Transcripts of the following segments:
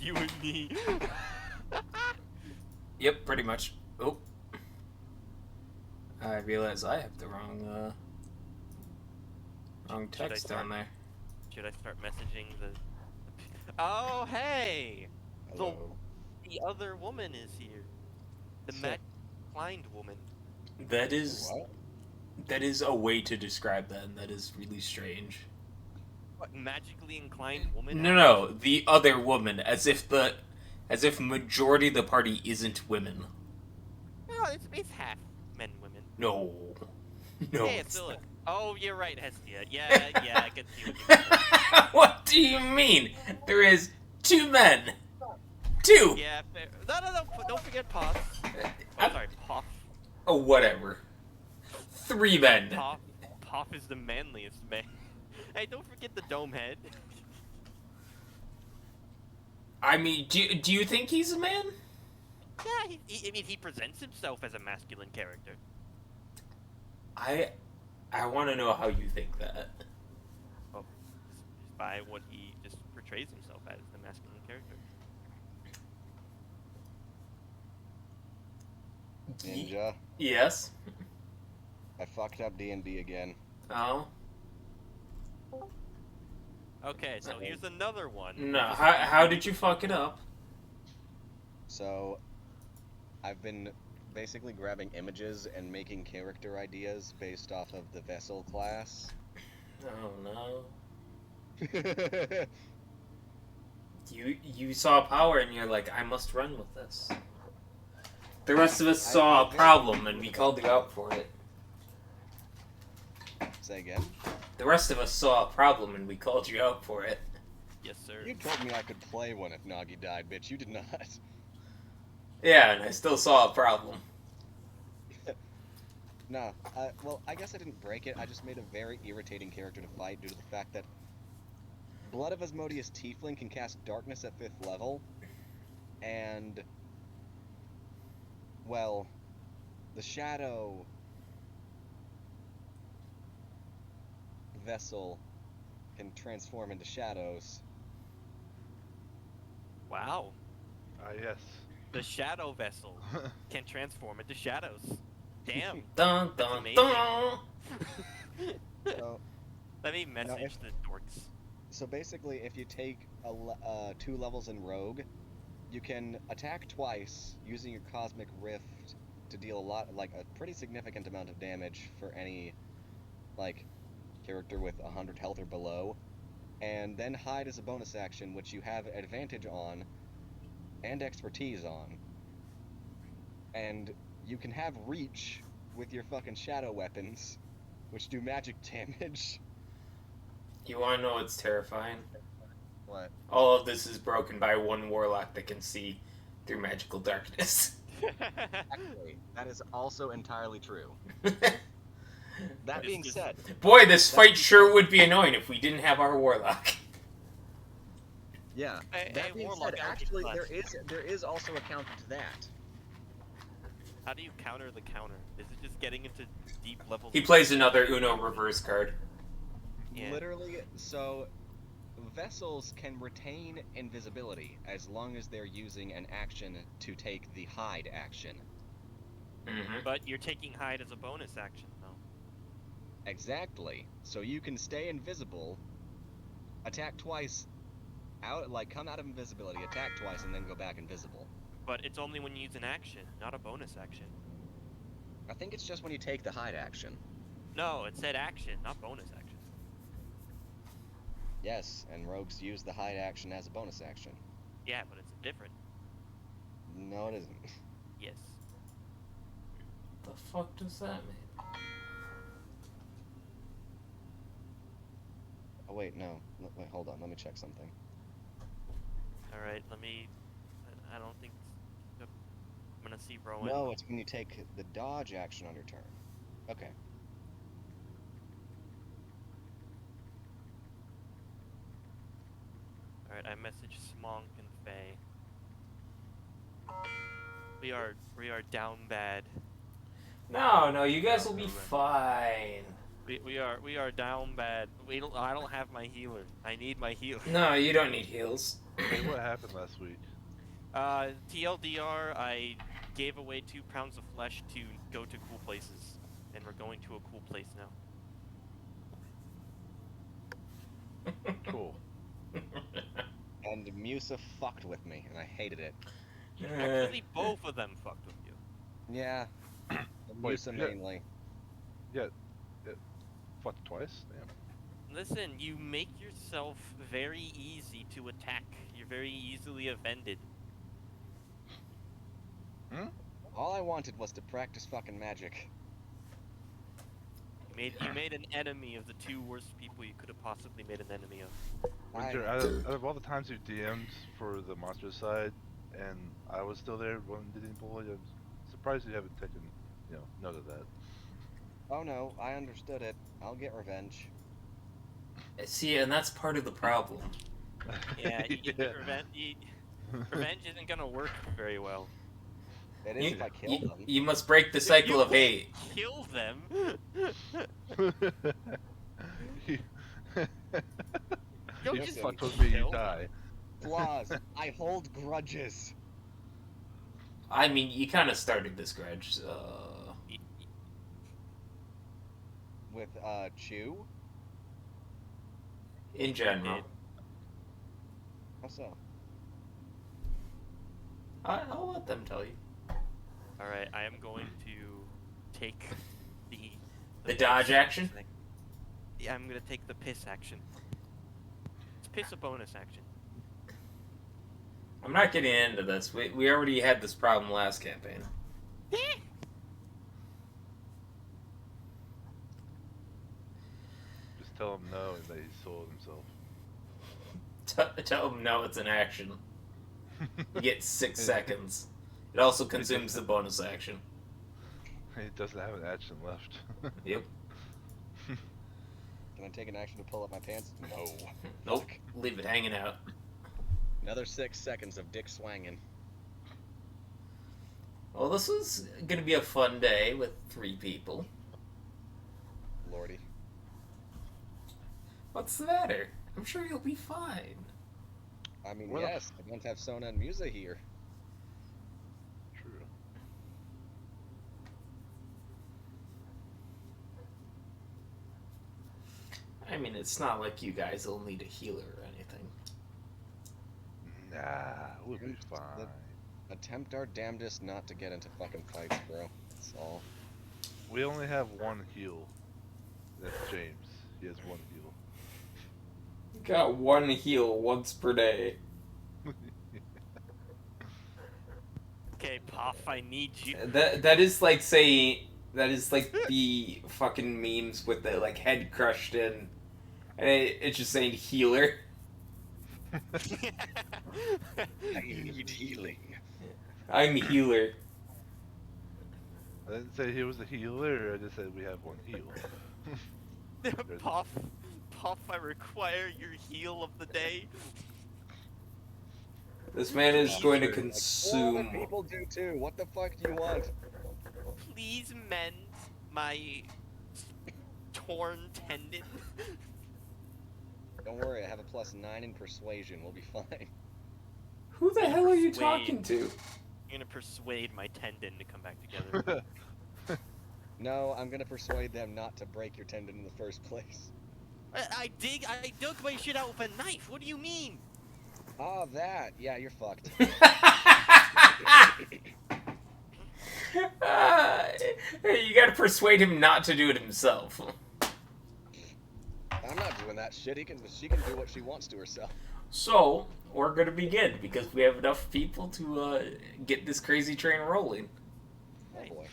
you and me. Yep, pretty much. Oh. I realize I have the wrong text down there. Should I start messaging the... Oh, hey! Hello. The other woman is here. The Sick. blind woman. That is... What? That is a way to describe that, and that is really strange. What, magically inclined woman? No, the other woman, as if majority of the party isn't women. No, it's half men, women. No. Hey, It's Philip. not. Oh, you're right, Hestia. Yeah, I can see what you mean. What do you mean? There is 2 men. 2. Yeah, fair. No, don't forget Poff. I'm sorry, Poff. Oh, whatever. 3 men. Poff is the manliest man. Hey, don't forget the dome head. I mean, do you think he's a man? Yeah, I mean, he presents himself as a masculine character. I want to know how you think that. Oh, just by what he just portrays himself as, the masculine character. Ninja. Yes. I fucked up D&D again. Oh. Okay, so here's another one. No, how did you fuck it up? So, I've been basically grabbing images and making character ideas based off of the vessel class. Oh no. You saw power and you're like, I must run with this. The rest of us saw a problem and we called you out for it. Say again? The rest of us saw a problem and we called you out for it. Yes, sir. You told me I could play one if Nagi died, bitch. You did not. Yeah, and I still saw a problem. No, well, I guess I didn't break it. I just made a very irritating character to fight due to the fact that Blood of Asmodeus Tiefling can cast Darkness at 5th level, and, well, the Shadow Vessel can transform into shadows. Wow. Yes. The shadow vessel can transform into shadows. Damn. Dun That's dun amazing. dun. So, Let me message the dorks. So basically, if you take 2 levels in Rogue, you can attack twice using your Cosmic Rift to deal a pretty significant amount of damage for any, character with 100 health or below, and then hide as a bonus action, which you have advantage on, and expertise on. And you can have reach with your fucking shadow weapons, which do magic damage. You wanna know what's terrifying? What? All of this is broken by one warlock that can see through magical darkness. Actually, that is also entirely true. That being said, Boy, this fight sure would be annoying if we didn't have our warlock. yeah. Hey, That being Warlock, said, I would actually, class. there is also a counter to that. How do you counter the counter? Is it just getting into deep levels? He plays another Uno reverse card. Yeah. Literally, so vessels can retain invisibility as long as they're using an action to take the hide action. Mm-hmm. But you're taking hide as a bonus action, though. Exactly. So you can stay invisible, attack twice, come out of invisibility, attack twice, and then go back invisible. But it's only when you use an action, not a bonus action. I think it's just when you take the hide action. No, it said action, not bonus action. Yes, and rogues use the hide action as a bonus action. Yeah, but it's different. No, it isn't. Yes. The fuck does that mean? Oh wait, no. Wait, hold on. Let me check something. Alright, I don't think... I'm gonna see Rowan. No, it's when you take the dodge action on your turn. Okay. Alright, I messaged Smonk and Faye. We are down bad. No, you guys will be fine. We are down bad. I don't have my healer. I need my healer. No, you don't need heals. Hey, what happened last week? TLDR, I gave away 2 pounds of flesh to go to cool places, and we're going to a cool place now. Cool. And Musa fucked with me, and I hated it. Actually, both of them fucked with you. Yeah. Wait, Musa yeah. mainly. Yeah. Fucked twice? Damn. Listen, you make yourself very easy to attack. You're very easily offended. All I wanted was to practice fucking magic. You made an enemy of the 2 worst people you could have possibly made an enemy of. Winter, out of all the times you've DM'd for the monster side, and I was still there when didn't bully, I'm surprised you haven't taken, note of that. Oh no, I understood it. I'll get revenge. See, and that's part of the problem. Yeah, you get Yeah. revenge isn't gonna work very well. It is if I kill them. You must break the cycle You of hate. kill them. Don't You just fucked with me, you kill die. Flaws. I hold grudges. I mean, you kind of started this grudge. With, Chew? In general. How so? I'll let them tell you. Alright, I am going to take The dodge action? Yeah, I'm gonna take the piss action. Is piss a bonus action? I'm not getting into this. We already had this problem last campaign. Just tell him no and that he sold himself. Tell him no, it's an action. You get 6 seconds. It also consumes the bonus action. He doesn't have an action left. Yep. Can I take an action to pull up my pants? No. Nope. Fuck. Leave it hanging out. Another 6 seconds of dick swanging. Well, this was gonna be a fun day with 3 people. Lordy. What's the matter? I'm sure you'll be fine. I mean, Well- yes, I don't have Sona and Musa here. True. I mean, it's not like you guys will need a healer or anything. Nah, we'll be fine. Attempt our damnedest not to get into fucking fights, bro. That's all. We only have 1 heal. That's James. He has 1 heal. Got 1 heal once per day. Okay, Puff, I need you. That is like saying that is like the fucking memes with the like head crushed in, and it's just saying healer. I need healing. I'm healer. I didn't say he was a healer, I just said we have 1 heal. Puff, I require your heal of the day. This man is going to Like, all the consume. people do too. What the fuck do you want? Please mend my torn tendon. Don't worry, I have a +9 in persuasion. We'll be fine. Who the hell are you Persuade. talking to? I'm gonna persuade my tendon to come back together. No, I'm gonna persuade them not to break your tendon in the first place. I dug my shit out with a knife. What do you mean? Ah, that. Yeah, you're fucked. You gotta persuade him not to do it himself. I'm not doing that shit. She can do what she wants to herself. So, we're gonna begin because we have enough people to get this crazy train rolling. Oh boy.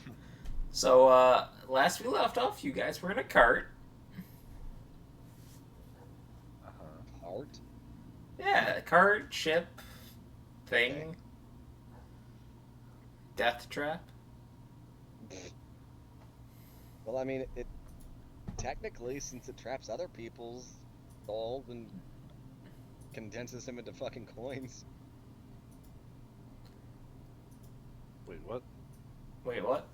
So, last we left off, you guys were in a cart. Heart? Yeah, cart, ship, thing. Okay. Death trap. Well, I mean, it technically, since it traps other people's souls and condenses them into fucking coins. Wait, what? Wait, what?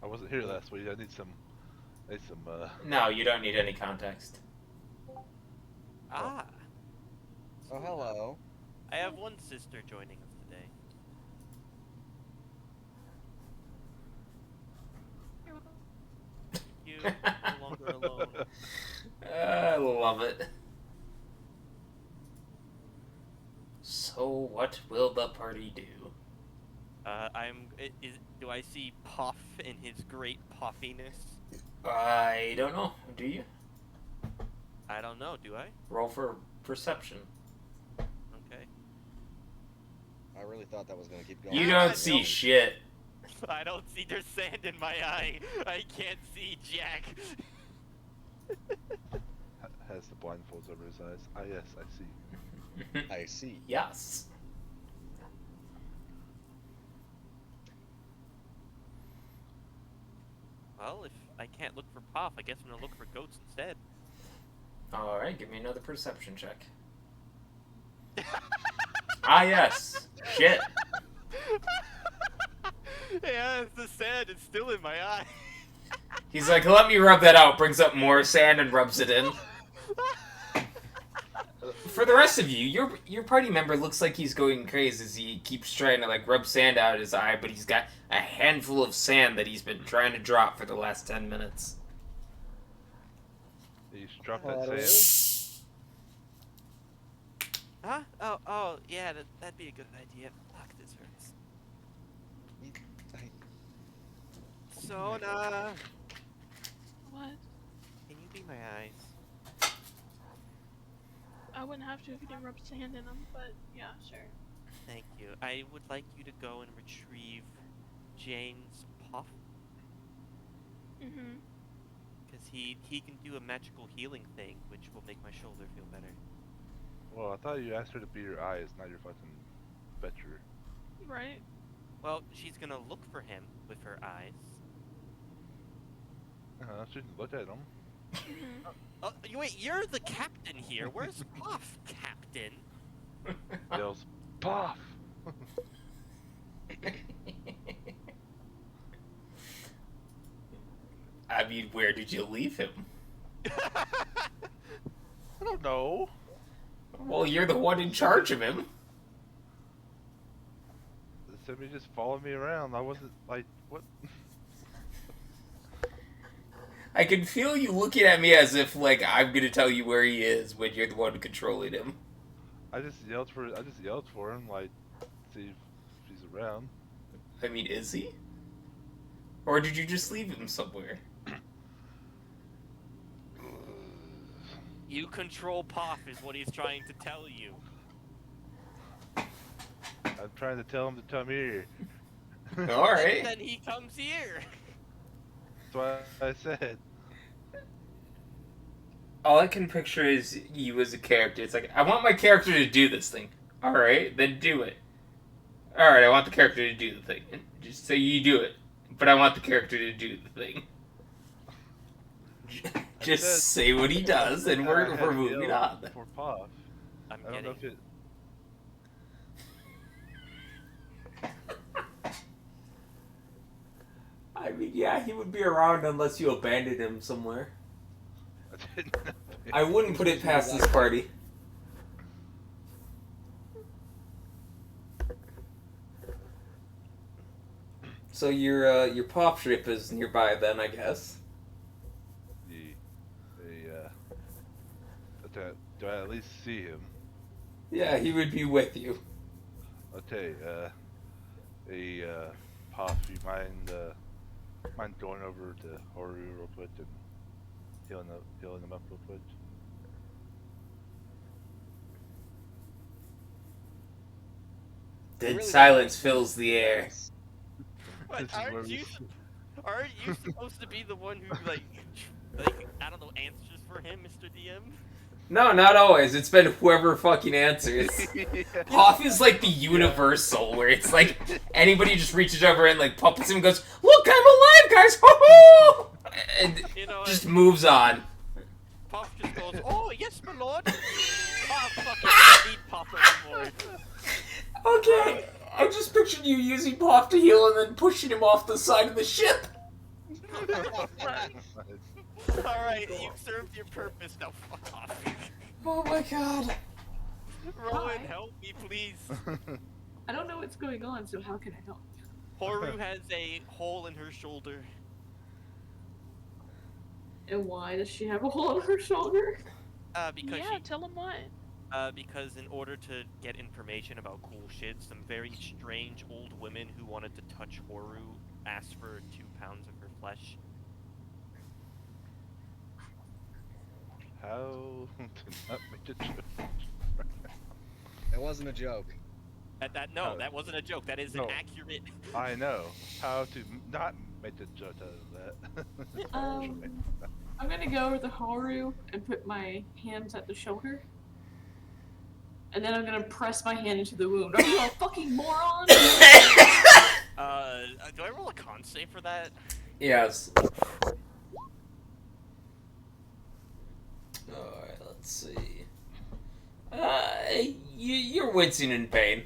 I wasn't here last week. I need some, No, you don't need any context. Ah, Oh, hello. I have one sister joining us today. You're welcome. You no longer alone. I love it. So what will the party do? Do I see Puff in his great puffiness? I don't know. Do you? I don't know, do I? Roll for perception. Okay. I really thought that was gonna keep going. You Ah, don't see no. shit. I don't see, there's sand in my eye. I can't see Jack. Has the blindfolds over his eyes. Ah, yes, I see. I see. Yes. Well, if I can't look for Puff, I guess I'm gonna look for goats instead. Alright, give me another perception check. Ah, yes. Shit. Yeah, the sand is still in my eye. He's like, let me rub that out. Brings up more sand and rubs it in. For the rest of you, your party member looks like he's going crazy as he keeps trying to like rub sand out of his eye, but he's got a handful of sand that he's been trying to drop for the last 10 minutes. You should drop that sand. Huh? Oh, yeah, that'd be a good idea. Fuck, this hurts. Sona, What? can you be my eyes? I wouldn't have to if you didn't rub sand in them, but yeah, sure. Thank you. I would like you to go and retrieve Jane's Puff, Mm-hmm. because he can do a magical healing thing, which will make my shoulder feel better. Well, I thought you asked her to be your eyes, not your fucking betcher. Right? Well, she's gonna look for him with her eyes. She can look at him. Mm-hmm. Oh, wait, you're the captain here. Where's Puff, Captain? Yells, Puff! I mean, where did you leave him? I don't know. Well, you're the one in charge of him. Somebody just followed me around. I wasn't like, what? I can feel you looking at me as if, like, I'm gonna tell you where he is when you're the one controlling him. I just yelled for him, like, see if he's around. I mean, is he? Or did you just leave him somewhere? You control Puff is what he's trying to tell you. I'm trying to tell him to come here. Alright. Then he comes here. That's what I said. All I can picture is you as a character. It's like, I want my character to do this thing. Alright, then do it. Alright, I want the character to do the thing. Just say you do it. But I want the character to do the thing. Just say what he does, and we're moving on. For Puff. I'm I don't know getting. if it. I mean, yeah, he would be around unless you abandoned him somewhere. I didn't. I wouldn't put it past this party. So your pop strip is nearby then, I guess. Do I at least see him? Yeah, he would be with you. Okay, Puff, you mind going over to Horu real quick and healing him up real quick? Dead Really silence fills the air. What, This is where aren't we- you supposed to be the one who like I don't know answers for him, Mr. DM? No, not always. It's been whoever fucking answers. Hoff is like the universal, where it's like anybody just reaches over and like puppets him and goes, "Look, I'm alive, guys!" Ho-ho! And You know, just moves on. Puff just goes, "Oh yes, my lord." Puff fucking don't need Puff anymore. Okay, I just pictured you using Puff to heal and then pushing him off the side of the ship. All right, you served your purpose. Now fuck off. Oh my god. Rowan, Hi. help me, please. I don't know what's going on, so how can I help? Horu has a hole in her shoulder. And why does she have a hole in her shoulder? Because Yeah, tell him what. because in order to get information about cool shit, some very strange old women who wanted to touch Horu asked for 2 pounds of her flesh. How to not make a joke? It wasn't a joke. No, Oh. that wasn't a joke. That is No. an accurate. I know how to not make a joke out of that. I'm gonna go over the Haru and put my hands at the shoulder. And then I'm gonna press my hand into the wound. Are you a fucking moron? Do I roll a con save for that? Yes. Alright, let's see. You're wincing in pain.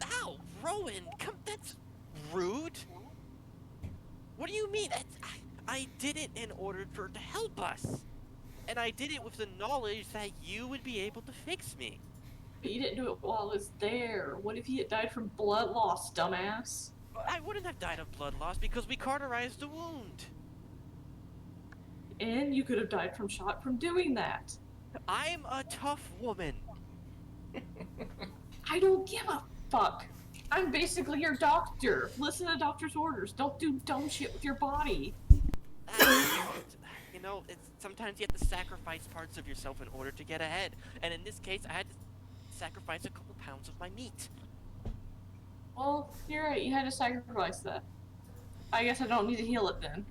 Ow, Rowan, that's rude. What do you mean? I did it in order for it to help us. And I did it with the knowledge that you would be able to fix me. But you didn't do it while I was there. What if he had died from blood loss, dumbass? I wouldn't have died of blood loss because we cauterized the wound. And you could have died from shot from doing that. I'm a tough woman. I don't give a fuck. I'm basically your doctor. Listen to doctor's orders. Don't do dumb shit with your body. You know, sometimes you have to sacrifice parts of yourself in order to get ahead. And in this case, I had to sacrifice a couple pounds of my meat. Well, you're right. You had to sacrifice that. I guess I don't need to heal it then.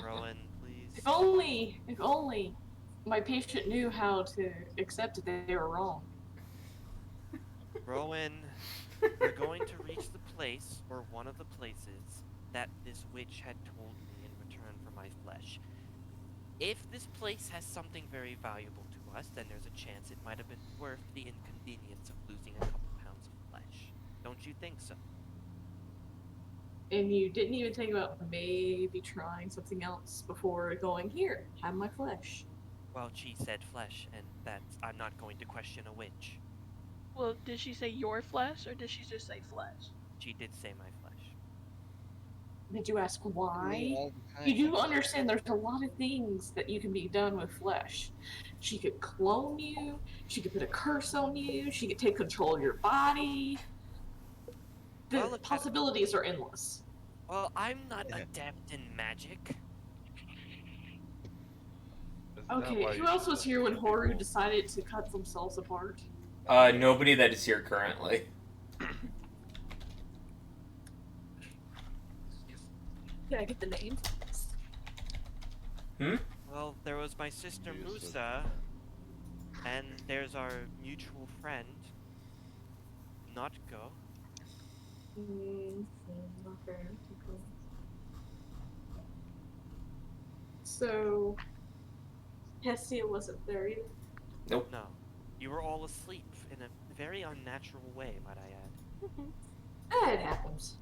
Rowan, please. If only my patient knew how to accept that they were wrong. Rowan, we're going to reach the place, or one of the places, that this witch had told me in return for my flesh. If this place has something very valuable to us, then there's a chance it might have been worth the inconvenience of losing a couple pounds of flesh. Don't you think so? And you didn't even think about maybe trying something else before going, here, have my flesh. Well, she said flesh, and I'm not going to question a witch. Well, did she say your flesh, or did she just say flesh? She did say my flesh. Did you ask Me why? all the time. You do understand there's a lot of things that you can be done with flesh. She could clone you, she could put a curse on you, she could take control of your body. The Well, if that- possibilities are endless. Well, I'm not Yeah. adept in magic. Isn't that Okay, why who you else should was let here when people- Horu decided to cut themselves apart? Nobody that is here currently. Can I get the name? Well, there was my sister Useless. Musa, and there's our mutual friend, Notko. Okay. So, Hestia wasn't there either? Nope. No, you were all asleep in a very unnatural way, might I add. It happens.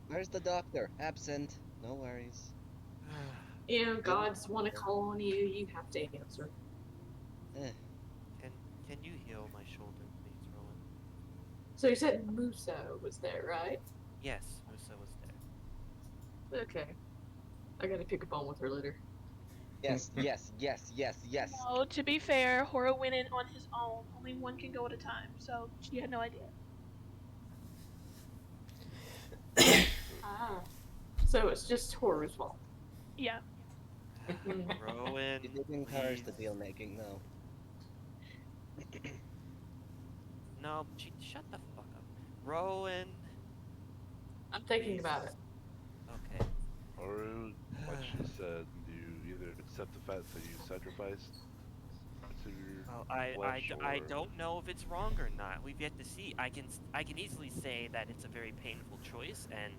Where's the doctor? Absent. No worries. You know, gods want to call on you, you have to answer. Eh. Can you heal my shoulder, please, Rowan? So you said Musa was there, right? Yes, Musa was there. Okay. I gotta pick a bone with her later. Yes, yes, yes, yes, yes. No, to be fair, Horo went in on his own. Only one can go at a time, so she had no idea. Ah. So it's just Horu's fault. Yeah. Rowan, You did encourage the please. deal making, though. No, shut the fuck up. Rowan. I'm thinking about it. Okay. Or what she said, you either accept the fact that you sacrificed to your Well, flesh, I or- don't know if it's wrong or not. We've yet to see. I can easily say that it's a very painful choice, and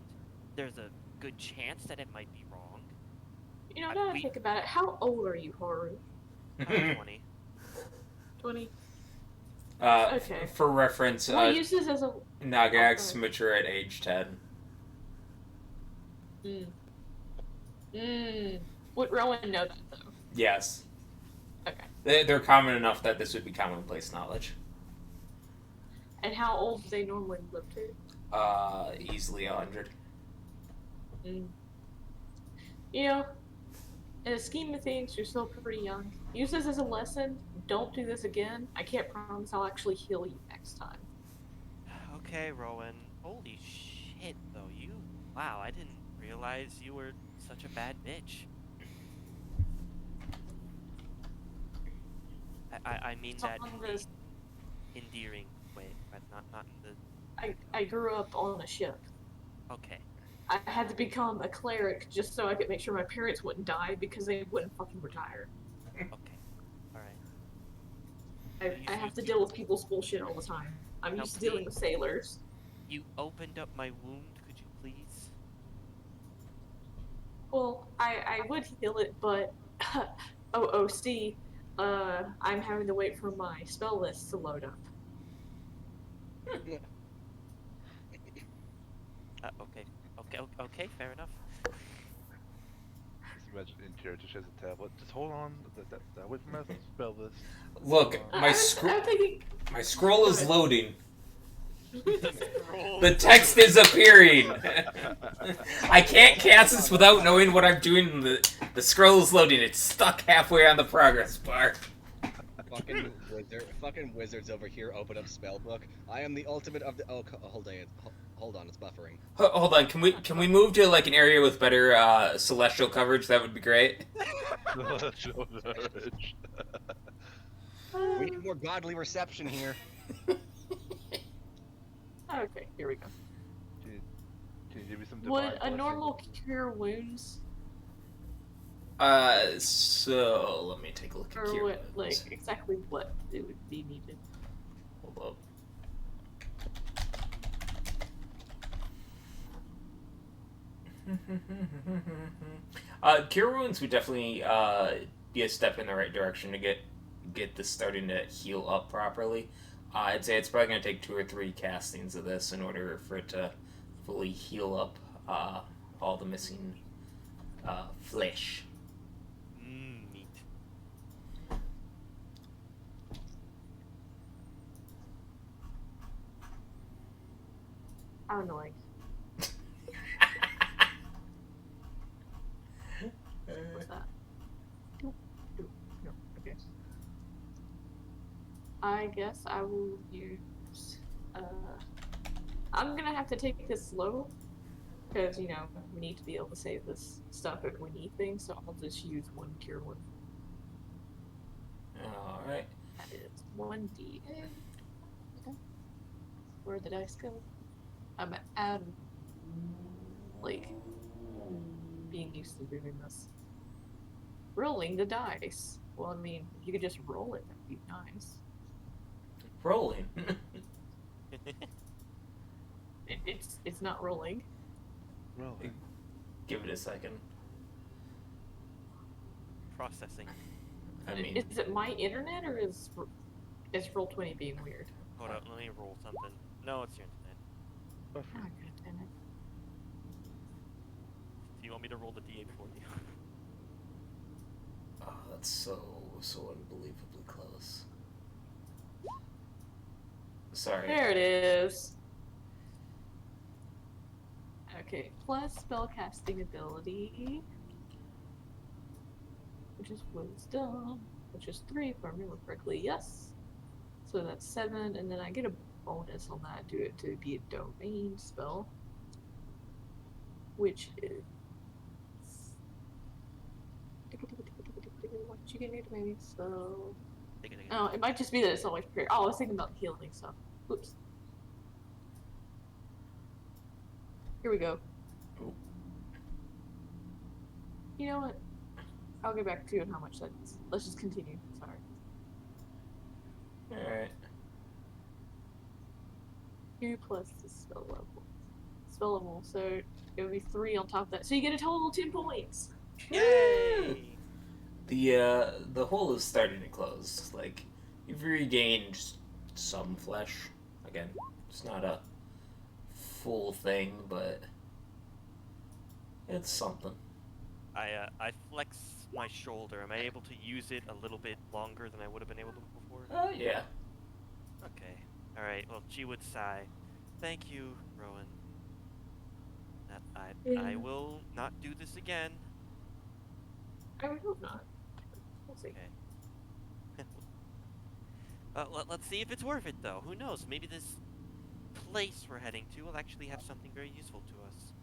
there's a good chance that it might be wrong. You know, now I think about it, how old are you, Horu? I'm 20. 20? Uh, Okay. For reference, What uses as a... Nagax Okay. mature at age 10. Would Rowan know that, though? Yes. Okay. They're common enough that this would be commonplace knowledge. And how old do they normally live to? Easily 100. Mm. You know, in the scheme of things, you're still pretty young. Use this as a lesson. Don't do this again. I can't promise I'll actually heal you next time. Okay, Rowan. Holy shit, though. Wow, I didn't realize you were such a bad bitch. I mean that in the endearing way, but not in the... I grew up on a ship. Okay. I had to become a cleric just so I could make sure my parents wouldn't die because they wouldn't fucking retire. Okay. Alright. I have to deal with people's bullshit all the time. I'm Now, used to dealing with sailors. You opened up my wound, could you please? Well, I would heal it, but OOC, I'm having to wait for my spell list to load up. Okay, fair enough. Just imagine in character she has a tablet. Just hold on. That wait for my spell list. Look, my scroll is loading. The text is appearing. I can't cast this without knowing what I'm doing. The scroll is loading. It's stuck halfway on the progress bar. Fucking wizards over here open up spellbook. I am the ultimate of the. Oh, hold on, it's buffering. Hold on, can we move to like an area with better celestial coverage? That would be great. We need more godly reception here. Okay, here we go. Can you give me some Would divine a blessing? normal cure wounds, So let me take a look at or cure what, wounds. like exactly what it would be needed? Hold up. Cure wounds would definitely be a step in the right direction to get this starting to heal up properly. I'd say it's probably going to take 2 or 3 castings of this in order for it to fully heal up all the missing flesh. Neat. How annoying. What's that? No, okay. I guess I will use, I'm gonna have to take this slow, because, you know, we need to be able to save this stuff if we need things, so I'll just use 1 cure wound. Alright. That is 1d8. Where'd the dice go? I'm out of, like, being used to doing this. Rolling the dice. Well, I mean, if you could just roll it, that'd be nice. Rolling. It's not rolling. Rolling. Give it a second. Processing. I mean, Is it my internet or is Roll20 being weird? Hold up, let me roll something. No, it's your internet. Oh, God damn it. Do you want me to roll the d8 for you? oh, that's so unbelievably close. Sorry. There it is. Okay, plus spellcasting ability, which is wisdom, which is 3 if I remember correctly. Yes. So that's 7, and then I get a bonus on that due to be a domain spell, which is. What you can do to me? So. Oh, it might just be that it's always prepared. Oh, I was thinking about the healing stuff. Oops. Here we go. Ooh. You know what? I'll get back to you on how much that is. Let's just continue. Sorry. Alright. 2 plus the spell level. Spell level, so it would be 3 on top of that. So you get a total of 10 points! Yay! The hole is starting to close. Like, you've regained just some flesh. Again, it's not a full thing, but it's something. I flex my shoulder. Am I able to use it a little bit longer than I would have been able to before? Yeah. Okay. Alright, well, she would sigh. Thank you, Rowan. That I Yeah. will not do this again. I would hope not. We'll see. Okay. Let's see if it's worth it, though. Who knows? Maybe this place we're heading to will actually have something very useful to us.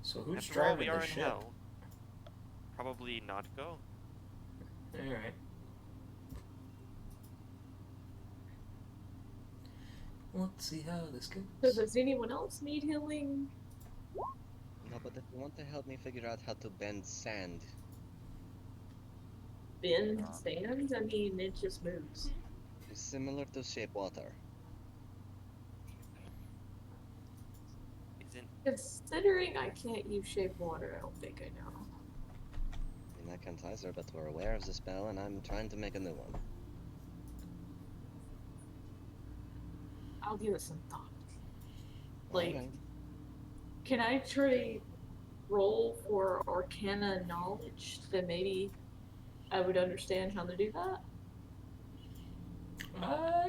So who's After all, driving we are the in ship? hell. Probably not go. Alright. Let's see how this So goes. does anyone else need healing? No, but if you want to help me figure out how to bend sand, Bend sand? I mean, it just moves. it's similar to shape water. Isn't Considering I can't use shape water, I don't think I know. I mean, I can't either, but we're aware of the spell, and I'm trying to make a new one. I'll give it some thought. Like, Alright. can I trade roll for Arcana knowledge? Then maybe I would understand how to do that.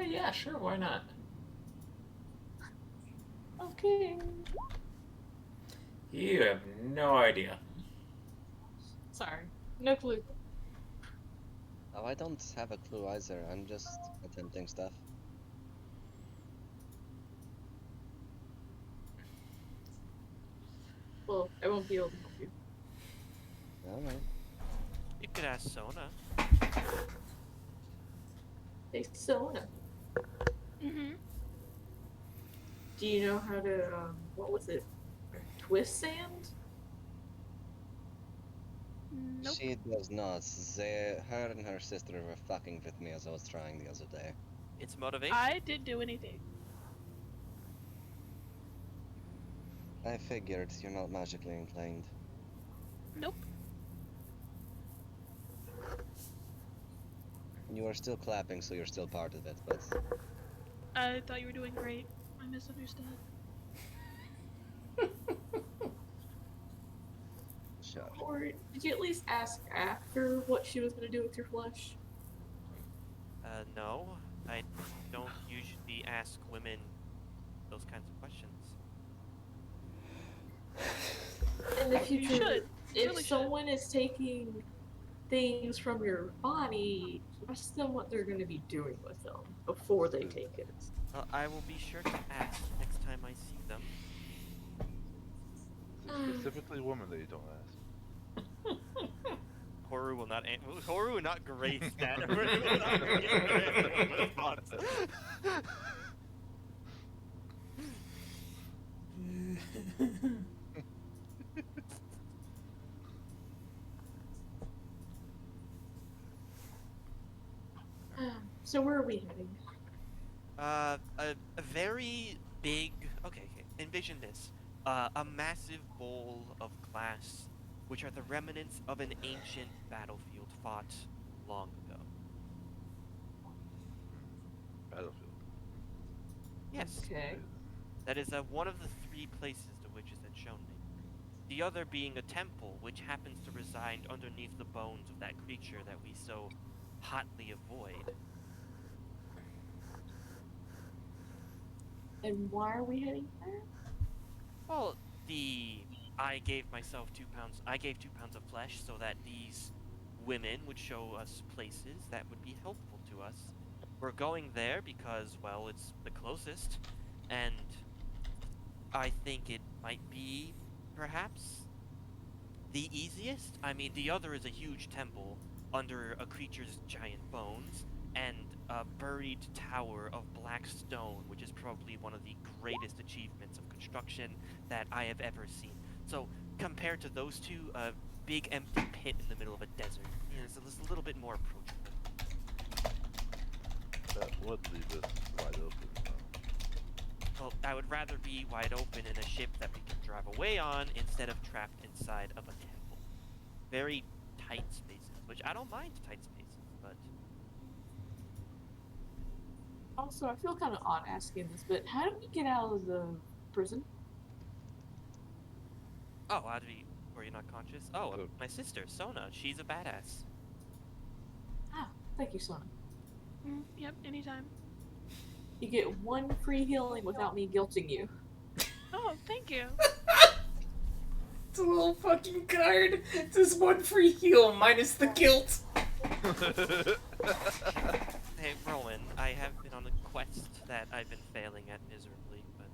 Yeah, sure, why not? Okay. You have no idea. Sorry, no clue. Oh, I don't have a clue either. I'm just attempting stuff. Well, I won't be able to help you. Alright. you could ask Sona. Hey, Sona, Mm-hmm. do you know how to, what was it? Twist sand? Nope. She does not. Her and her sister were fucking with me as I was trying the other day. It's motivation. I didn't do anything. I figured you're not magically inclined. Nope. You are still clapping, so you're still part of it, but I thought you were doing great. I misunderstood. sure. Or did you at least ask after what she was going to do with your flesh? No. I don't usually ask women those kinds of questions. In the You future, should. You if really should. someone is taking things from your body, ask them what they're going to be doing with them before they take it. Well, I will be sure to ask next time I see them. Is it specifically women that you don't ask? Horu will not. Horu will not grace that. Will not grace that response. So where are we heading? A very big. Okay. Envision this. A massive bowl of glass, which are the remnants of an ancient battlefield fought long ago. Battlefield. Yes. Okay. That is one of the three places the witches had shown me. The other being a temple, which happens to reside underneath the bones of that creature that we so hotly avoid. And why are we heading there? Well, I gave myself 2 pounds. I gave 2 pounds of flesh so that these women would show us places that would be helpful to us. We're going there because, well, it's the closest, and I think it might be, perhaps, the easiest. I mean, the other is a huge temple under a creature's giant bones, and a buried tower of black stone, which is probably one of the greatest achievements of construction that I have ever seen. So, compared to those two, a big empty pit in the middle of a desert is a little bit more approachable. That would leave us wide open. Well, I would rather be wide open in a ship that we can drive away on instead of trapped inside of a temple. Very tight spaces, which I don't mind tight spaces, but Also, I feel kind of odd asking this, but how do we get out of the prison? Oh, were you not conscious? Oh, Oh. my sister, Sona. She's a badass. Ah, thank you, Sona. Yep, anytime. You get 1 free healing without me guilting you. Oh, thank you. It's a little fucking card. It says 1 free heal minus the guilt. Hey, Rowan, I have been on a quest that I've been failing at miserably, but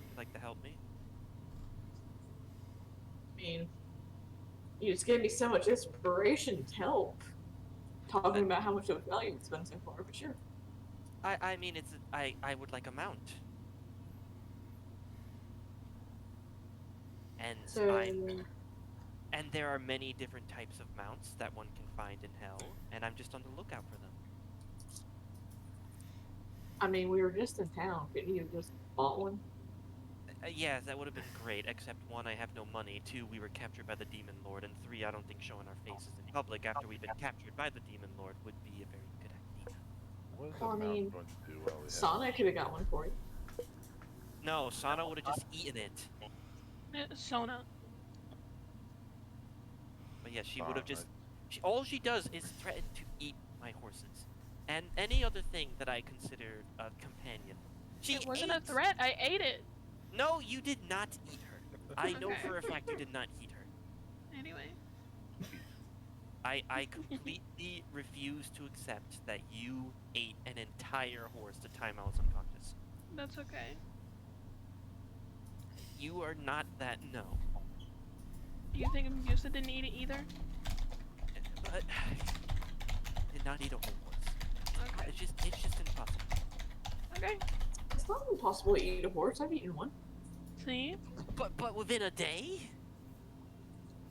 you'd like to help me? I mean, you just gave me so much inspiration to help. Talking about how much of value it's been so far, but sure. I mean, I would like a mount. And So, and there are many different types of mounts that one can find in hell, and I'm just on the lookout for them. I mean, we were just in town. Couldn't you have just bought one? Yes, that would have been great, except 1, I have no money, 2, we were captured by the Demon Lord, and 3, I don't think showing our faces in public after we've been captured by the Demon Lord would be a very good idea. What is Well, I a mount mean, going to do while we have Sonic could have got one for you. No, Sana would have just eaten it. Sona. But yeah, she would have Alright. just... all she does is threaten to eat my horses. And any other thing that I considered a companion. She It wasn't a ate- threat. I ate it. No, you did not eat her. I know Okay. for a fact you did not eat her. Anyway. I completely refuse to accept that you ate an entire horse the time I was unconscious. That's okay. You are not that, no. You think Musa didn't eat it either? But did not eat a whole horse. Okay. It's just impossible. Okay. It's not impossible to eat a horse. I've eaten one. See? But within a day?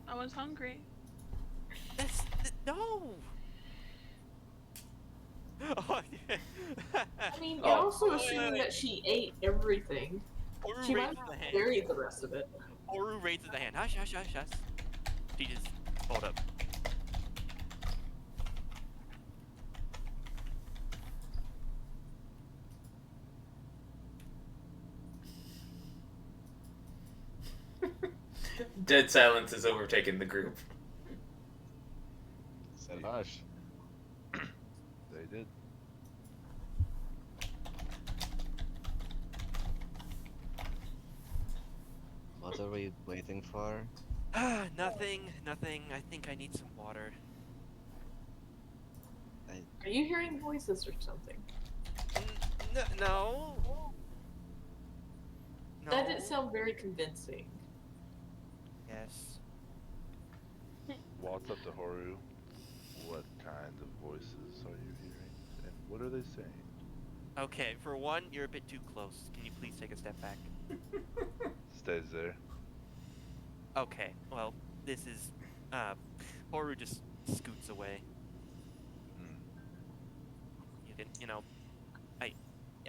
I was hungry. No. Oh, yeah. I mean, Oh, you're also wait, assuming wait. that she ate everything. Oru She might raises have the hand. buried the rest of it. Oru raises the hand. Hush, hush, hush, hush. She just hold up. Dead silence has overtaken the group. Said hush. They did. What are we waiting for? Nothing. I think I need some water. Are you hearing voices or something? No. No. That didn't sound very convincing. Yes. Walks up to Horu. What kind of voices are you hearing? And what are they saying? Okay, for one, you're a bit too close. Can you please take a step back? Stays there. Okay, well, this is, Horu just scoots away. Hmm. You can,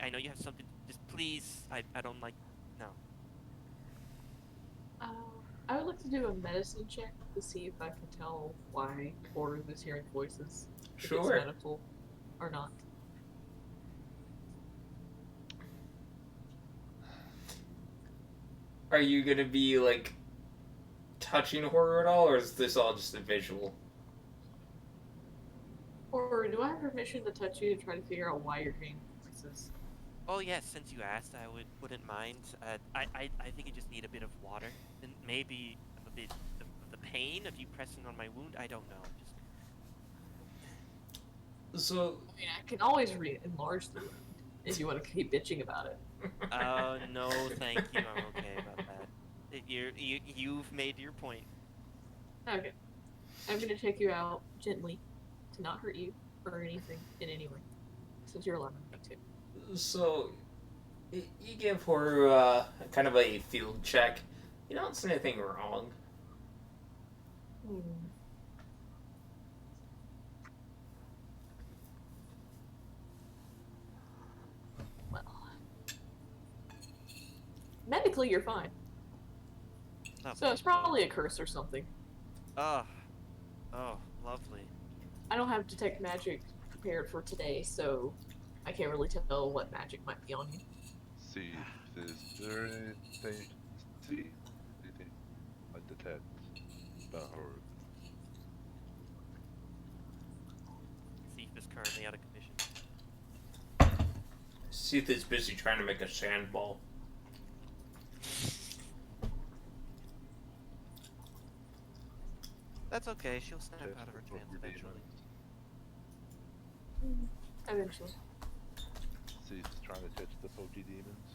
I know you have something, just please, I don't like, no. I would like to do a medicine check to see if I can tell why Oru is hearing voices. If it's Sure. medical or not. Are you gonna be, like, touching horror at all, or is this all just a visual? Or do I have permission to touch you to try to figure out why you're hearing voices? Oh yes, since you asked, I wouldn't mind. I think you just need a bit of water, and maybe a bit of the pain of you pressing on my wound. I don't know. Just So, I mean, I can always enlarge the wound if you want to keep bitching about it. oh no, thank you. I'm okay about that. You've made your point. Okay. I'm gonna take you out gently to not hurt you or anything in any way. Since you're allowing me to. so you give horror kind of a field check. You don't see anything wrong. Hmm. Well. Medically, you're fine. Not So it's probably a curse or something. Oh, lovely. I don't have detect magic prepared for today, so I can't really tell what magic might be on you. See, is there anything? See, anything? Tet the horde. Thief is currently out of commission. Sith is busy trying to make a sand ball. That's okay. She'll snap Test out of her the trance poker eventually. demons. Eventually. Cease trying to catch the pokey demons.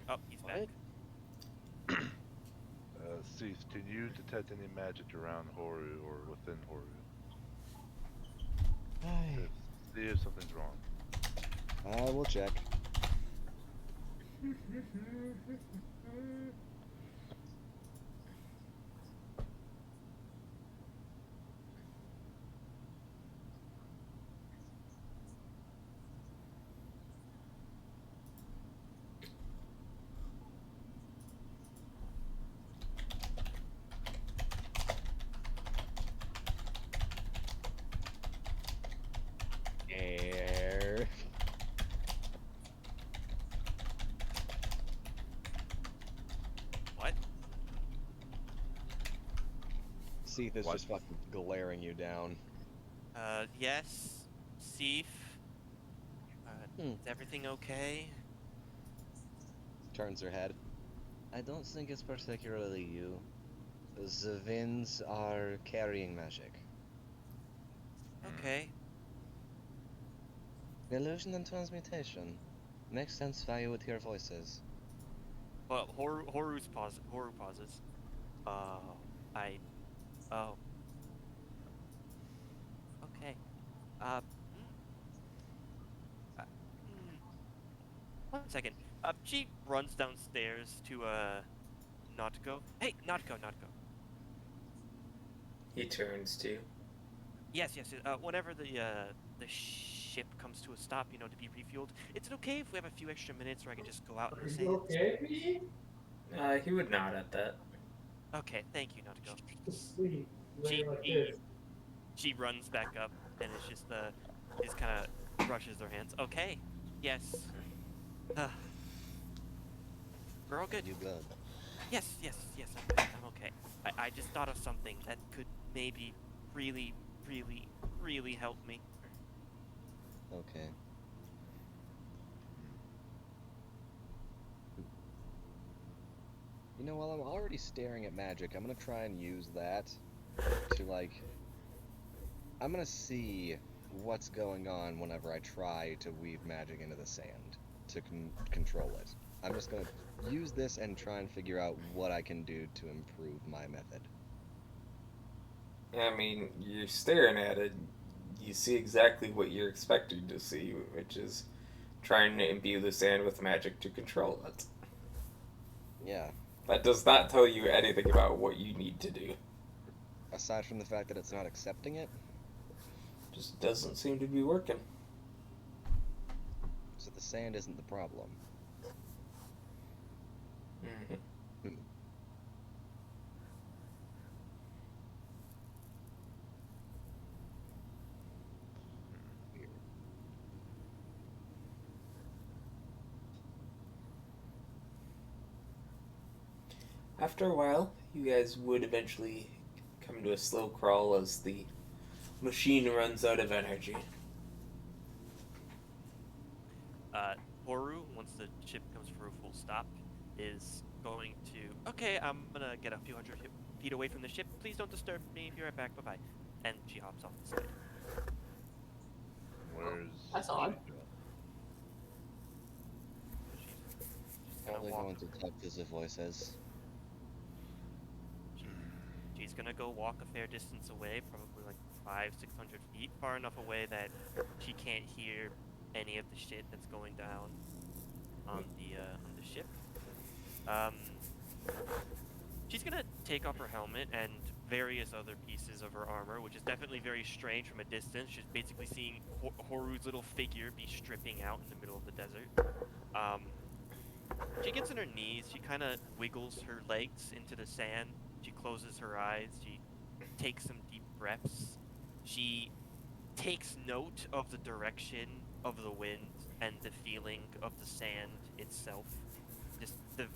Oh, he's back. Cease, can you detect any magic around Horu or within Horu? See if something's wrong. I will check. Air. What? Seath is What? just fucking glaring you down. Yes. Thief. Hmm. Is everything okay? Turns her head. I don't think it's particularly you. The winds are carrying magic. Okay. Illusion and transmutation. Makes sense why you would hear voices. Well, Horu pauses. Oh. Okay. Uh. hmm, uh, hmm. 1 second. She runs downstairs to Nautico. Hey, Nautico. He turns to. Yes. Whenever the ship comes to a stop, to be refueled, is it okay if we have a few extra minutes where I can just go out in the sands? He would nod at that. Okay, thank you, Nautico. Sleep. She Like she this. she runs back up and it's just kind of brushes her hands. Okay. Yes. We're all good. You good? Yes. I'm good. I'm okay. I just thought of something that could maybe really help me. Okay. You know, while I'm already staring at magic, I'm gonna try and use that to, like... I'm gonna see what's going on whenever I try to weave magic into the sand to control it. I'm just gonna use this and try and figure out what I can do to improve my method. I mean, you're staring at it. You see exactly what you're expecting to see, which is trying to imbue the sand with magic to control it. Yeah. That does not tell you anything about what you need to do. Aside from the fact that it's not accepting it, Just doesn't seem to be working. so the sand isn't the problem. Mm-hmm. Weird. After a while, you guys would eventually come to a slow crawl as the machine runs out of energy. Horu, once the ship comes for a full stop, is going to... Okay, I'm gonna get a few hundred feet away from the ship. Please don't disturb me. Be right back. Bye-bye. And she hops off the side. Where's That's odd. She's gonna Probably walk. going to talk to the voices. She's gonna go walk a fair distance away, probably like 500-600 feet, far enough away that she can't hear any of the shit that's going down on the ship. She's gonna take off her helmet and various other pieces of her armor, which is definitely very strange from a distance. She's basically seeing Horu's little figure be stripping out in the middle of the desert. She gets on her knees. She kind of wiggles her legs into the sand. She closes her eyes. She takes some deep breaths. She takes note of the direction of the wind and the feeling of the sand itself. just the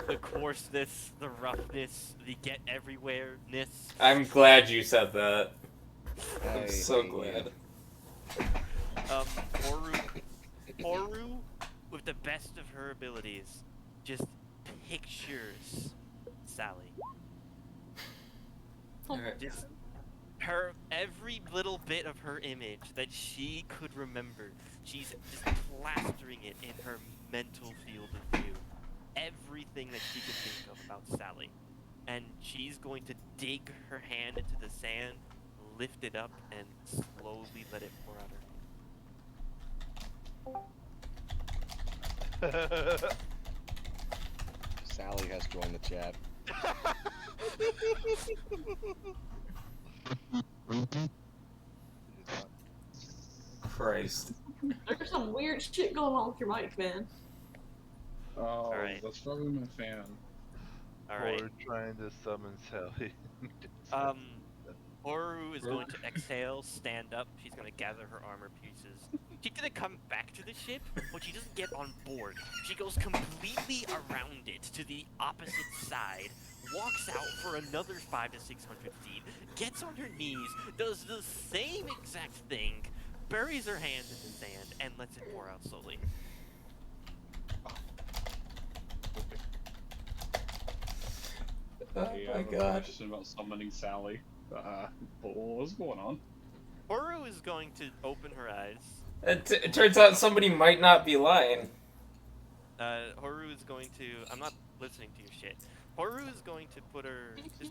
the coarseness, the roughness, the get everywhere-ness. I'm glad you said that. I'm I so hate glad. Horu, with the best of her abilities, just pictures Sally. Alright. Just her, every little bit of her image that she could remember, she's just plastering it in her mental field of view. Everything that she could think of about Sally. And she's going to dig her hand into the sand, lift it up, and slowly let it pour out her hand. Sally has joined the chat. Christ. There's some weird shit going on with your mic, man. Oh, Alright. that's probably my fan. Alright. Or trying to summon Sally. Horu is going to exhale, stand up. She's going to gather her armor pieces. She's going to come back to the ship, but she doesn't get on board. She goes completely around it to the opposite side, walks out for another 500 to 600 feet, gets on her knees, does the same exact thing, buries her hand in the sand, and lets it pour out slowly. Oh Hey, my I have a god. question about summoning Sally. What's going on? Horu is going to open her eyes. It turns out somebody might not be lying. Horu is going to. I'm not listening to your shit. Horu is going to put her. She's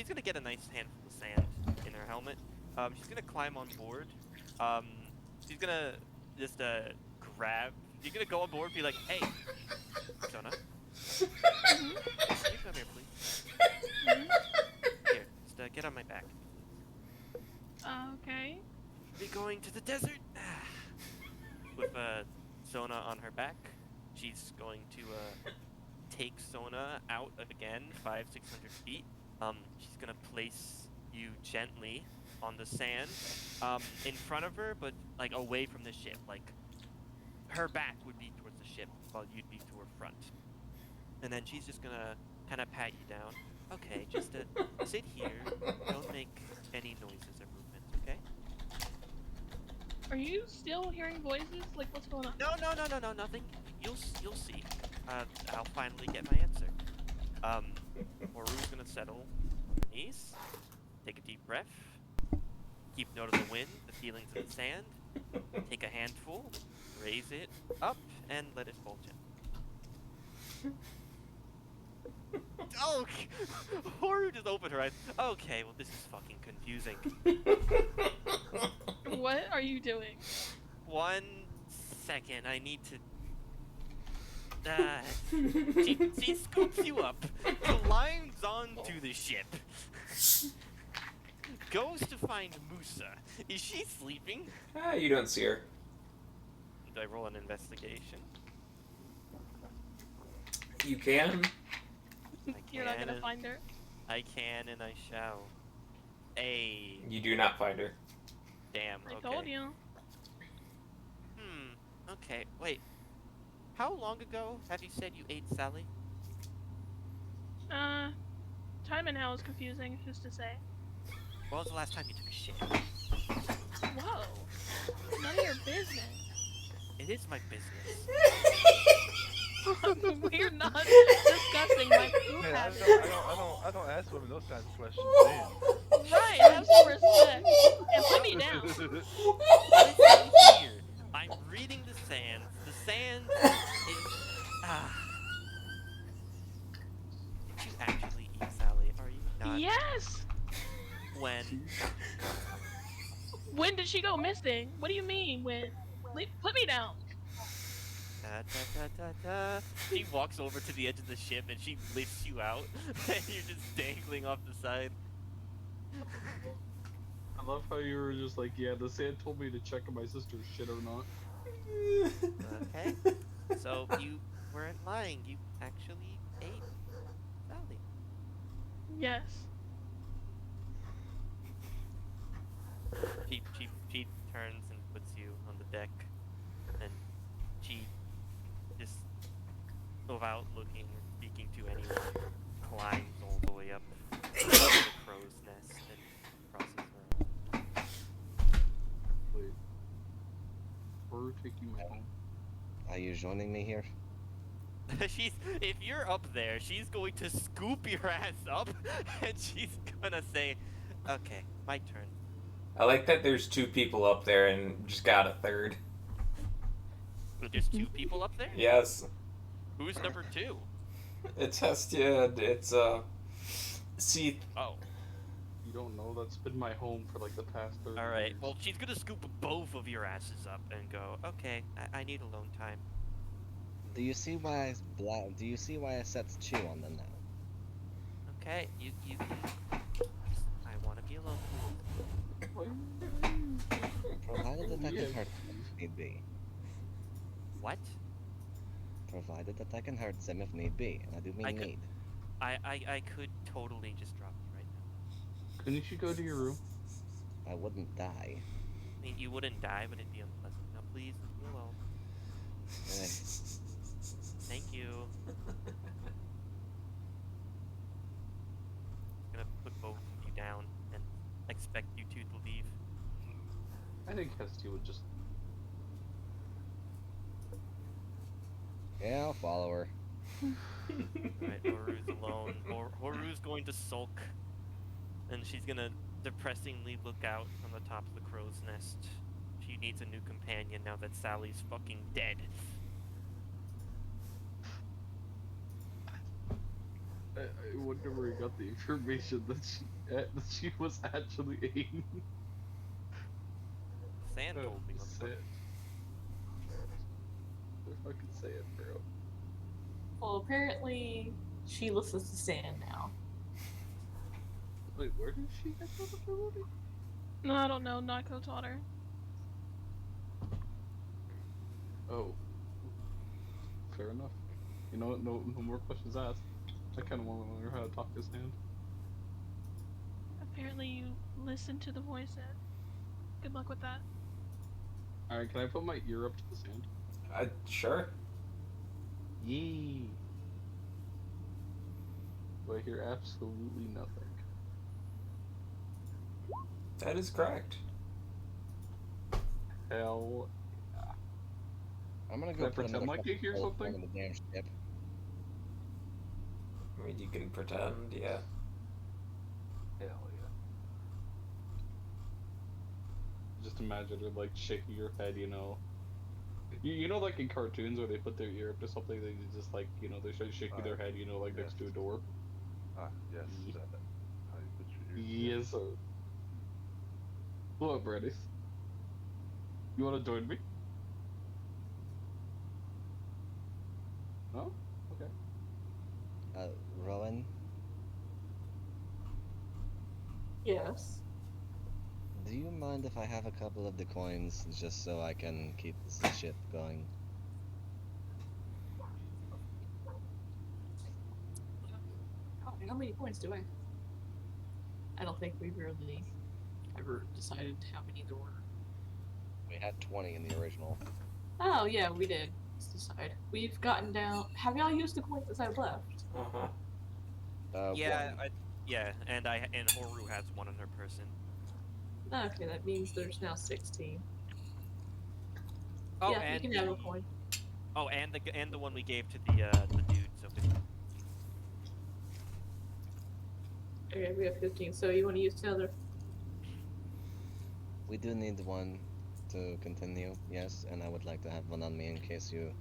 gonna get a nice handful of sand in her helmet. She's gonna climb on board. She's gonna just grab. You're gonna go on board and be like, hey, Sona. Can you come here, please? Here, just get on my back. Okay. We're going to the desert. With Sona on her back, she's going to take Sona out again, 500-600 feet. She's gonna place you gently on the sand, in front of her, but like away from the ship. Like her back would be towards the ship, while you'd be to her front. And then she's just gonna kind of pat you down. Okay, just sit here. Don't make any noises or movements, okay? Are you still hearing voices? Like, what's going on? No, nothing. You'll see. I'll finally get my answer. Horu's gonna settle on her knees, take a deep breath, keep note of the wind, the feelings of the sand, take a handful, raise it up, and let it fall gently. Oh, Horu just opened her eyes. Okay, well this is fucking confusing. What are you doing? 1 second, I need to. She scoops you up, climbs onto the ship, goes to find Musa. Is she sleeping? You don't see her. Do I roll an investigation? You can. You're not gonna find her. I can and I shall. Hey, You do not find her. damn. I Okay. told you. Okay. Wait. How long ago have you said you ate Sally? Time and now is confusing, who's to say? When was the last time you took a shit? Whoa. None of your business. It is my business. We're not discussing my food Man, habits. I don't ask women those kinds of questions. Damn. Right, have some respect. And put me down. Listen here. I'm reading the sand. The sand is. Did you actually eat Sally? Are you not? Yes! When? When did she go missing? What do you mean, when? Put me down. Da, da, da, da, da. She walks over to the edge of the ship and she lifts you out, and you're just dangling off the side. I love how you were just like, yeah, the sand told me to check if my sister's shit or not. Okay. So you weren't lying. You actually ate Sally. Yes. She turns and puts you on the deck, and she just without looking or speaking to anyone, climbs all the way up to the crow's nest and crosses around. Wait. Horror taking me home. Are you joining me here? If you're up there, she's going to scoop your ass up, and she's gonna say, "Okay, my turn." I like that there's 2 people up there and just got a third. There's 2 people up there. Yes. Who's number 2? It's Hestia. It's see. Oh, You don't know that's been my home for like the past 30 all right. years. Well, she's gonna scoop both of your asses up and go, "Okay, I need alone time." Do you see why do you see why I set chew on them now? Okay, you. I want to be alone. Provided that I Yeah. can hurt them if need be. What? Provided that I can hurt them if need be, and I do mean I could- need. I could totally just drop you right now. Couldn't you go to your room? I wouldn't die. I mean, you wouldn't die, but it'd be unpleasant. Now, please leave me alone. Eh, Thank you. I'm gonna put both of you down and expect you two to leave. I think Hestia would just. yeah, I'll follow her. Alright, Horu's alone. Horu's going to sulk, and she's gonna depressingly look out from the top of the crow's nest. She needs a new companion now that Sally's fucking dead. I wonder where he got the information that she was actually Aiden. Sand told me. Say it. They're fucking say it, bro. Well, apparently she listens to Sand now. Wait, where did she get that ability? No, I don't know. Nako taught her. Oh. Fair enough. You know what? No more questions asked. I kind of want to learn how to talk to Sand. Apparently, you listen to the voices. Good luck with that. Alright, can I put my ear up to the Sand? Sure. Yee. Do I hear absolutely nothing? That is correct. Hell. I'm gonna Can go I put pretend another like I hear couple something? on the damn ship. I mean, you can pretend, yeah. Hell yeah. Just imagine her like shaking your head, you know. You know, like in cartoons where they put their ear up to something, they just like, you know, they're shaking their head, you know, like next to a door. Ah, yes. How you put your ears Yes, sir. What up, Brandis? You wanna join me? No? Okay. Rowan, Yes. do you mind if I have a couple of the coins just so I can keep this ship going? God, how many points do I? I don't think we really ever decided how many there were. We had 20 in the original. Oh yeah, we did. Let's decide. We've gotten down. Have y'all used the coins that I've left? Uh-huh. Yeah, One. and Horu has one on her person. Okay, that means there's now 16. Oh, yeah, and you can have a coin. Oh, and the one we gave to the dude. So 15. Okay, we have 15. So you want to use the other? We do need one to continue, yes, and I would like to have one on me in case you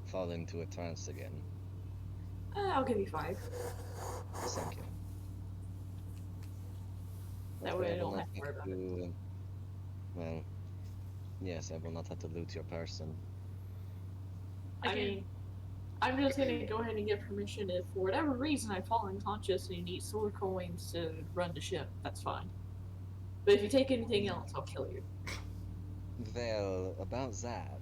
fall into a trance again. I'll give you 5. Thank you. That Hopefully way I will don't not have to worry about it. Well, yes, I will not have to loot your person. I mean, I'm just gonna go ahead and get permission if for whatever reason I fall unconscious and you need sword coins to run the ship, that's fine. But if you take anything else, I'll kill you. Well, about that.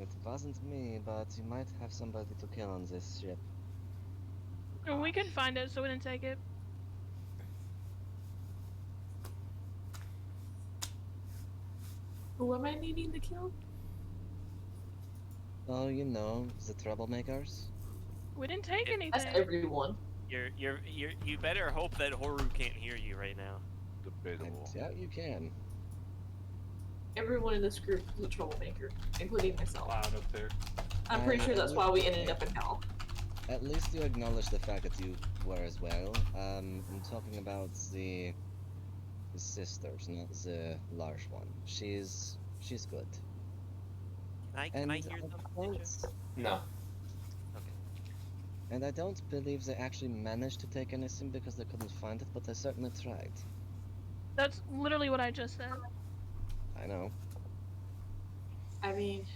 It wasn't me, but you might have somebody to kill on this ship. Or we could find it, so we didn't take it. Who am I needing to kill? Oh, you know, the troublemakers. We didn't take It- That's anything. everyone. You better hope that Horu can't hear you right now. And Debatable. yeah, you can. Everyone in this group is a troublemaker, including myself. Loud up there. I'm pretty sure that's why we ended up in hell. At least you acknowledge the fact that you were as well. I'm talking about the sisters, not the large one. She's good. Can I hear I them? don't- Ninja? No. Okay. And I don't believe they actually managed to take anything because they couldn't find it, but they certainly tried. That's literally what I just said. I know. I mean,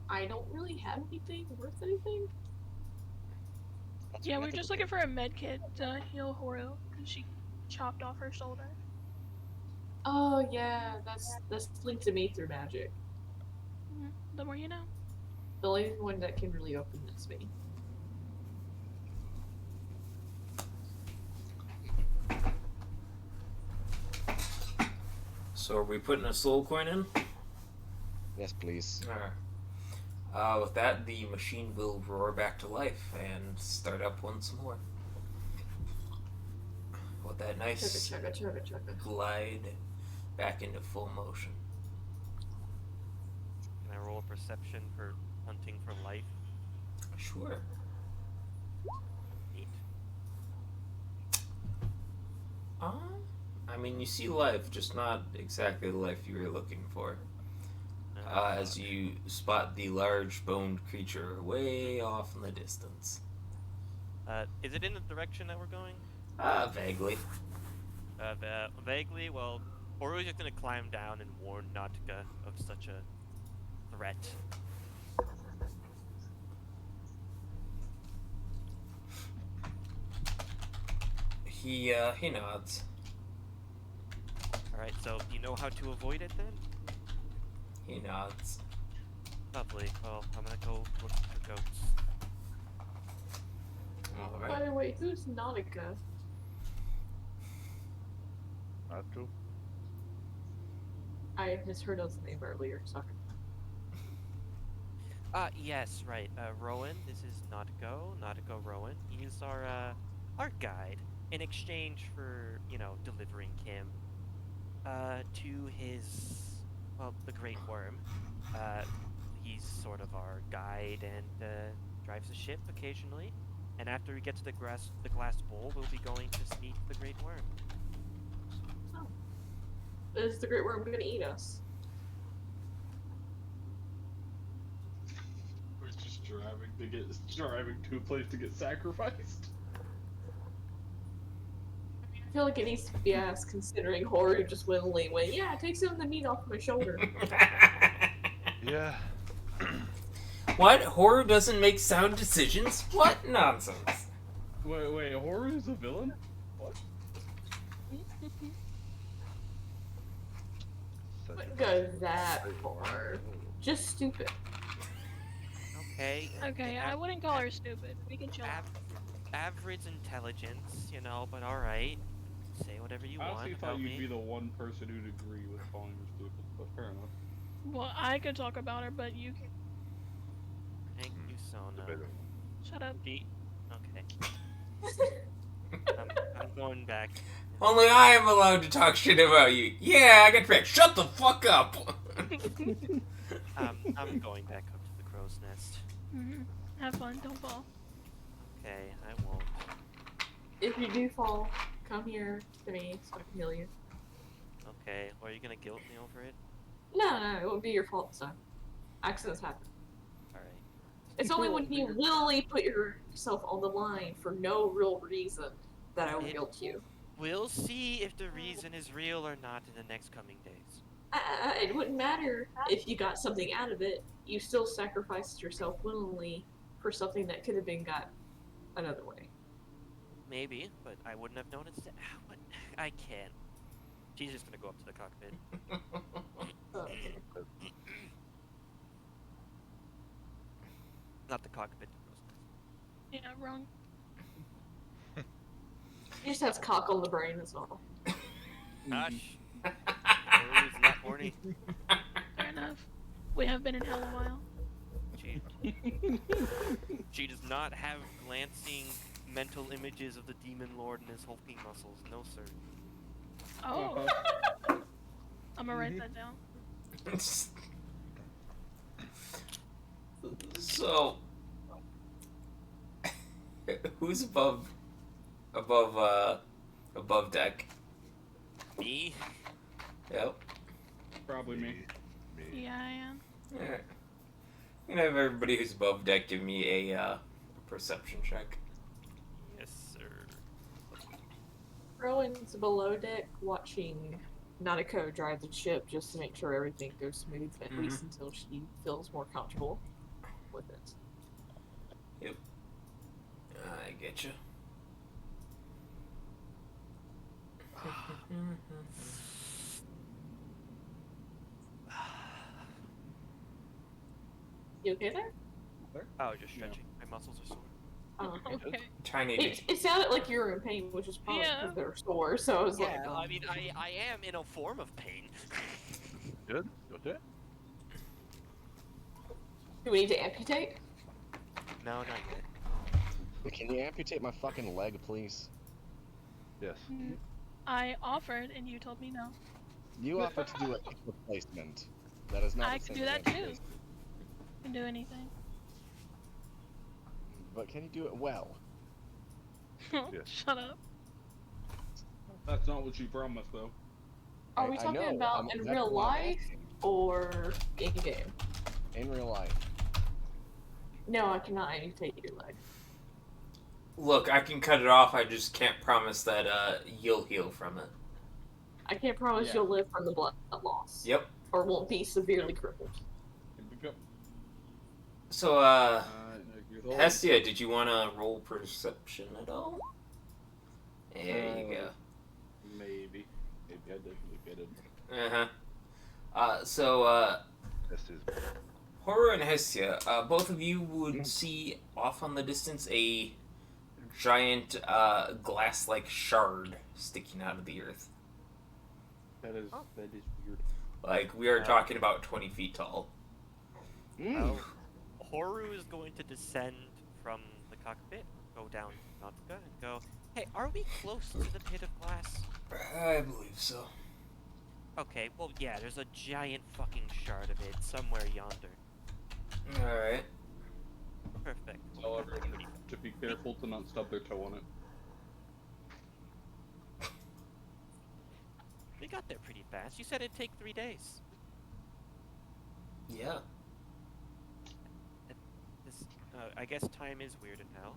I don't really have anything worth anything. That's Yeah, we're forgettable. just looking for a med kit to heal Horo because she chopped off her shoulder. Oh yeah, that's linked to me through magic. The more you know. The only one that can really open this me. So are we putting a soul coin in? Yes, please. Alright. With that, the machine will roar back to life and start up once more. With that nice Chugga. glide back into full motion. Can I roll a perception for hunting for life? Sure. Neat. I mean, you see life, just not exactly the life you were looking for. As you spot the large boned creature way off in the distance. Is it in the direction that we're going? Vaguely. Vaguely. Well, Horu's just gonna climb down and warn Nautica of such a threat. He nods. Alright, so you know how to avoid it then? He nods. Lovely. Well, I'm gonna go look for goats. Alright. By the way, who's Nautica? Not true. I just heard his name earlier. Sorry. Yes, right. Rowan, this is Nautico Rowan. He's our guide. In exchange for, delivering him, to his, the Great Worm. He's sort of our guide and, drives the ship occasionally. And after we get to the glass bowl, we'll be going to meet the Great Worm. Is the Great Worm gonna eat us? We're just driving to a place to get sacrificed. I feel like it needs to be asked, considering Horu just willingly went, yeah, take some of the meat off my shoulder. Yeah. What? Horror doesn't make sound decisions? What nonsense? Wait, Horror is a villain? What? Wouldn't go that far. Just stupid. Okay. Okay, I wouldn't call her stupid. We can chill out. Average intelligence, but alright. Say whatever you I want honestly about thought you'd me. be the one person who'd agree with calling her stupid, but fair enough. Well, I could talk about her, but you can. Thank you, Sona. Debatable. Shut up. Okay. I'm going back. Only I am allowed to talk shit about you. Yeah, I get back. Shut the fuck up. I'm going back up to the crow's nest. Have fun, don't fall. Okay, I won't. If you do fall, come here to me so I can heal you. Okay, or are you gonna guilt me over it? No, it won't be your fault, son. Accidents happen. Alright. It's only when you willingly put yourself on the line for no real reason that I will It- guilt you. We'll see if the reason is real or not in the next coming days. It wouldn't matter if you got something out of it. You still sacrificed yourself willingly for something that could have been got another way. Maybe, but I wouldn't have noticed it. But I can't. She's just gonna go up to the cockpit. Not the cockpit, the crow's nest. Yeah, wrong. He just has cock on the brain as well. Gosh. Horu's not horny. Fair enough. We have been in hell a while. She does not have glancing mental images of the demon lord and his hulking muscles. No, sir. Oh, I'm gonna write that down. So, who's above deck? Me? Yep. Probably me. Me. Yeah, I am. Alright. I'm gonna have everybody who's above deck give me a perception check. Yes, sir. Rowan's below deck watching Nanako drive the ship just to make sure everything goes smooth, at least until she feels more comfortable with it. Yep. I get you. You okay there? Oh, just stretching. My muscles are sore. Oh, okay. Okay. Tiny. It sounded like you were in pain, which is probably Yeah. because they're sore, so I was like, Yeah, I mean, I am in a form of pain. Good? You okay? do we need to amputate? No, not yet. Can you amputate my fucking leg, please? Yes. I offered, and you told me no. You offered to do a hip replacement. That is not I the can same do as that too. amputation. Can do anything. But can you do it well? Yes. Shut up. That's not what she promised, though. Are we I talking know, about in exactly real why I'm life asking. or in game? In real life. No, I cannot amputate your leg. Look, I can cut it off. I just can't promise that you'll heal from it. I can't promise Yeah. you'll live from the blood loss. Yep. Or won't be severely crippled. Here we go. So, Here's all- Hestia, did you want to roll perception at all? There you go. Maybe. Maybe I did. Maybe I did. So, This is. Horror and Hestia, both of you would see off on the distance a giant glass-like shard sticking out of the earth. That is weird. Like, we are talking about 20 feet tall. Well, Horu is going to descend from the cockpit, go down to Nautica, and go, hey, are we close to the pit of glass? I believe so. Okay, well, yeah, there's a giant fucking shard of it somewhere yonder. Alright. Perfect. Tell everyone to be careful to not stub their toe on it. We got there pretty fast. You said it'd take 3 days. Yeah. This, I guess time is weird now.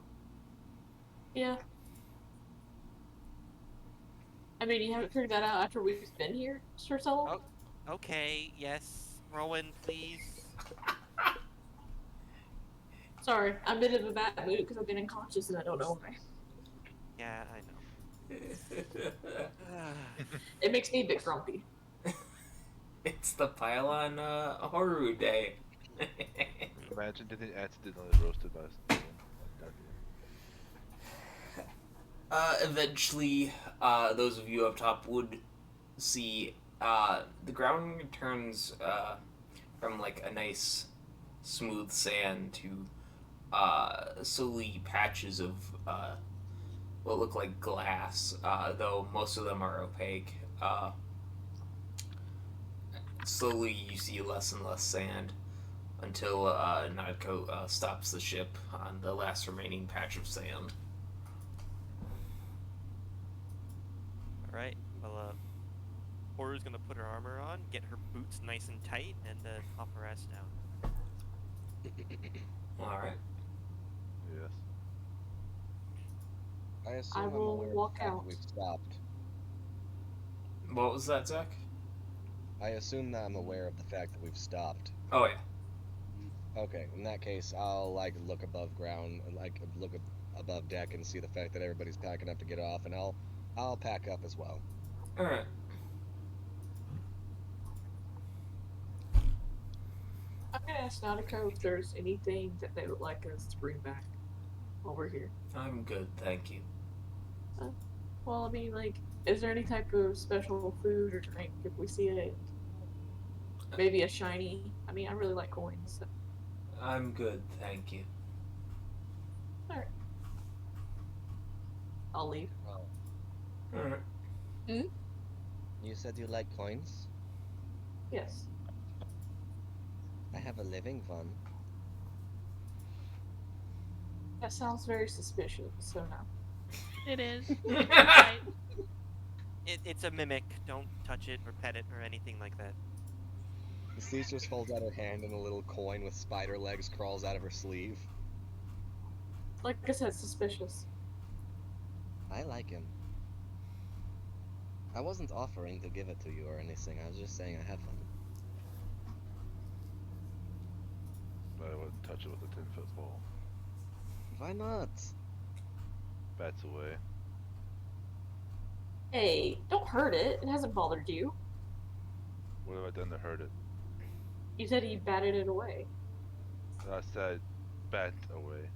Yeah. I mean, you haven't figured that out after we've been here for so long? Okay, yes. Rowan, please. Sorry, I'm in a bit of a bad mood because I've been unconscious and I don't know why. Yeah, I know. It makes me a bit grumpy. It's the pylon Horu day. Imagine getting accidentally roasted by a stone. Eventually, those of you up top would see the ground turns from like a nice smooth sand to slowly patches of what look like glass, though most of them are opaque. Slowly you see less and less sand until Nadko stops the ship on the last remaining patch of sand. Alright, well, Horu's gonna put her armor on, get her boots nice and tight, and hop her ass down. Alright. Yes. I assume I I'm will aware of the walk fact that out. we've stopped. What was that, Zach? I assume that I'm aware of the fact that we've stopped. Oh, yeah. Okay, in that case, I'll like look above ground, like look above deck and see the fact that everybody's packing up to get off, and I'll pack up as well. Alright. I'm gonna ask Nautico if there's anything that they would like us to bring back while we're here. I'm good, thank you. Well, I mean, like, is there any type of special food or drink if we see it? Maybe a shiny. I mean, I really like coins. So. I'm good, thank you. Alright. I'll leave. Oh, Alright. you said you like coins? Yes. I have a living one. That sounds very suspicious, so no. It is. Right. It's a mimic. Don't touch it or pet it or anything like that. Cease just holds out her hand and a little coin with spider legs crawls out of her sleeve. Like I said, suspicious. I like him. I wasn't offering to give it to you or anything, I was just saying I have one. But I wouldn't touch it with a 10-foot pole. Why not? Bats away. Hey, don't hurt it. It hasn't bothered you. What have I done to hurt it? You said you batted it away. I said bat away.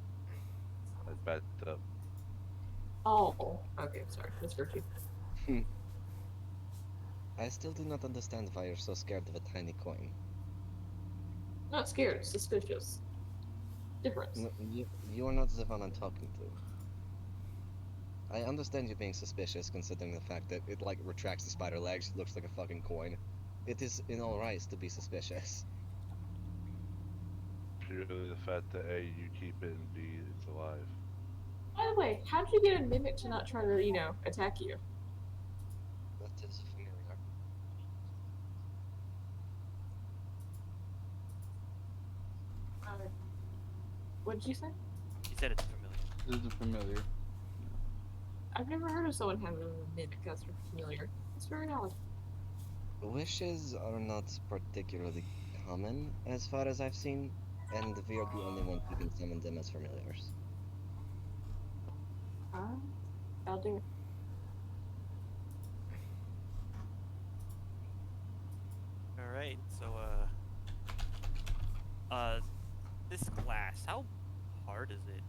I bat up. Oh, okay, sorry. Misheard you. I still do not understand why you're so scared of a tiny coin. Not scared, suspicious. Difference. You are not the one I'm talking to. I understand you being suspicious considering the fact that it like retracts the spider legs, looks like a fucking coin. It is in all rights to be suspicious. Purely the fact that A, you keep it, and B, it's alive. By the way, how did you get a mimic to not try to, attack you? That is familiar. What did you say? He said it's familiar. This is familiar. I've never heard of someone having a mimic that's familiar. It's very odd. Wishes are not particularly common as far as I've seen, and we are the only ones who can summon them as familiars. I'll do it. All right. So this glass, how hard is it?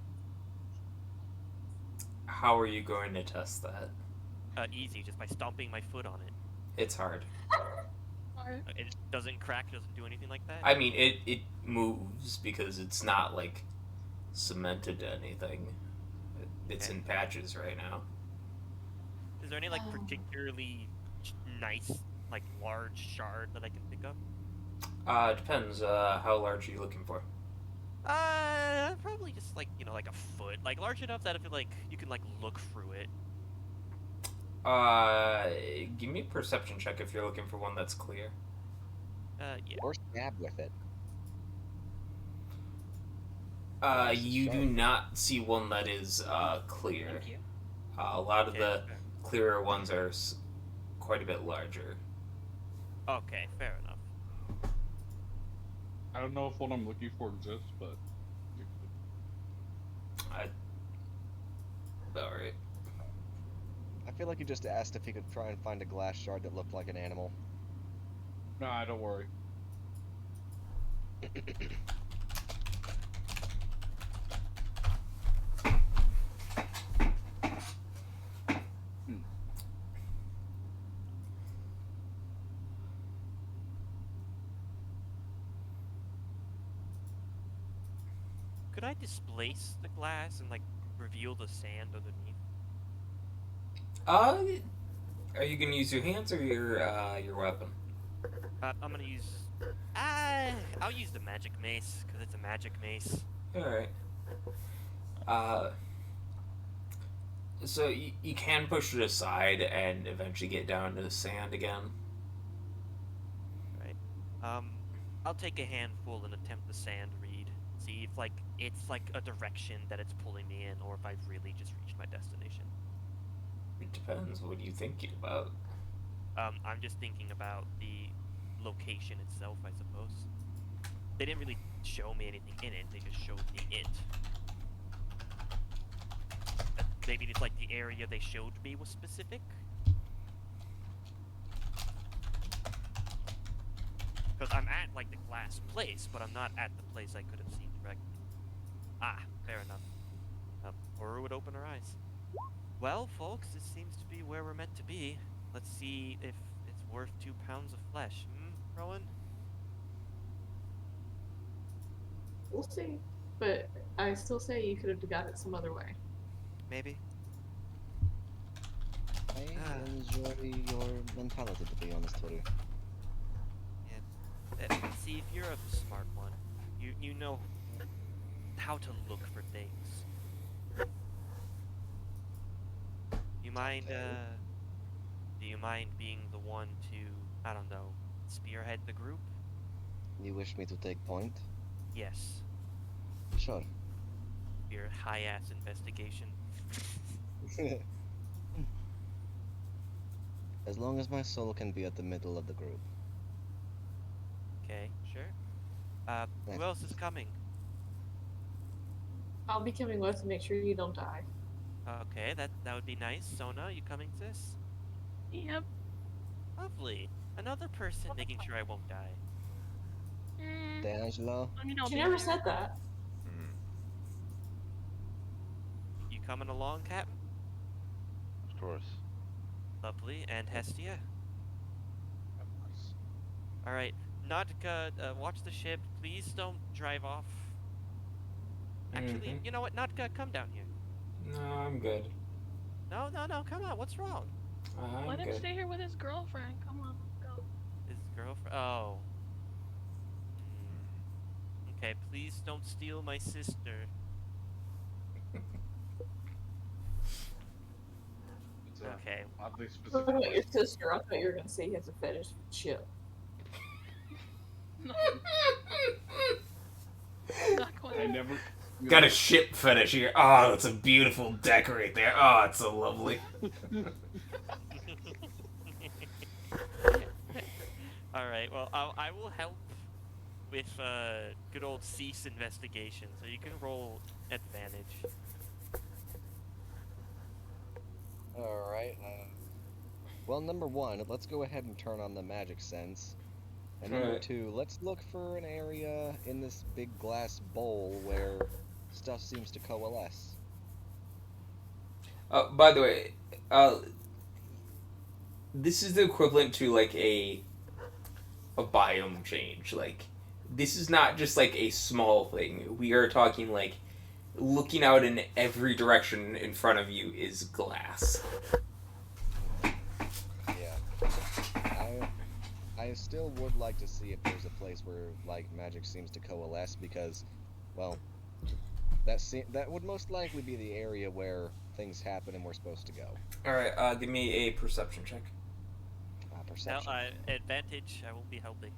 How are you going to test that? Easy, just by stomping my foot on it. It's hard. Alright. It doesn't crack, doesn't do anything like that. I mean, it moves because it's not like cemented to anything. It's in patches right now. Is there any like Oh. particularly nice, like large shard that I can pick up? Depends. How large are you looking for? Probably just like like a foot, like large enough that I feel like you can like look through it. Give me a perception check if you're looking for one that's clear. Yeah. Or stab with it. You do not see one that is clear. Thank you. A lot of Okay, the fair. clearer ones are quite a bit larger. Okay, fair enough. I don't know if what I'm looking for exists, but Alright. I feel like you just asked if he could try and find a glass shard that looked like an animal. nah, don't worry. Could I displace the glass and like reveal the sand underneath? Are you gonna use your hands or your weapon? I'm gonna use. I'll use the magic mace because it's a magic mace. Alright. So you can push it aside and eventually get down to the sand again. Right. I'll take a handful and attempt the sand read. See if like it's like a direction that it's pulling me in, or if I've really just reached my destination. It depends. What are you thinking about? I'm just thinking about the location itself, I suppose. They didn't really show me anything in it, they just showed me it. Maybe it's like the area they showed me was specific? Because I'm at like the glass place, but I'm not at the place I could have seen directly. Ah, fair enough. Horror would open her eyes. Well, folks, this seems to be where we're meant to be. Let's see if it's worth 2 pounds of flesh. Rowan? We'll see. But I still say you could have got it some other way. Maybe. I Ah. enjoy your mentality, to be honest with you. See, if you're a smart one, you know how to look for things. You mind, Okay. do you mind being the one to, I don't know, spearhead the group? You wish me to take point? Yes. Sure. Your high-ass investigation. As long as my soul can be at the middle of the group. Okay, sure. Who Nice. else is coming? I'll be coming with to make sure you don't die. Okay, that would be nice. Sona, you coming, sis? Yep. Lovely. Another person making sure I won't die. D'Angelo? I mean, I'll She be never there. said that. Mm, You coming along, Captain? of course. Lovely. And Hestia? Alright. Nautica, watch the ship. Please don't drive off. Actually, you know what? Nautica, come down here. No, I'm good. No, come on. What's wrong? I'm Let him good. stay here with his girlfriend. Come on, let's go. His girlfriend? Oh. Okay, please don't steal my sister. It's Okay. oddly What specific. about your sister? I thought you were gonna say he has a fetish for chip. No, not I quite. never Got a ship fetish here. Oh, that's a beautiful deck right there. Oh, it's so lovely. Alright, well, I will help with good old cease investigation, so you can roll advantage. Alright, well, number one, let's go ahead and turn on the magic sense. And number Right. two, let's look for an area in this big glass bowl where stuff seems to coalesce. By the way, this is the equivalent to like a biome change. Like, this is not just like a small thing. We are talking like looking out in every direction in front of you is glass. Yeah. I still would like to see if there's a place where, like, magic seems to coalesce, because, well, that would most likely be the area where things happen and we're supposed to go. All right, give me a perception check. Now, Perception. advantage, I won't be helping.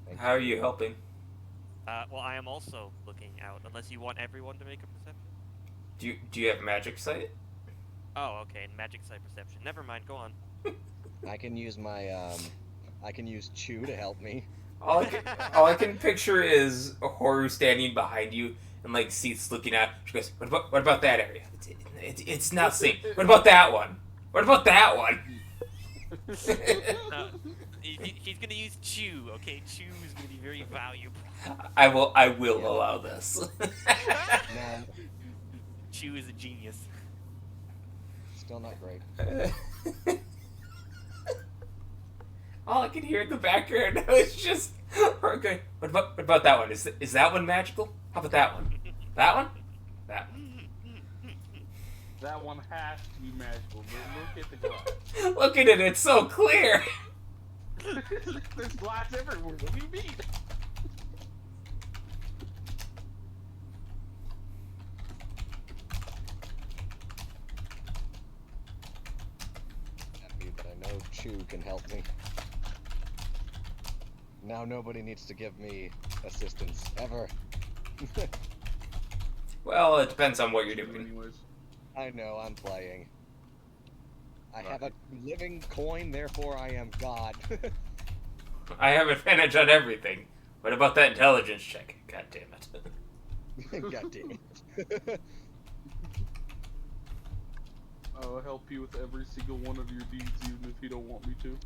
Thank How are you helping? Well, I am also looking out, unless you want everyone to make a perception. Do you have magic sight? Oh, okay, magic sight perception. Never mind, go on. I can use my, I can use Chew to help me. All I can picture is a Horu standing behind you and like Seath's looking at. She goes, what about that area? It's nothing. What about that one? What about that one? He's gonna use Chew, okay? Chew is gonna be very valuable. I will allow this. Nah, Chew is a genius. still not great. All I can hear in the background now is just okay. What about that one? Is that one magical? How about that one? That one? That one? That one has to be magical. Look at the glass. Look at it, it's so clear. There's glass everywhere. What do you mean? Happy that I know Chew can help me. Now nobody needs to give me assistance, ever. Well, it depends on what you're doing. Anyways. I know, I'm playing. I have a living coin, therefore I am God. I have advantage on everything. What about that intelligence check? God damn it. God damn it. I'll help you with every single one of your deeds, even if you don't want me to.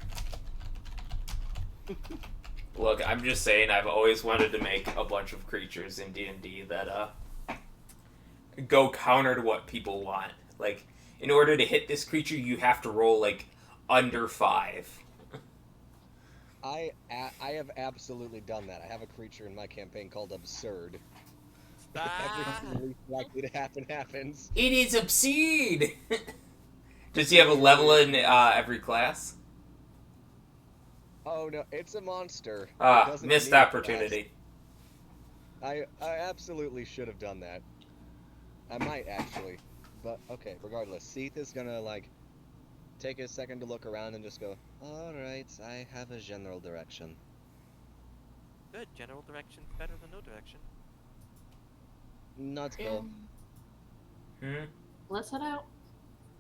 Look, I'm just saying, I've always wanted to make a bunch of creatures in D&D that go counter to what people want. Like, in order to hit this creature, you have to roll like under 5. I have absolutely done that. I have a creature in my campaign called Absurd. Ah, Everything least likely to happen happens. It is obscene! Does he have a level in every class? Oh no, it's a monster. It Ah, doesn't missed need a class. opportunity. I absolutely should have done that. I might actually, but okay. Regardless, Seath is gonna like take a second to look around and just go, "All right, I have a general direction." good. General direction's better than no direction. Not go. Hmm? Let's head out.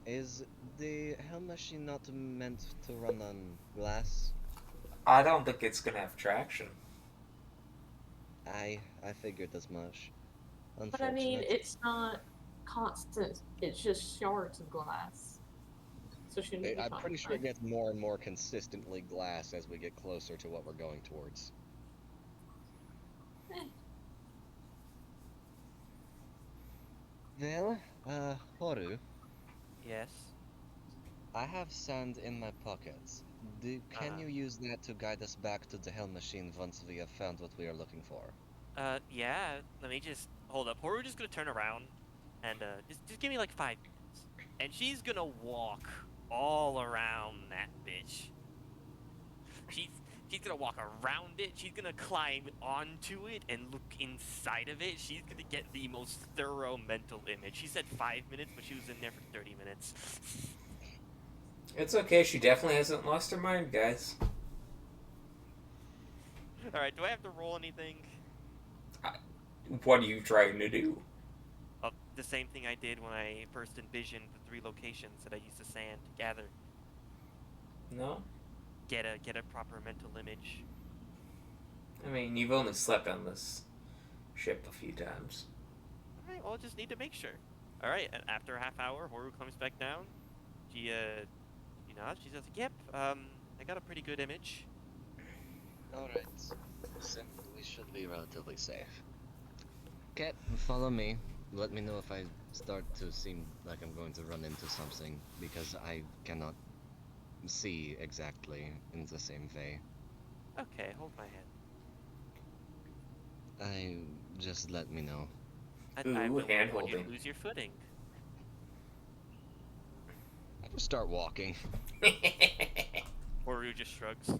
Is the Helm machine not meant to run on glass? I don't think it's gonna have traction. I figured as much. But I mean, Unfortunate. it's not constant. It's just shards of glass. So shouldn't it be I'm fine, pretty sure right? it gets more and more consistently glass as we get closer to what we're going towards. Eh. Well, Horu, Yes. I have sand in my pockets. Can you use that to guide us back to the Helm machine once we have found what we are looking for? Yeah. Let me just hold up. Horu's just gonna turn around and just give me like 5 minutes, and she's gonna walk all around that bitch. She's gonna walk around it. She's gonna climb onto it and look inside of it. She's gonna get the most thorough mental image. She said 5 minutes, but she was in there for 30 minutes. It's okay, she definitely hasn't lost her mind, guys. Alright, do I have to roll anything? What are you trying to do? The same thing I did when I first envisioned the 3 locations that I used the sand to gather. No? Get a proper mental image. I mean, you've only slept on this ship a few times. Alright, well, just need to make sure. Alright, and after a half hour, Horu comes back down. She nods. She says, "Yep, I got a pretty good image." Alright. We should be relatively safe. Okay, follow me. Let me know if I start to seem like I'm going to run into something, because I cannot see exactly in the same way. Okay, hold my hand. Just let me know. I Ooh, will when you hand-holding. lose your footing. I just start walking. Horu just shrugs.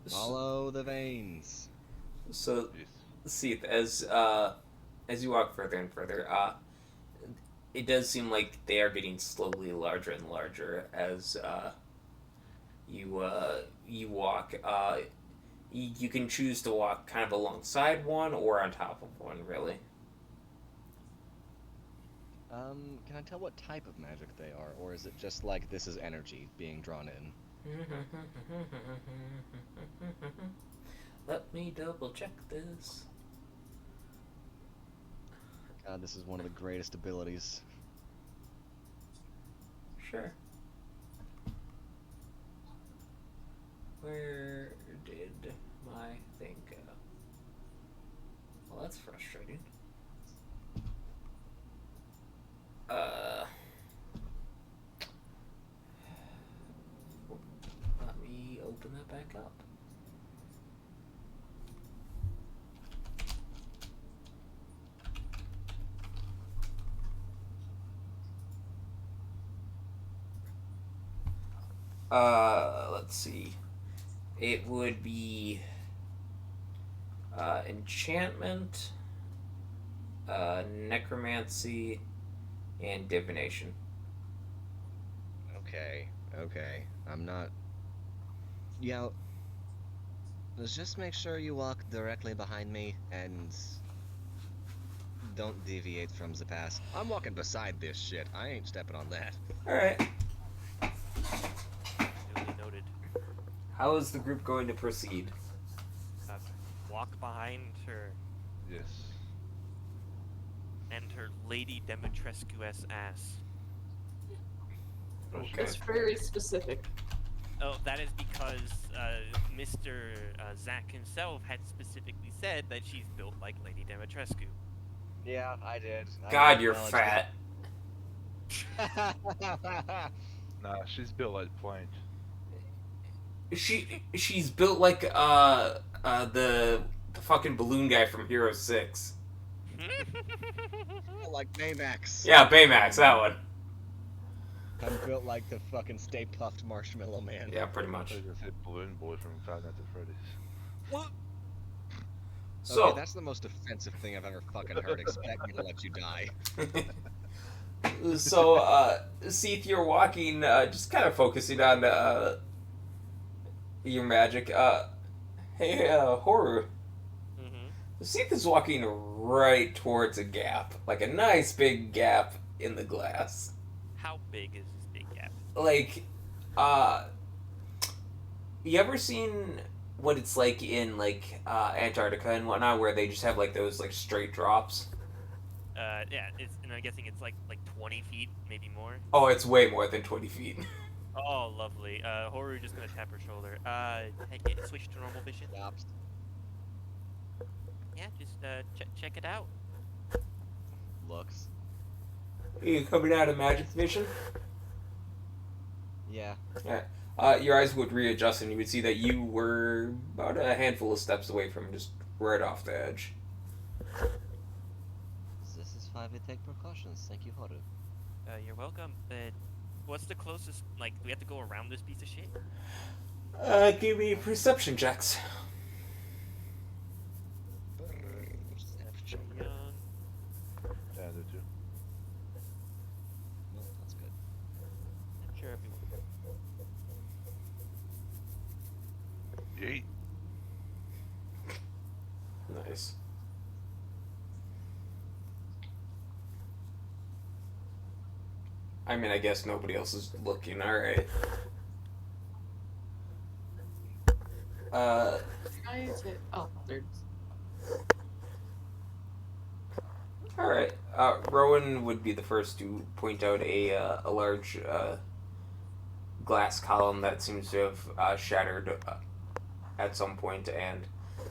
Follow the veins. So, Yes. see, as you walk further and further, it does seem like they are getting slowly larger and larger as you walk. You can choose to walk kind of alongside one or on top of one, really. Can I tell what type of magic they are, or is it just like this is energy being drawn in? Let me double check this. God, this is one of the greatest abilities. Sure. Where did my thing go? Well, that's frustrating. Let me open that back up. Let's see. It would be enchantment, necromancy, and divination. Okay. I'm not... Yeah, let's just make sure you walk directly behind me and don't deviate from the path. I'm walking beside this shit. I ain't stepping on that. Alright. Duly noted. How is the group going to proceed? Walk behind her Yes. and her Lady Demetrescu-esque ass. Okay. That's very specific. Oh, that is because Mr. Zach himself had specifically said that she's built like Lady Demetrescu. Yeah, I did. God, you're fat. Nah, she's built like plank. She's built like the fucking balloon guy from Hero 6. Like Baymax. Yeah, Baymax, that one. I'm built like the fucking Stay Puffed Marshmallow Man. Yeah, pretty I much. was gonna say Balloon Boy from Five Nights at Freddy's. So, Okay, that's the most offensive thing I've ever fucking heard. Expect me to let you die. Seath, you're walking, just kind of focusing on your magic. Hey, Horror. Mm-hmm. Seath is walking right towards a gap, like a nice big gap in the glass. How big is this big gap? Like, you ever seen what it's like in like Antarctica and whatnot, where they just have like those like straight drops? Yeah, and I'm guessing it's like 20 feet, maybe more. Oh, it's way more than 20 feet. Oh, lovely. Horu just gonna tap her shoulder. Hey, switch to normal vision. Stops. Yeah, just check it out. Looks. Are you coming out of magic vision? Yeah. Your eyes would readjust and you would see that you were about a handful of steps away from just right off the edge. This is why we take precautions. Thank you, Haru. You're welcome. What's the closest? Like, do we have to go around this piece of shit? Give me perception checks. Perception. Young. Yeah, I do too. No, that's good. Sure, everyone. Yeet. Nice. I mean, I guess nobody else is looking. All right. Guys, oh, there's. All right. Rowan would be the first to point out a large glass column that seems to have shattered at some point and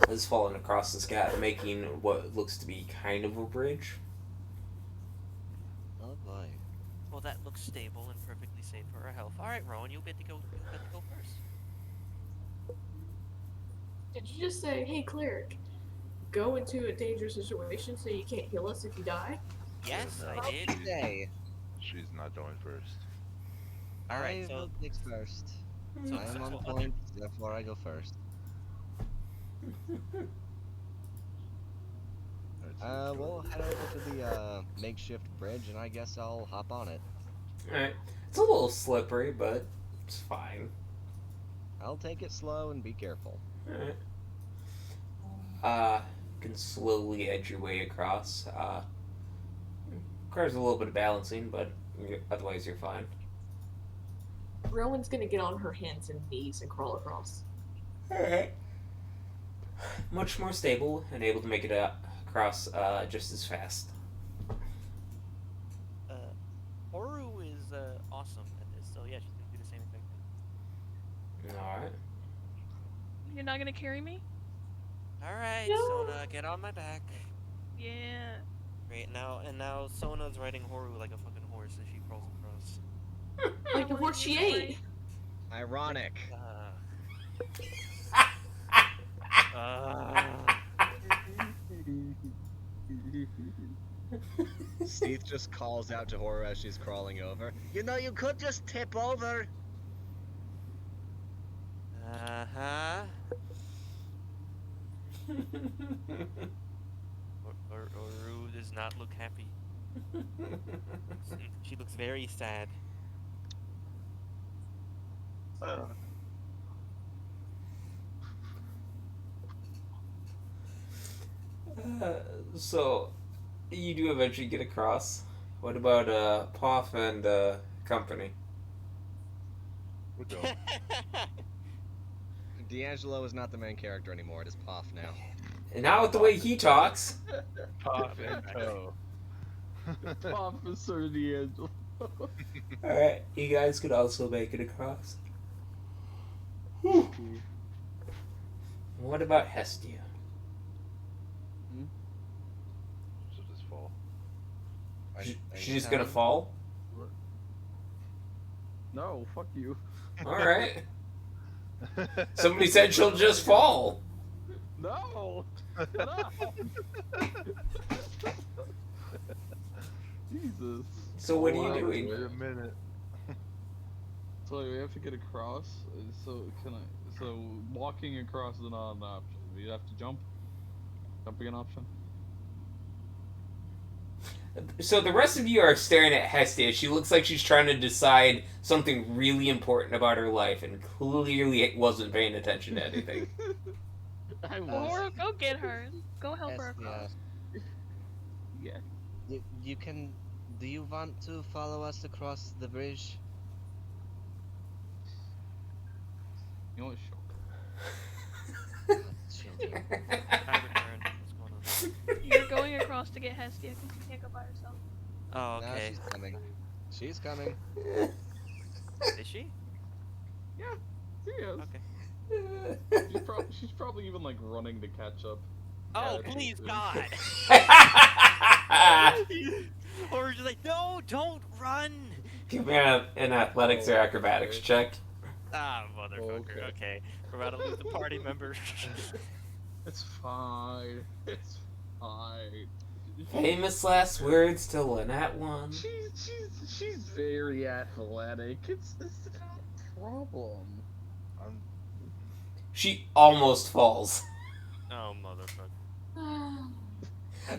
has fallen across the sky, making what looks to be kind of a bridge. Oh boy. Well, that looks stable and perfectly safe for our health. All right, Rowan, you get to go first. Did you just say, hey, cleric, go into a dangerous situation so you can't heal us if you die? Yes, No, I did. Say. She's not going first. All right, I so will pick first. so, I am so on okay. point, therefore I go first. We'll head over to the makeshift bridge, and I guess I'll hop on it. Alright. It's a little slippery, but it's fine. I'll take it slow and be careful. Alright. You can slowly edge your way across. Requires a little bit of balancing, but otherwise you're fine. Rowan's gonna get on her hands and knees and crawl across. Alright. Much more stable and able to make it across just as fast. Horu is awesome at this, so yeah, she's gonna do the same exact thing. Alright. You're not gonna carry me? All right, No. Sona, get on my back. Yeah. Great, now Sona's riding Horu like a fucking horse as she crawls across. Like the horse she ate. Ironic. Steve just calls out to Horror as she's crawling over. You know, you could just tip over. Uh-huh. Horu does not look happy. She looks very sad. So, you do eventually get across. What about Poff and company? We're going. D'Angelo is not the main character anymore. It is Poff now. And now with the way he talks. Pop and toe. Officer D'Angelo. Alright, you guys could also make it across. What about Hestia? She'll just fall. She's just gonna fall? No, fuck you. Alright. Somebody said she'll just fall. No! No! Jesus. So what are you Alright, doing? Wait a minute. So we have to get across. So can I? So walking across is not an option. We have to jump. Jumping an option. So the rest of you are staring at Hestia. She looks like she's trying to decide something really important about her life, and clearly wasn't paying attention to anything. I was. Or go get her. Go help her across. Yeah. You can. Do you want to follow us across the bridge? You know what? Sure. Children. I returned. What's going on? You're going across to get Hestia because you can't go by herself. Oh, Now okay. she's coming. She's coming. Is she? Yeah. She is. Okay. She's probably even like running to catch up. Oh, Yeah, please, dude. God! Or just like, no, don't run! Give me an athletics or acrobatics check. Ah, motherfucker. Okay. Okay. We're about to lose the party member. It's fine. It's fine. Famous last words to Lynette 1. She's very athletic. It's not a problem. I'm She almost falls. Oh, motherfucker.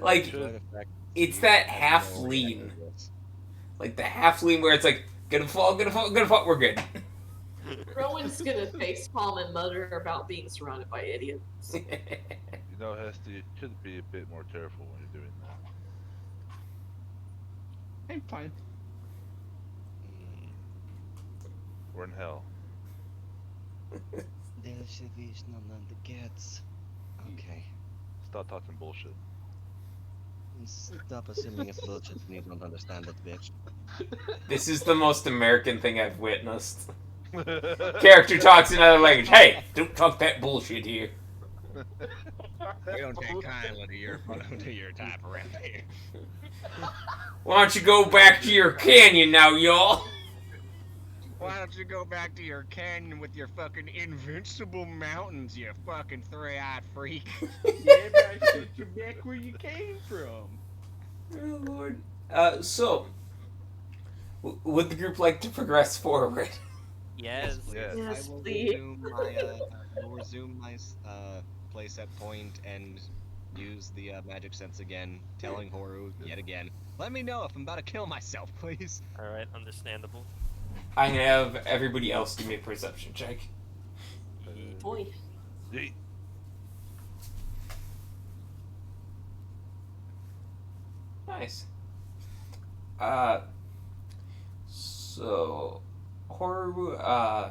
Like, Enjoy the fact it's you that have half no lean. idea this. Like the half lean where it's like, gonna fall, we're good. Rowan's gonna facepalm and mutter about being surrounded by idiots. You know, Hesty, you should be a bit more careful when you're doing that. I'm fine. We're in hell. Okay. Stop talking bullshit. Stop assuming it's bullshit when you don't understand it, bitch. This is the most American thing I've witnessed. Character talks in another language. Hey, don't talk that bullshit here. We don't take kindly to your type around here. Why don't you go back to your canyon now, y'all? Why don't you go back to your canyon with your fucking invincible mountains, you fucking three-eyed freak? Yeah, but I sent you back where you came from. Oh, Lord. So, would the group like to progress forward? Yes. Yes. Yes, I will please. resume my playset point and use the magic sense again, telling Horu yet again. Let me know if I'm about to kill myself, please. Alright, understandable. I'm gonna have everybody else give me a perception check. Boy. Yeet. Nice. So, Horu,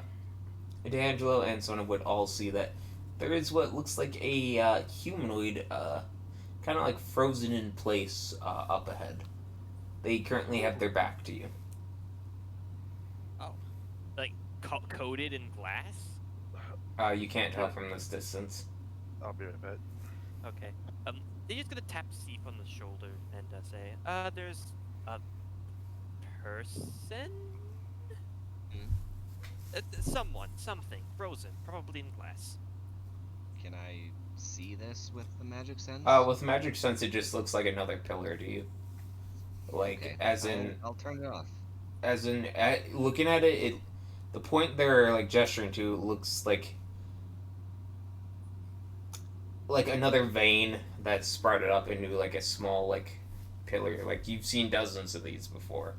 D'Angelo, and Sona would all see that there is what looks like a humanoid, kind of like frozen in place up ahead. They currently have their back to you. Like, coated in glass? You can't tell from this distance. I'll be right back. Okay. They're just gonna tap Seep on the shoulder and say, there's a person? Someone, something, frozen, probably in glass. Can I see this with the magic sense? With magic sense, it just looks like another pillar to you. Like, Okay, as in, I'll turn it off. looking at it, the point they're like gesturing to looks like another vein that's sprouted up into like a small like pillar. Like you've seen dozens of these before.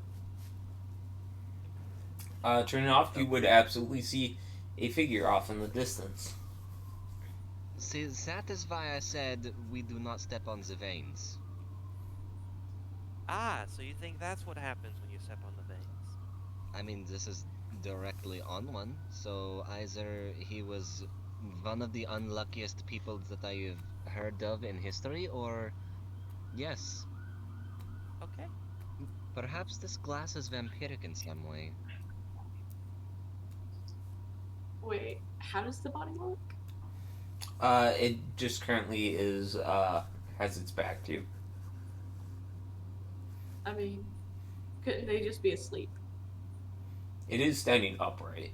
Turning off, you would absolutely see a figure off in the distance. See, that is why I said we do not step on the veins. Ah, so you think that's what happens when you step on the veins? I mean, this is directly on one, so either he was one of the unluckiest people that I've heard of in history, or yes, Okay. perhaps this glass is vampiric in some way. Wait, how does the body look? It just currently is has its back to you. I mean, couldn't they just be asleep? It is standing upright.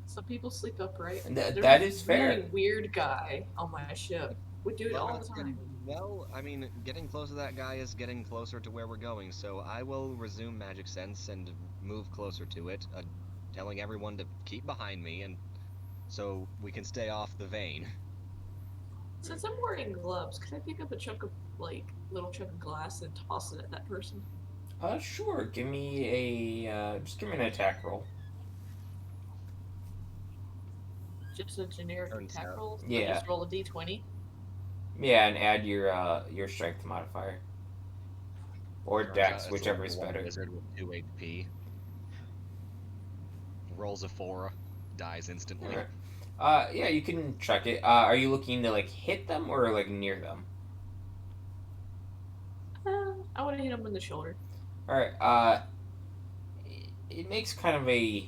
Some people sleep upright. And There's that a is fair. really weird guy on my ship. Would do it all the time. Well, I mean, getting close to that guy is getting closer to where we're going, so I will resume Magic Sense and move closer to it, telling everyone to keep behind me, and so we can stay off the vein. Since I'm wearing gloves, could I pick up a chunk of, like, little chunk of glass and toss it at that person? Sure. Give me just give me an attack roll. Just a generic Turns attack out. roll? So Yeah. just roll a d20? Yeah, and add your strength modifier. Or Turns dex, out whichever it's is a level 1 better. wizard with 2 HP. Rolls a 4, dies instantly. Alright. Yeah, you can check it. Are you looking to like hit them or like near them? I want to hit him in the shoulder. Alright, it makes kind of a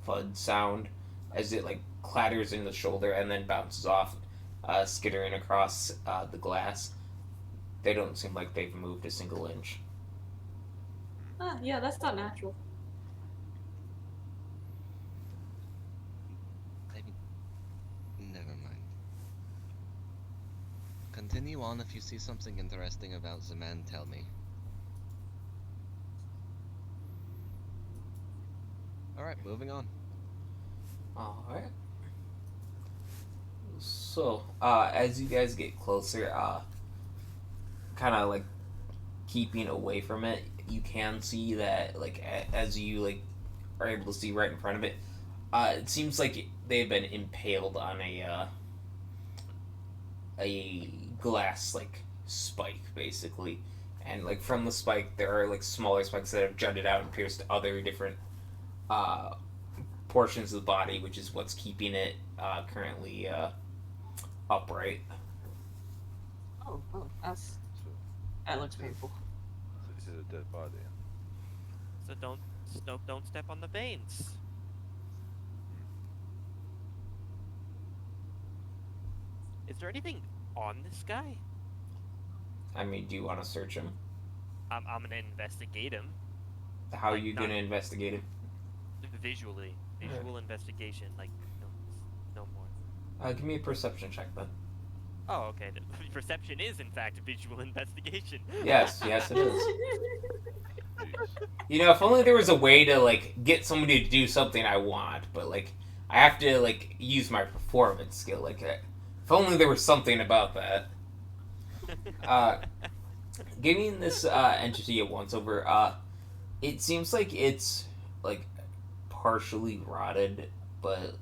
thud sound as it like clatters in the shoulder and then bounces off, skittering across the glass. They don't seem like they've moved a single inch. Yeah, that's not natural. Maybe. Never mind. Continue on. If you see something interesting about the man, tell me. Alright, moving on. Alright. So, as you guys get closer, kind of like keeping away from it, you can see that, like, as you like are able to see right in front of it, it seems like they've been impaled on a glass like spike, basically, and like from the spike there are like smaller spikes that have jutted out and pierced other different portions of the body, which is what's keeping it currently upright. Oh, So, that looks painful. so you hit a dead body. So don't step on the veins. Is there anything on this guy? I mean, do you want to search him? I'm gonna investigate him How are Like, you not- gonna investigate him? visually. Visual investigation, like no more. Give me a perception check then. Oh, okay. The perception is in fact visual investigation. Yes, yes it is. Jeez. You know, if only there was a way to like get somebody to do something I want, but like I have to like use my performance skill. Like, if only there was something about that. Giving this entity a once over, it seems like it's like partially rotted, but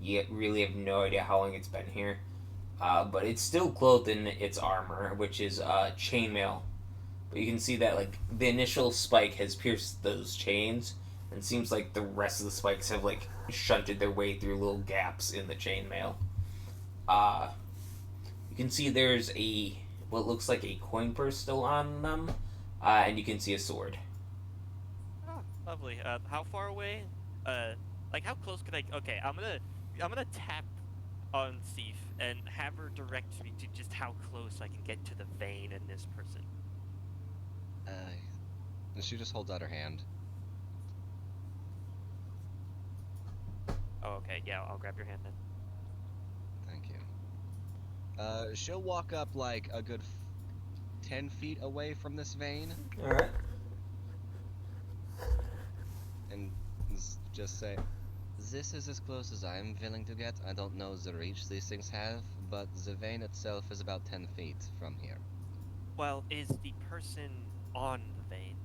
you really have no idea how long it's been here. But it's still clothed in its armor, which is chainmail. But you can see that like the initial spike has pierced those chains, and seems like the rest of the spikes have like shunted their way through little gaps in the chainmail. You can see there's what looks like a coin purse still on them, and you can see a sword. Oh, lovely. How far away? Like how close could I? Okay, I'm gonna tap on Sif and have her direct me to just how close I can get to the vein in this person. She just holds out her hand. Oh, okay. Yeah, I'll grab your hand then. Thank you. She'll walk up like a good 10 feet away from this vein Alright. and just say, "This is as close as I am willing to get. I don't know the reach these things have, but the vein itself is about 10 feet from here." Well, is the person on the vein?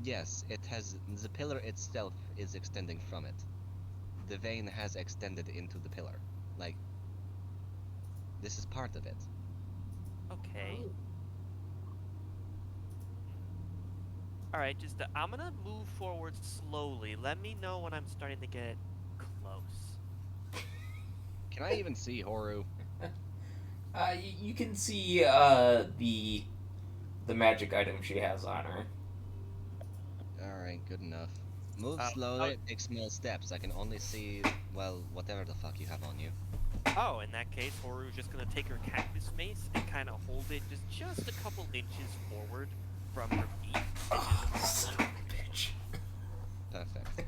Yes, it has. The pillar itself is extending from it. The vein has extended into the pillar. Like, this is part of it. Okay. Oh. All right. Just I'm gonna move forward slowly. Let me know when I'm starting to get close. Can I even see Horu? You can see the magic item she has on her. Alright, good enough. Move Oh, slowly, take small steps. I can only see, well, whatever the fuck you have on you. Oh, in that case, Horu's just gonna take her cactus mace and kind of hold it just a couple inches forward from her feet, invisible. Son of a bitch. Perfect.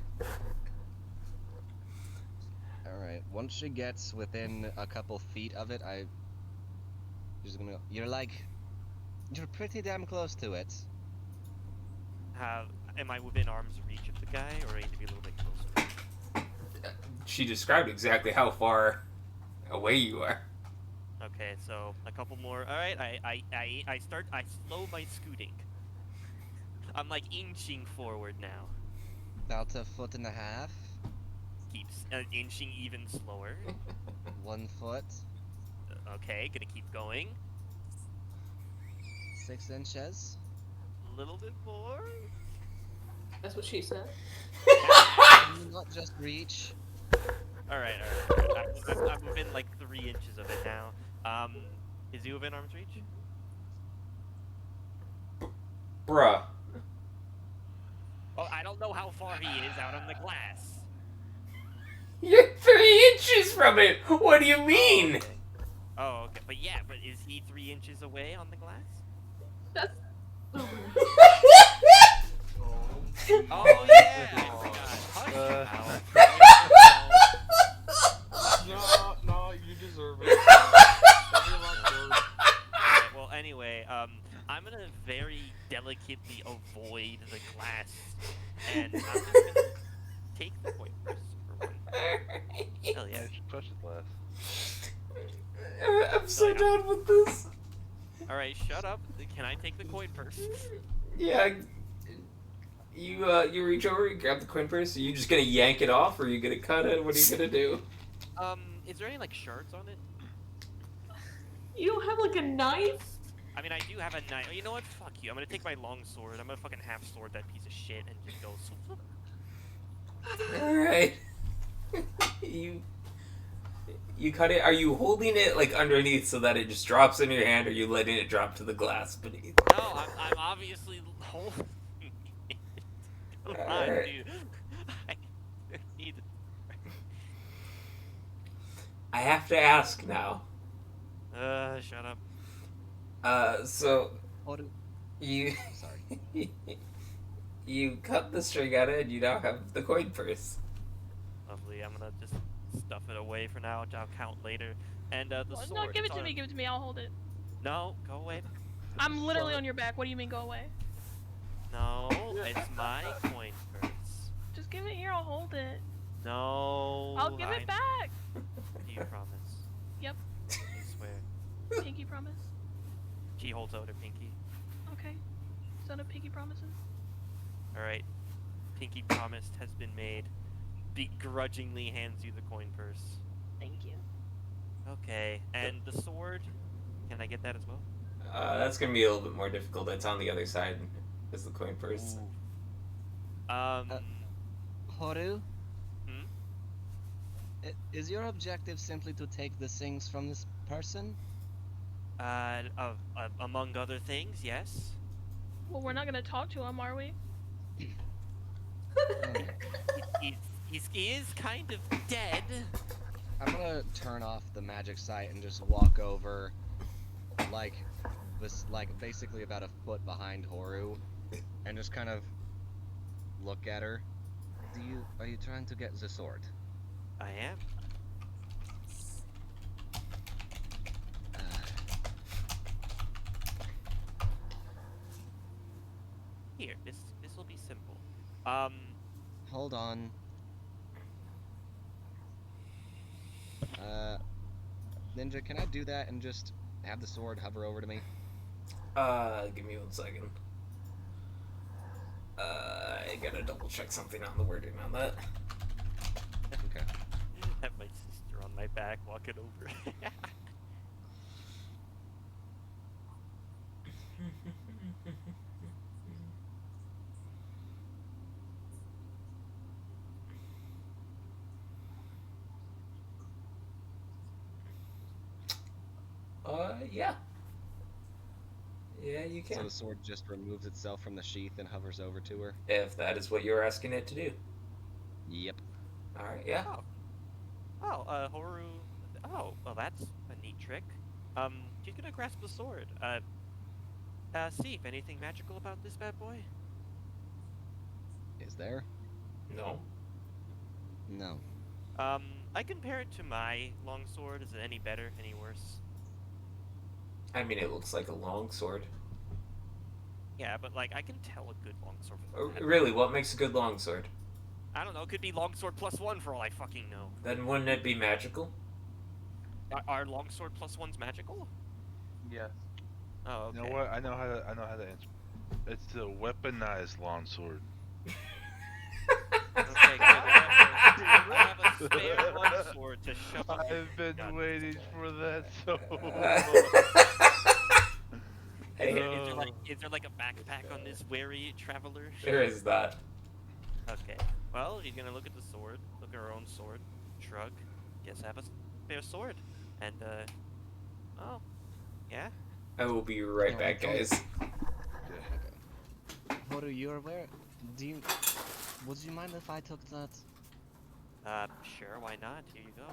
Alright, once she gets within a couple feet of it, just gonna go, you're pretty damn close to it. Am I within arm's reach of the guy, or do I need to be a little bit closer? She described exactly how far away you are. Okay, so a couple more. All right, I slow my scooting. I'm like inching forward now. About a foot and a half, Keeps inching even slower. 1 foot, Okay, gonna keep going. 6 inches. A little bit more. That's what she said. Can you not just reach? All right. I'm within like 3 inches of it now. Is he within arm's reach? Bruh. Oh, I don't know how far he is out on the glass. You're 3 inches from it! What do you mean? Oh, okay. But yeah, but is he 3 inches away on the glass? That's. Oh yeah, I forgot. Hush now. No, you deserve it. Alright, well, anyway, I'm gonna very delicately avoid the glass, and I'm just gonna take the point first for one. Hell yeah. Yeah, she touched the glass. I'm so done with this. Alright, shut up. Can I take the coin first? Yeah. You reach over, you grab the coin purse. Are you just gonna yank it off, or are you gonna cut it? What are you gonna do? Is there any, like, shards on it? You don't have like a knife? I mean, I do have a knife. You know what? Fuck you. I'm gonna take my long sword. I'm gonna fucking half sword that piece of shit and just go. Alright. You cut it. Are you holding it like underneath so that it just drops in your hand, or are you letting it drop to the glass beneath? No, I'm obviously holding it. Come on, Alright. dude. I need. I have to ask now. Shut up. So What do- you Sorry. you cut the string out of it, and you now have the coin purse. Lovely. I'm gonna just stuff it away for now. I'll count later. And the Well, sword. no, give it it's to on- me. Give it to me. I'll hold it. No, go away. I'm literally on your back. What do you mean go away? No, it's my coin purse. Just give it here. I'll hold it. No. I'll give it back. Do you promise? Yep. I swear. Pinky promise. She holds out her pinky. Okay. Son of pinky promises. Alright. Pinky promise has been made. Begrudgingly hands you the coin purse. Thank you. Okay. And the sword? Can I get that as well? That's gonna be a little bit more difficult. It's on the other side. Is the coin purse? Horu? Hmm? Is your objective simply to take the things from this person? Among other things, yes. Well, we're not gonna talk to him, are we? He is kind of dead. I'm gonna turn off the magic sight and just walk over, like basically about a foot behind Horu, and just kind of look at her. Are you trying to get the sword? I am. Here, this will be simple. Hold on. Ninja, can I do that and just have the sword hover over to me? Give me 1 second. I gotta double check something on the wording on that. Okay. Have my sister on my back walking over. Yeah. Yeah, you So can. the sword just removes itself from the sheath and hovers over to her? If that is what you're asking it to do. Yep. Alright, yeah. Horu. Oh, well, that's a neat trick. She's gonna grasp the sword. See if anything magical about this bad boy. Is there? No. No. I compare it to my longsword. Is it any better? Any worse? I mean, it looks like a longsword. Yeah, but like I can tell a good longsword from that. Really, what makes a good longsword? I don't know. It could be longsword +1 for all I fucking know. Then wouldn't it be magical? Are longsword +1s magical? Yes. Oh, okay. You know what? I know how to answer. It's the weaponized longsword. Okay, good. I have a spare longsword to shove up your I've been God. waiting for that so Is there like a backpack on this wary traveler? There is that. Okay. Well, you're gonna look at the sword, look at her own sword, shrug. Guess I have a spare sword. And oh, yeah. I will be right back, guys. Okay. Horu, you're aware? Would you mind if I took that? Sure, why not? Here you go.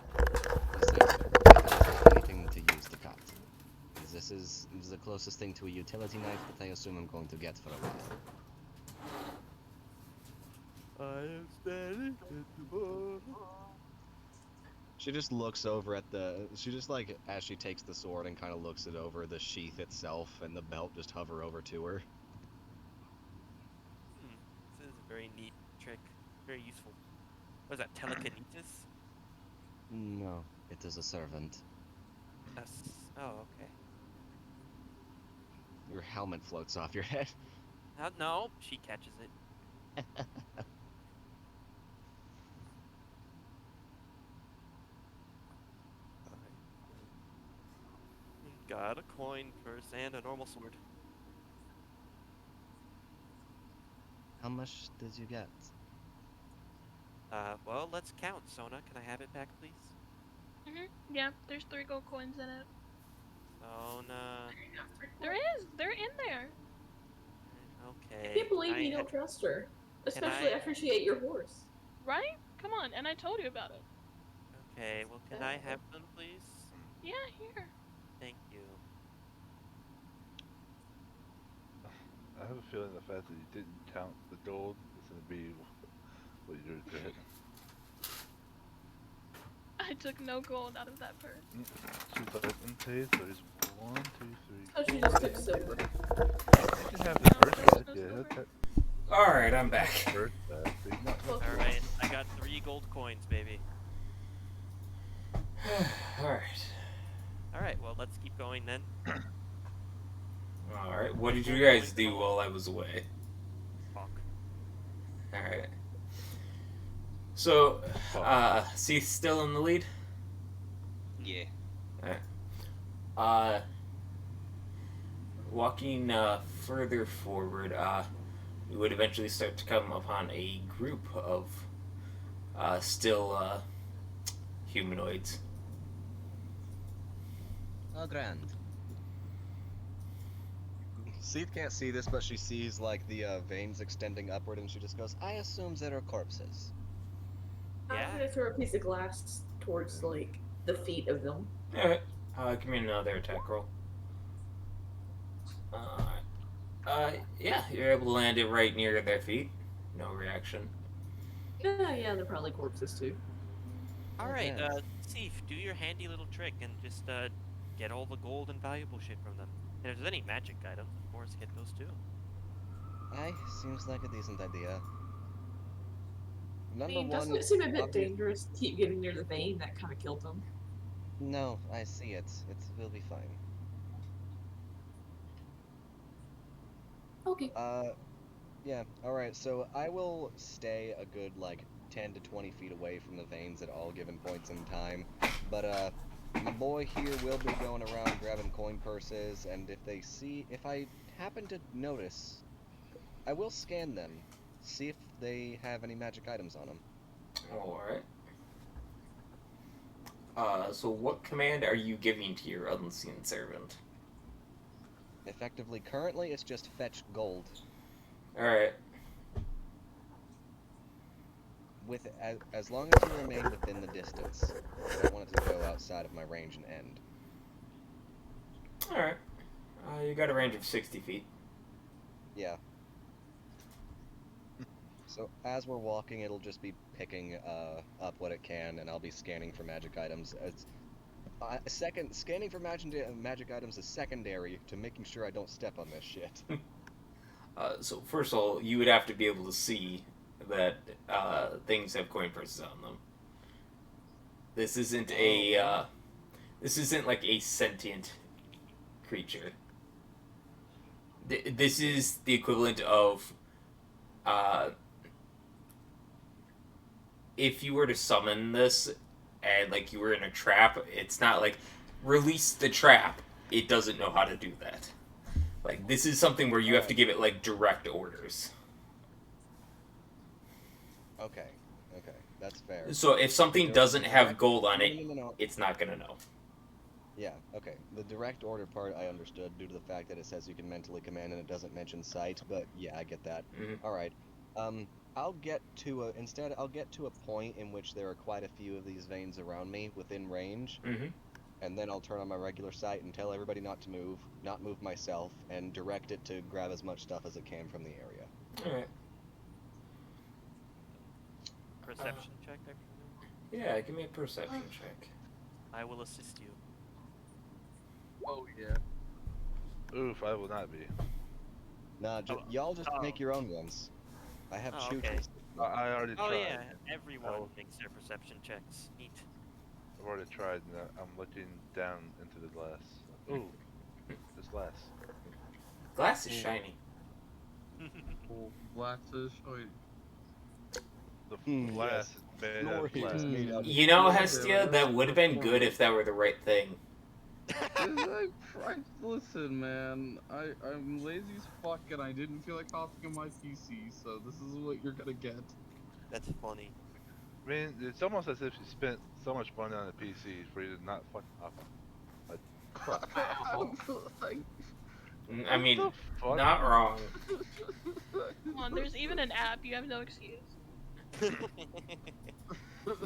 Yes, thank you. I don't have anything to use to cut. This is the closest thing to a utility knife that I assume I'm going to get for a while. I am standing at the bottom. She just looks over at she just like, as she takes the sword and kind of looks it over, the sheath itself and the belt just hover over to her. This is a very neat trick. Very useful. What is that, telekinesis? No, it is a servant. Oh, okay. Your helmet floats off your head. No, she catches it. Got a coin purse and a normal sword. How much did you get? Well, let's count. Sona, can I have it back, please? Yeah, there's 3 gold coins in it. Sona. They're in there. Okay. I can't believe you don't trust her. Especially after she ate your horse. Right? Come on, and I told you about it. Okay, well, can I have them, please? Yeah, here. Thank you. I have a feeling the fact that you didn't count the gold is going to be what you regret. I took no gold out of that purse. She's like, okay, so there's 1, 2, 3. Oh, she just took silver. You can have the No, first there's back, no yeah. silver. Alright, I'm back. First back. Alright, I got 3 gold coins, baby. Alright. Alright, well, let's keep going then. Alright, what did you guys do while I was away? Talk. Alright. So, Ceith's still in the lead? Yeah. Alright. Walking further forward, we would eventually start to come upon a group of still humanoids. Oh, grand. Seath can't see this, but she sees like the veins extending upward, and she just goes, "I assume there are corpses." Yeah. I'm gonna throw a piece of glass towards like the feet of them. Alright. Give me another attack roll. Yeah, you're able to land it right near their feet. No reaction. Yeah, they're probably corpses too. Alright, Okay. Sif, do your handy little trick and just get all the gold and valuable shit from them. And if there's any magic items, of course, get those too. Aye, seems like a decent idea. I Number mean, one. doesn't it seem a bit obvi- dangerous to keep getting near the vein? That kind of killed them. No, I see it. It will be fine. Okay. Yeah, alright, so I will stay a good, like, 10 to 20 feet away from the veins at all given points in time. But, my boy here will be going around grabbing coin purses, and if I happen to notice, I will scan them, see if they have any magic items on them. Alright. So what command are you giving to your unseen servant? Effectively, currently, it's just fetch gold. Alright. As long as you remain within the distance. I don't want it to go outside of my range and end. Alright. You got a range of 60 feet. Yeah. So as we're walking, it'll just be picking up what it can, and I'll be scanning for magic items. Scanning for magic items is secondary to making sure I don't step on this shit. So first of all, you would have to be able to see that things have coin purses on them. This isn't this isn't like a sentient creature. This is the equivalent of if you were to summon this and like you were in a trap. It's not like release the trap. It doesn't know how to do that. Like, this is something where you have to give it, like, direct orders. Okay, that's fair. So if something doesn't have gold on it, No. it's not gonna know. Yeah, okay. The direct order part I understood due to the fact that it says you can mentally command and it doesn't mention sight, but yeah, I get that. Mm-hmm. Alright. I'll get to a point in which there are quite a few of these veins around me within range. Mm-hmm. And then I'll turn on my regular sight and tell everybody not move myself, and direct it to grab as much stuff as it can from the area. Alright. Perception check, I presume? Yeah, give me a perception check. I will assist you. Oh yeah. Oof, I will not be. Nah, y'all just make your own ones. I have Oh, tutors. okay. I already Oh tried. yeah, everyone Oh. makes their perception checks. Neat. I've already tried, and I'm looking down into the glass. Ooh, this glass. Glass is shiny. Glasses. Oh, The glass is made out of glass. You know, Hestia, that would have been good if that were the right thing. Listen, man. I'm lazy as fuck, and I didn't feel like hopping on my PC, so this is what you're gonna get. That's funny. I mean, it's almost as if you spent so much money on a PC for you to not fucking hop on. I mean, What the fuck? not wrong. Come on, there's even an app. You have no excuse.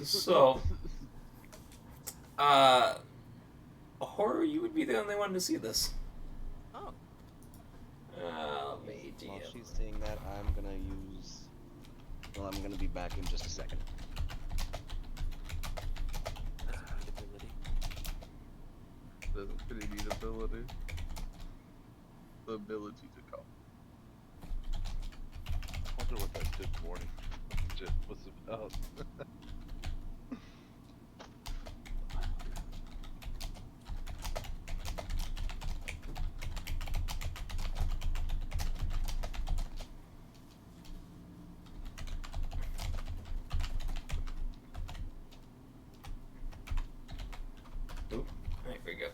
So, Horror, you would be the only one to see this. Oh. While she's seeing that, I'm gonna be back in just a second. That's a neat ability. That's a pretty neat ability. The ability to come. I wonder what that good morning shit was about. There we go.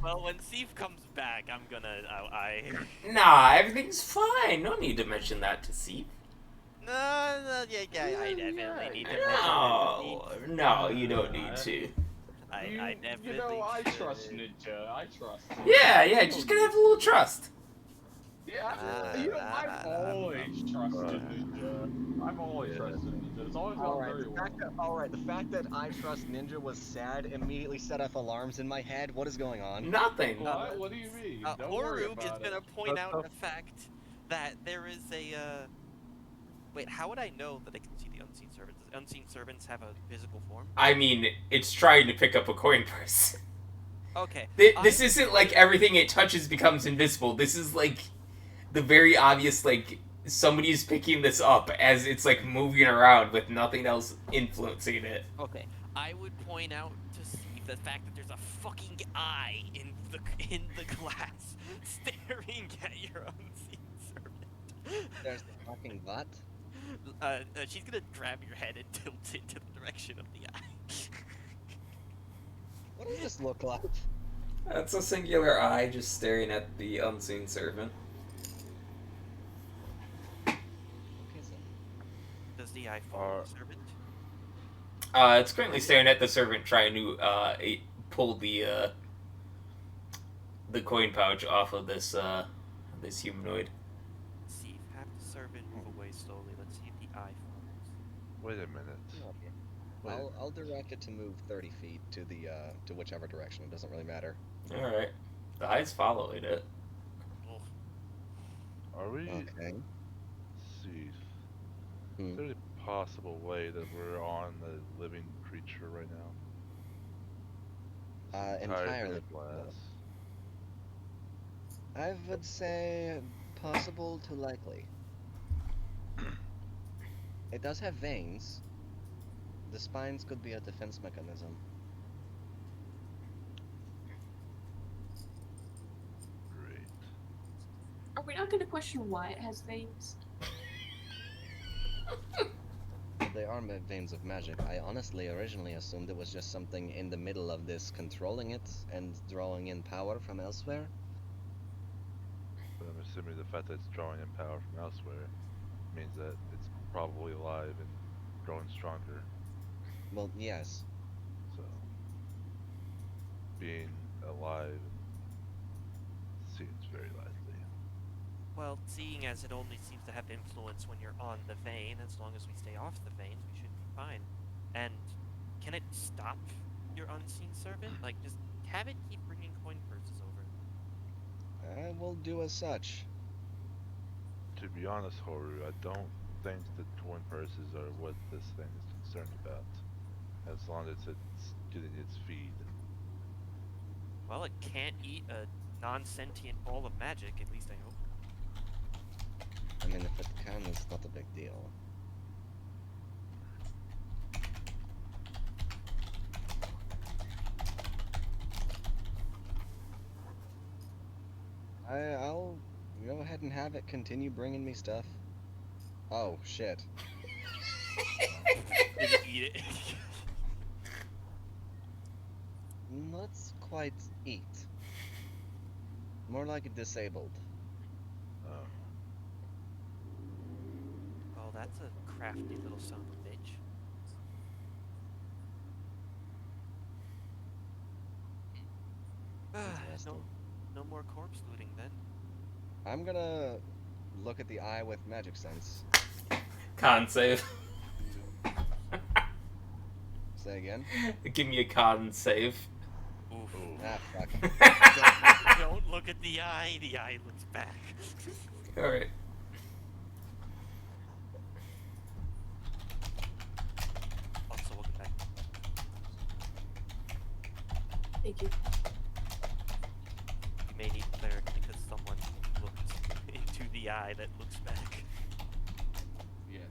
Well, when Steve comes back, I'm gonna. Nah, everything's fine. No need to mention that to see. No, yeah, I definitely need to mention it. No, you don't need to. I definitely. You know, I should. trust Ninja. I trust. him. Yeah, just gonna have a little trust. Yeah, you know, I've always trusted Ninja. I've always trusted Ninja. It's always gone very well. The fact that I trust Ninja was sad immediately set off alarms in my head. What is going on? Nothing. What do you mean? Don't worry Orub is about gonna it. point out the fact that there is a. Wait, how would I know that I can see the unseen servants? Does unseen servants have a physical form? I mean, it's trying to pick up a coin purse. Okay. This isn't like everything it touches becomes invisible. This is like the very obvious, like, somebody's picking this up as it's like moving around with nothing else influencing it. Okay. I would point out to Steve the fact that there's a fucking eye in the glass staring at your unseen servant. There's the fucking what? She's gonna grab your head and tilt it to the direction of the eye. What does this look like? That's a singular eye just staring at the unseen servant. Does the eye follow the servant? It's currently staring at the servant trying to pull the coin pouch off of this this humanoid. Steve, have the servant move away slowly. Let's see if the eye follows. Wait a minute. Wait. I'll direct it to move 30 feet to the to whichever direction. It doesn't really matter. All right. The eye's following it. Ugh. Are we? Okay. Let's see. Hmm. Is there a possible way that we're on the living creature right now? This entire thing Entirely is glass. I would say possible to likely. It does have veins. The spines could be a defense mechanism. Great. Are we not going to question why it has veins? They are veins of magic. I honestly originally assumed it was just something in the middle of this controlling it and drawing in power from elsewhere. But I'm assuming the fact that it's drawing in power from elsewhere means that it's probably alive and growing stronger. Well, yes. So, being alive seems very likely. Well, seeing as it only seems to have influence when you're on the vein, as long as we stay off the veins, we should be fine. And can it stop your unseen servant? Like, just have it keep bringing coin purses over. I will do as such. To be honest, Horu, I don't think the twin purses are what this thing is concerned about. As long as it's getting its feed. Well, it can't eat a non-sentient ball of magic, at least I hope. I mean, if it can, it's not a big deal. I'll go ahead and have it continue bringing me stuff. Oh, shit. Eat it. Not quite eat. More like disabled. Well, that's a crafty little son of a bitch. Interesting. No more corpse looting then. I'm gonna look at the eye with magic sense. Con save. Say again? Give me a con save. Oof. Ah, fuck. Don't look at the eye looks back. Alright. Also, welcome back. Thank you. You may need cleric because someone looked into the eye that looks back. Yes.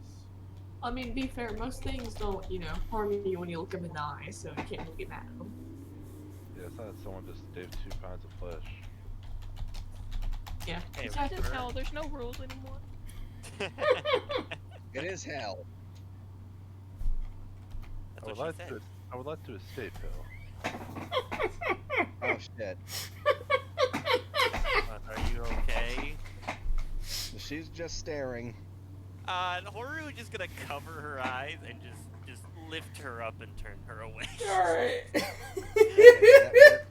I mean, be fair, most things don't, harm you when you look them in the eye, so you can't really get mad at them. Yeah, it's not that someone just gave 2 pounds of flesh. Yeah, Hey, exactly. This is hell. There's no rules anymore. It is hell. That's I what would she like said. I would like to escape Hill. Oh, shit. Are you okay? She's just staring. Horu is just gonna cover her eyes and just lift her up and turn her away. Alright. Does that work?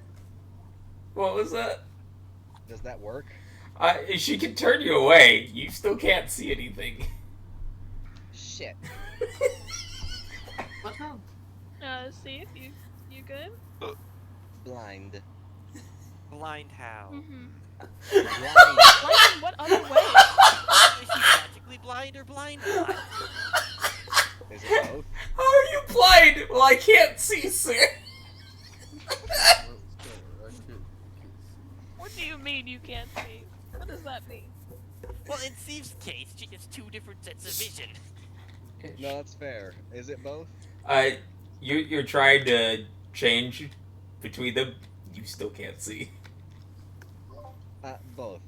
What was that? Does that work? She can turn you away. You still can't see anything. Shit. What's wrong? See if you good? Blind. Blind how? Mm-hmm. Blind. Blind in what other way? Is she magically blind or blind? Is it both? How are you blind? Well, I can't see, sir. What do you mean you can't see? What does that mean? Well, in Steve's case, she has 2 different sets of vision. No, that's fair. Is it both? You're trying to change between them. You still can't see. Both.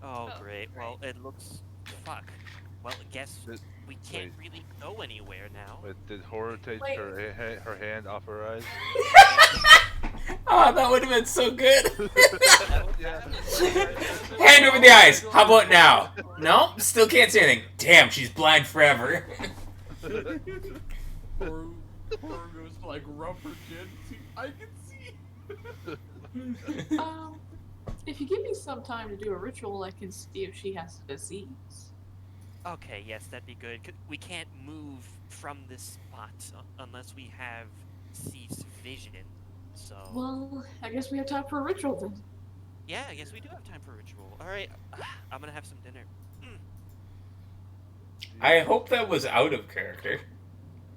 Oh, Oh, great. Well, it looks... Fuck. Well, I guess we can't really go anywhere now. Wait, did Horu take Wait. her hand off her eyes? Oh, that would have been so good. Yeah. Hand over the eyes. How about now? No, still can't see anything. Damn, she's blind forever. Or goes to like rub her chin. See, I can see. If you give me some time to do a ritual, I can see if she has a disease. Okay, yes, that'd be good. We can't move from this spot unless we have Cease vision. So Well, I guess we have time for a ritual then. yeah, I guess we do have time for ritual. All right, I'm gonna have some dinner. Mm. I hope that was out of character.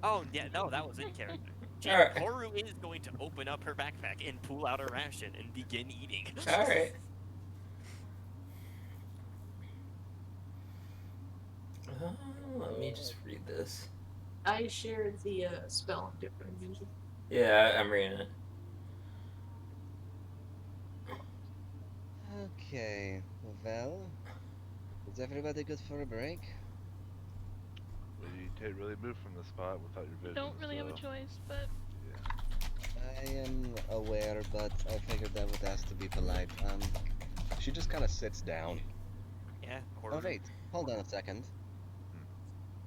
Oh yeah, no, that was in character. Alright. Horu is going to open up her backpack and pull out a ration and begin eating. Alright. Let me just read this. I shared the spell I'm doing. Yeah, I'm reading it. Okay, well, is everybody good for a break? We can't really move from the spot without your vision. Don't really have a so, choice, but Yeah. I am aware, but I figured I would ask to be polite. She just kind of sits down. Yeah, Horu. Oh wait, hold on a second.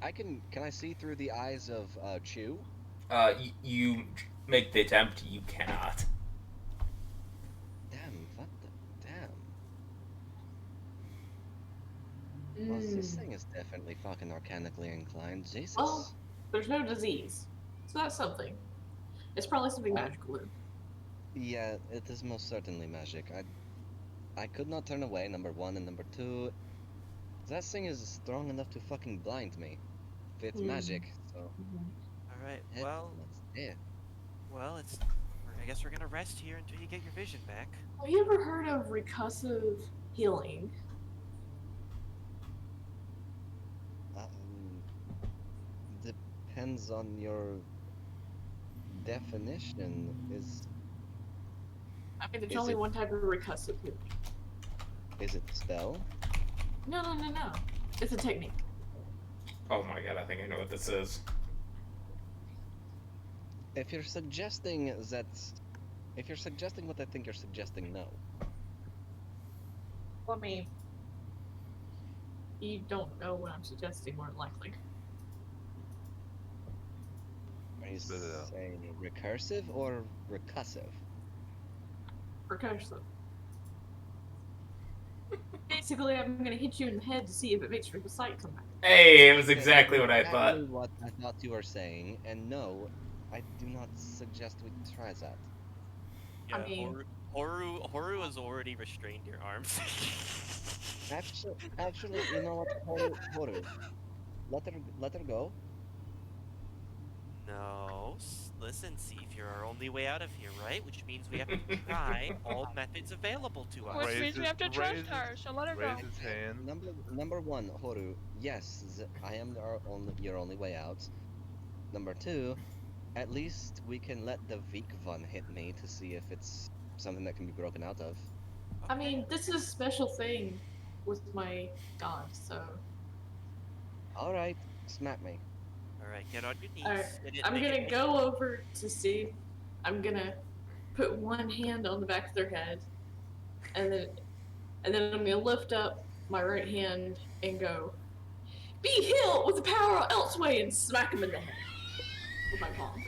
Can I see through the eyes of Chu? You make the attempt, you cannot. Damn, what the damn? Well, this thing is definitely fucking organically inclined. Jesus. Well, there's no disease, so that's something. It's probably something magical. Yeah, it is most certainly magic. I could not turn away, number one, and number two, that thing is strong enough to fucking blind me. If it's magic, so. All right. Heck, Well, yeah. I guess we're gonna rest here until you get your vision back. Have you ever heard of recussive healing? Depends on your definition. I mean, there's Is only it- one type of recussive healing. Is it spell? No. It's a technique. Oh my god, I think I know what this is. If you're suggesting what I think you're suggesting, no. Well, I mean, you don't know what I'm suggesting, more than likely. Are you Spit it out. saying recursive or recussive? Recursive. Basically, I'm gonna hit you in the head to see if it makes your sight come back. Hey, it was exactly what I thought. Exactly what I thought you were saying, and no, I do not suggest we try that. Yeah, I mean- Horu has already restrained your arms. Actually, you know what, Horu, let her go. No, listen, Seif, you're our only way out of here, right? Which means we have to try all methods available to us. which means Raises- we have to trust raises- her, so let her go. Raise his hand. Number one, Horu, yes, I am your only way out. Number two, at least we can let the Vik one hit me to see if it's something that can be broken out of. I mean, this is a special thing with my god, so. Alright, smack me. Alright, get on your knees. Alright, and I'm make gonna it- go over to see. I'm gonna put one hand on the back of their head, and then I'm gonna lift up my right hand and go, "Be healed with the power of Elseway," and smack him in the head with my palm.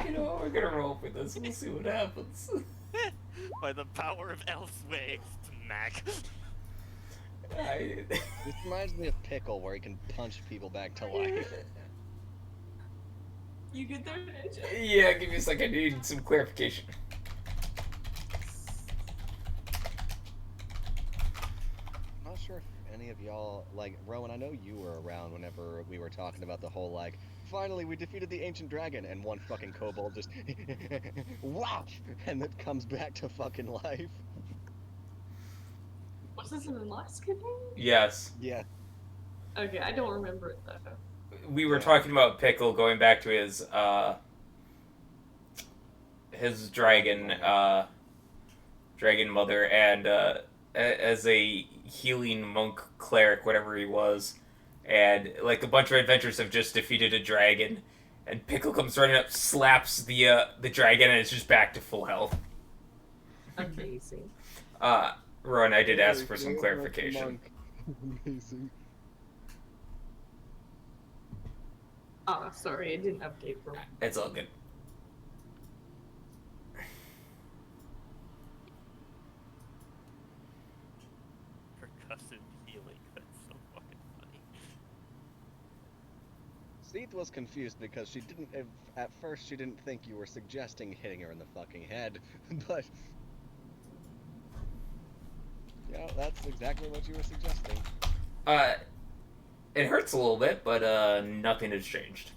You know what, we're gonna roll for this, we'll see what happens. By the power of Elseway, smack. This reminds me of Pickle, where he can punch people back to life. You get there, Ninja? Yeah, give me a second, I need some clarification. I'm not sure if any of y'all, like, Rowan, I know you were around whenever we were talking about the whole, like, finally we defeated the ancient dragon, and one fucking kobold just, wow, and it comes back to fucking life. Was this an Alaska thing? Yes. Yeah. Okay, I don't remember it though. We were talking about Pickle going back to his dragon mother, and as a healing monk cleric, whatever he was, and like a bunch of adventurers have just defeated a dragon, and Pickle comes running up, slaps the dragon, and it's just back to full health. Amazing. Ron, I did ask for some clarification. Amazing. Oh, sorry, I didn't update for It's all good. Percussive healing. That's so was confused because she didn't. At first, she didn't think you were suggesting hitting her in the fucking head, but yeah, that's exactly what you were suggesting. It hurts a little bit, but nothing has changed.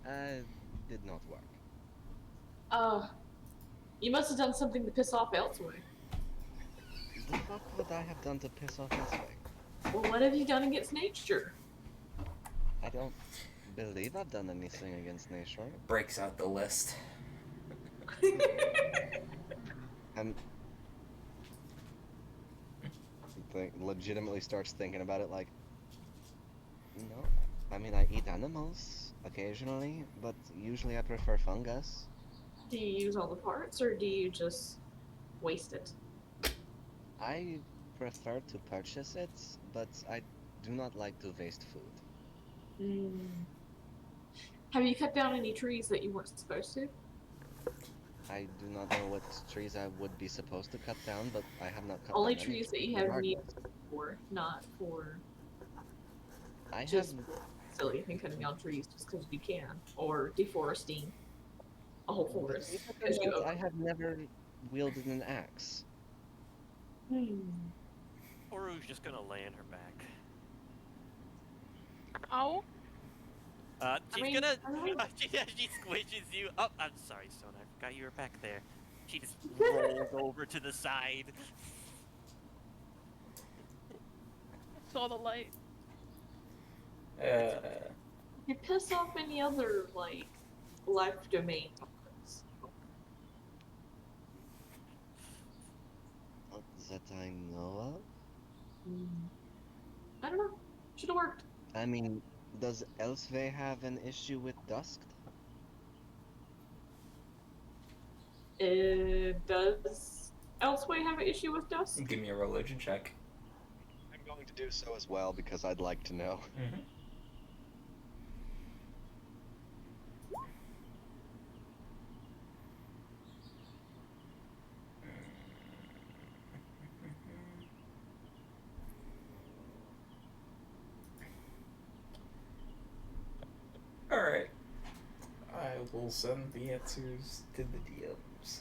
Did not work. You must have done something to piss off Elseway. The fuck would I have done to piss off Elseway? Well, what have you done against nature? I don't believe I've done anything against nature. Breaks out the list. And legitimately starts thinking about it like, no. I mean, I eat animals occasionally, but usually I prefer fungus. Do you use all the parts, or do you just waste it? I prefer to purchase it, but I do not like to waste food. Have you cut down any trees that you weren't supposed to? I do not know what trees I would be supposed to cut down, but I have not cut Only down trees that any you have need regardless. for, not for I just have silly and cutting down trees just because you can, or deforesting a whole forest. believe it or Because you not, I have never wielded an axe. Oru's just gonna lay on her back. Oh, She's mean, gonna. I don't know. She squishes you. Oh, I'm sorry, Stone. I forgot you were back there. She just rolls over to the side. saw the light. You piss off any other, like, life domain topics. Not that I know I don't know. Should have worked. of. I mean, does Elsve have an issue with dusk? Does Elseway have an issue with dust? Give me a religion check. I'm going to do so as well because I'd like to know. Mm-hmm. Alright. I will send the answers to the DMs.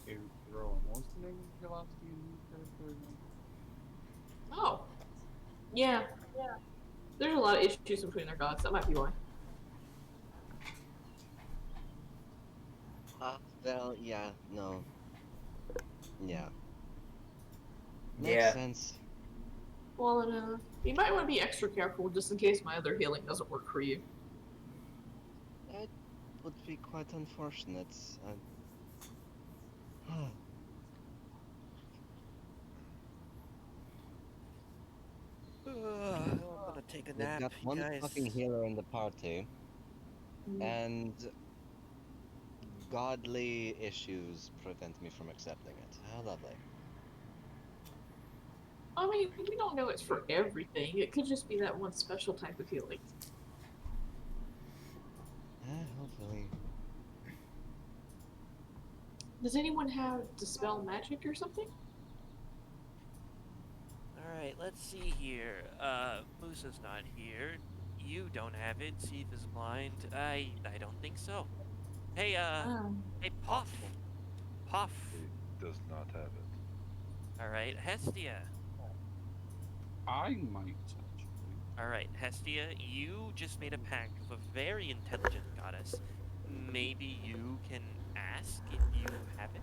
Hey, Rowan, what was the name of your last D&D character again? Oh. Yeah. There's a lot of issues between their gods. That might be why. Well, yeah, no. Yeah. Yeah. Makes sense. Well, and, you might want to be extra careful just in case my other healing doesn't work for you. It would be quite unfortunate. I'm gonna take a We've nap, got you one guys. fucking healer in the party, and godly issues prevent me from accepting it. How lovely. I mean, we don't know it's for everything. It could just be that one special type of healing. Hopefully. Does anyone have Dispel Magic or something? Alright, let's see here. Musa's not here. You don't have it. Steve is blind. I don't think so. Hey, hey, Puff. Puff. He does not have it. Alright, Hestia. I might, actually. Alright, Hestia, you just made a pact with a very intelligent goddess. Maybe you can ask if you have it?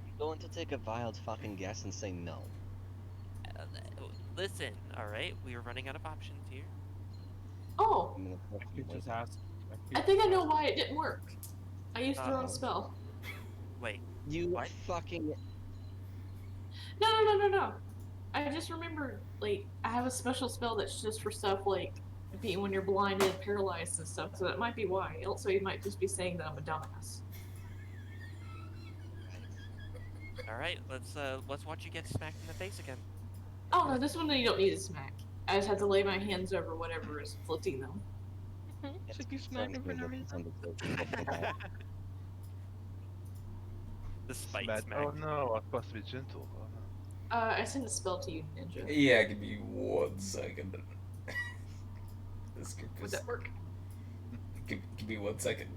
I'm going to take a wild fucking guess and say no. Listen, alright, we are running out of options here. Oh, I mean, I could just ask. I think I know why it didn't work. I used the wrong Uh-oh. spell. Wait, You What? fucking. No. I just remembered, like, I have a special spell that's just for stuff like being when you're blinded, paralyzed, and stuff. So that might be why. Also, you might just be saying that I'm a dumbass. alright, let's watch you get smacked in the face again. Oh no, this one you don't need to smack. I just have to lay my hands over whatever is floating them. So you smack him for no reason. The spite Smack. smack. Oh no, I'm supposed to be gentle. Oh no. I sent a spell to you, Ninja. Yeah, give me 1 second. This group Would is. that work? Give me 1 second.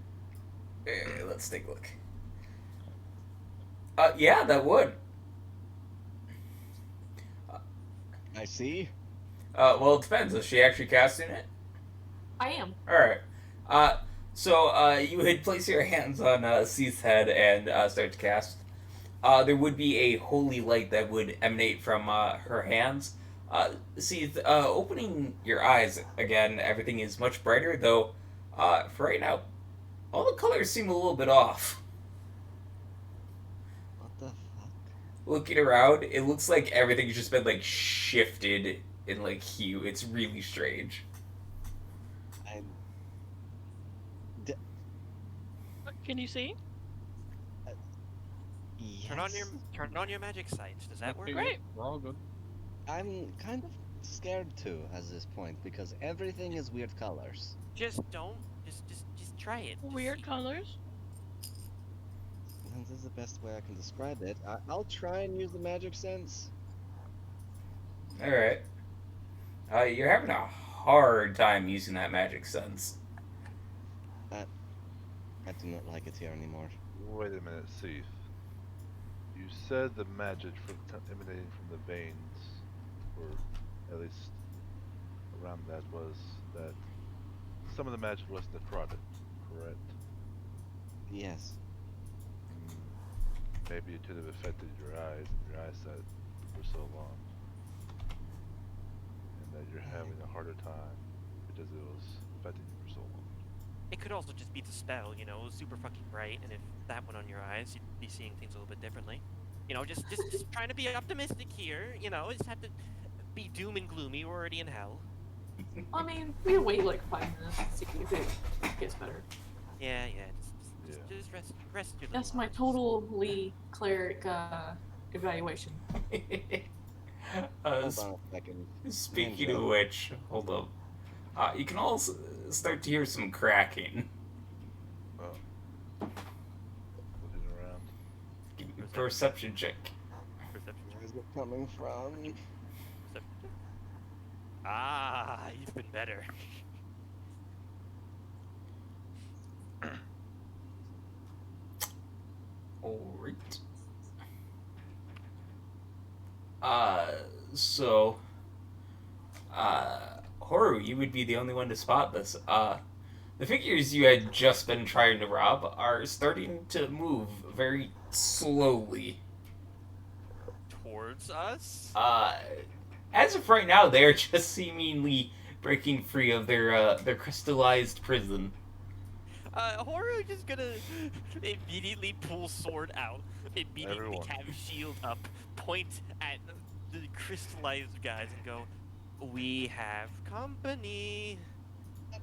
Let's take a look. Yeah, that would. I see. Well, it depends. Is she actually casting it? I am. Alright. So you would place your hands on Cethe's head and start to cast. There would be a holy light that would emanate from her hands. Ceth, opening your eyes again, everything is much brighter, though for right now, all the colors seem a little bit off. What the fuck? Looking around, it looks like everything's just been like shifted in like hue. It's really strange. Can you see? Yes. Turn on your magic sight. Does that work? Okay, Great. We're all good. I'm kind of scared too at this point because everything is weird colors. Just don't. Just try it. Just Weird see. colors. And this is the best way I can describe it. I'll try and use the magic sense. Alright. You're having a hard time using that magic sense. I do not like it here anymore. Wait a minute, Seth. You said the magic emanating from the veins, or at least around that, was that some of the magic was necrotic, correct? Yes. Maybe it could have affected your eyes and your eyesight for so long, and that you're having a harder time because it was affecting you for so long. It could also just be the spell, you know, super fucking bright, and if that went on your eyes, you'd be seeing things a little bit differently. You know, just trying to be optimistic here. You know, just have to be doom and gloomy. We're already in hell. I mean, we can wait like 5 minutes and see if it gets better. Yeah. Yeah. Just rest your. That's little my arms. totally cleric evaluation. Hold on a second. Speaking Ninja. of which, hold up. You can also start to hear some cracking. Looking around. Give me a perception check. Perception check. Where is it coming from? Perception check. Ah, even better. Alright. So, Horu, you would be the only one to spot this. The figures you had just been trying to rob are starting to move very slowly. Towards us? As of right now, they are just seemingly breaking free of their crystallized prison. Horu just gonna immediately pull sword out, immediately Everyone. have shield up, point at the crystallized guys and go, "We have company."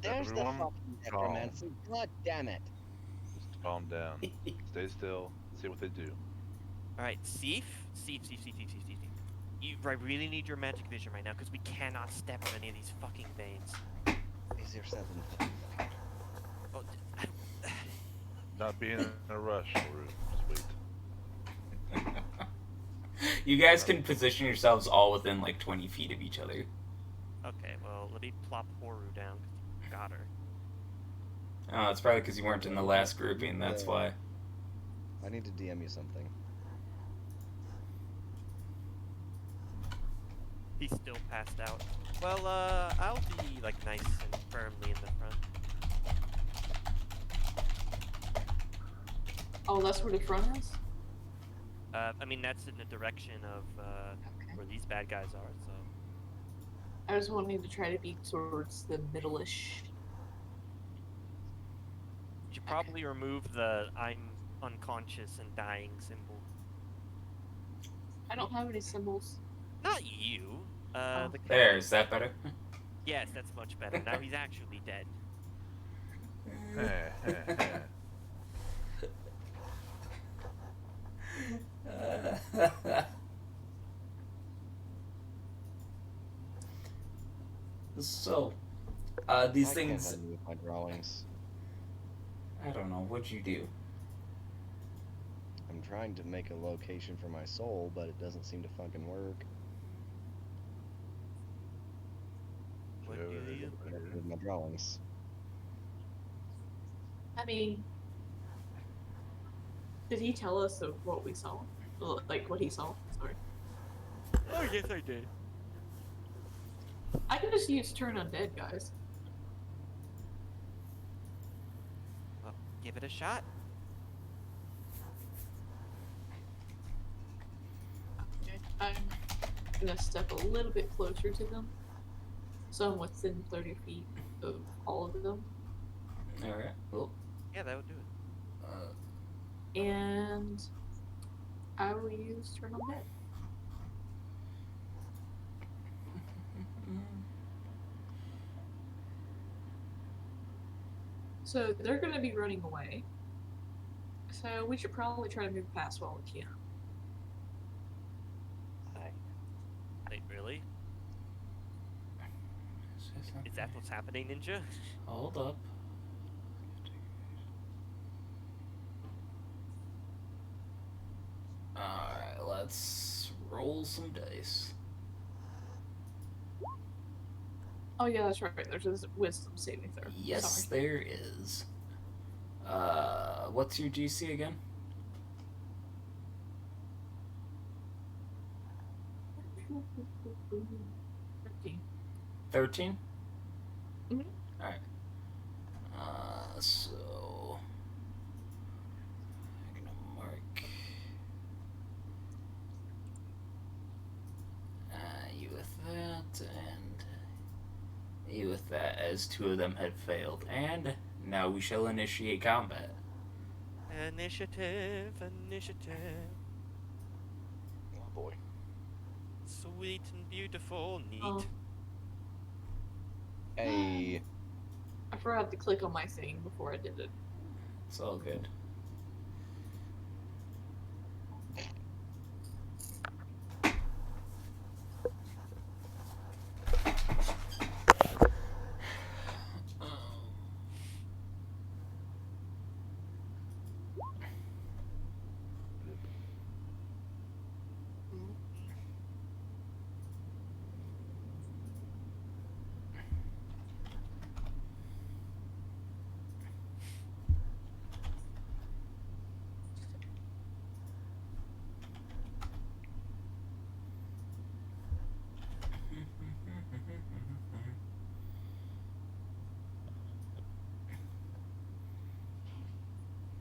There's the Everyone fucking necromancy. God damn it. Just calm down. Stay still. See what they do. Alright, Seif. I really need your magic vision right now because we cannot step on any of these fucking veins. Easier said than Oh, Not being in a rush, Haru. Just wait. You guys can position yourselves all within like 20 feet of each other. okay, well, let me plop Horu down because you got her. Oh, it's probably because you weren't in the last grouping, that's Yeah. why. I need to DM you something. He's still passed out. Well, I'll be, like, nice and firmly in the front. Oh, that's where the front is? I mean, that's in the direction of, Okay. where these bad guys are, so... I was wanting to try to be towards the middle-ish. You should probably remove the I'm unconscious and dying symbol. I don't have any symbols. Not you. Oh. The guy. There, is that better? Yes, that's much better. Now he's actually dead. So, these I things. can't help you with my drawings. I don't know. What'd you do? I'm trying to make a location for my soul, but it doesn't seem to fucking work. What Yeah, do we're you? up here. With my drawings. I mean, did he tell us of what we saw? Well, like what he saw? Sorry. Oh yes, I did. I can just use turn undead, guys. Well, give it a shot. Okay. I'm gonna step a little bit closer to them, so I'm within 30 feet of all of them, All right. Well, Yeah, that would do it. and I will use turn undead. So they're gonna be running away. So we should probably try to move past while we can. Wait, really? Is that what's happening, Ninja? Hold up. Alright, let's roll some dice. Oh yeah, that's right. There's a wisdom saving throw. Yes, Sorry. there is. What's your GC again? 13. 13? Mhm. Alright. So... I'm gonna mark... you with that, and... you with that, as two of them had failed. And now we shall initiate combat. Initiative, initiative. Oh boy. Sweet and beautiful, neat. Oh. Hey. I forgot to click on my thing before I did it. It's all good.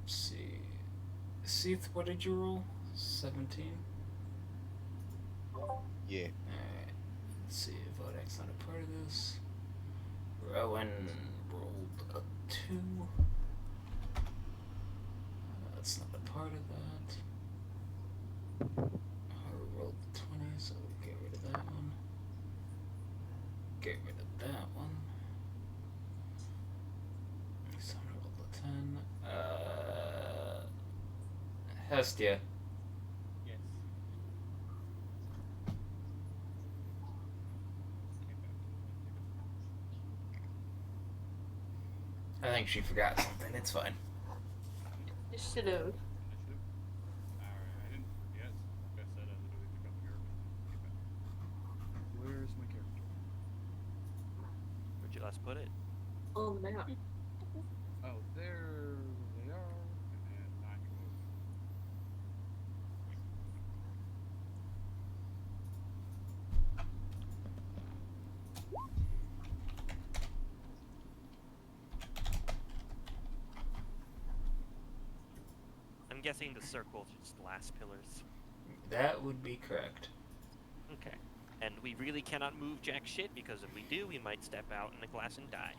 See. Seath, what did you roll? 17? Yeah. Alright. Let's see. Vodak's not a part of this. Rowan rolled a 2. That's not a part of that. Haru rolled 20, so get rid of that one. Get rid of that one. Someone rolled a 10. Hestia. Yes. I think she forgot something. It's fine. You should have. Initiative. Alright, I didn't forget. Like I said, I literally took out the garbage. Where's my character? Where'd you last put it? On the map. Oh, there they are. And I can move. I'm guessing the circles are just glass pillars. That would be correct. Okay. And we really cannot move jack shit, because if we do, we might step out in the glass and die.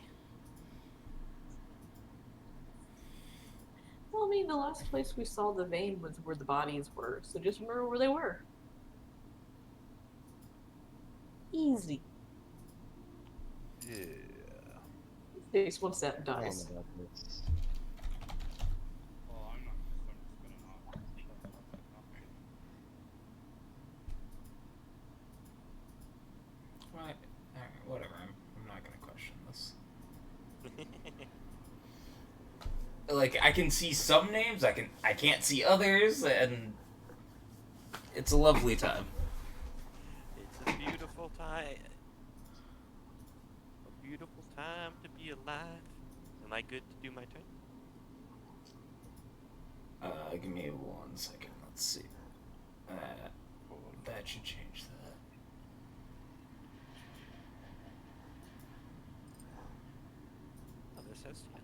Well, I mean, the last place we saw the vein was where the bodies were, so just remember where they were. Easy. Yeah. In case once that I dies. don't know about this. Well, I'm just gonna not. Right. Alright, whatever. I'm not like I can see some names, I can't see others, and it's a lovely time. It's a beautiful time. A beautiful time to be alive. Am I good to do my turn? Give me 1 second. Let's see. That should change that. Oh, this says yeah.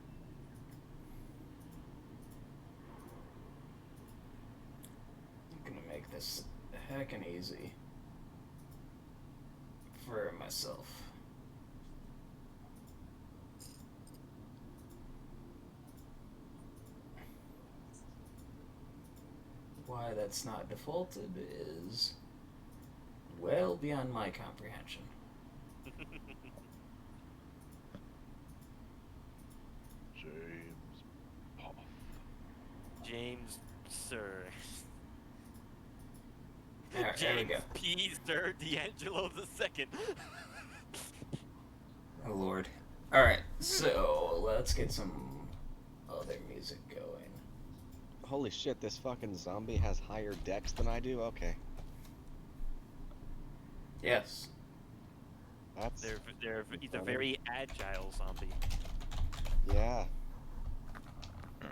I'm gonna make this heckin' easy for myself. Why that's not defaulted is well beyond my comprehension. James Poff. James Sir. Alright, there we go. P. Sir D'Angelo II. Oh lord. Alright, so let's get some other music going. Holy shit, this fucking zombie has higher dex than I do? Okay. Yes. That's... He's a very agile zombie. Yeah. I'm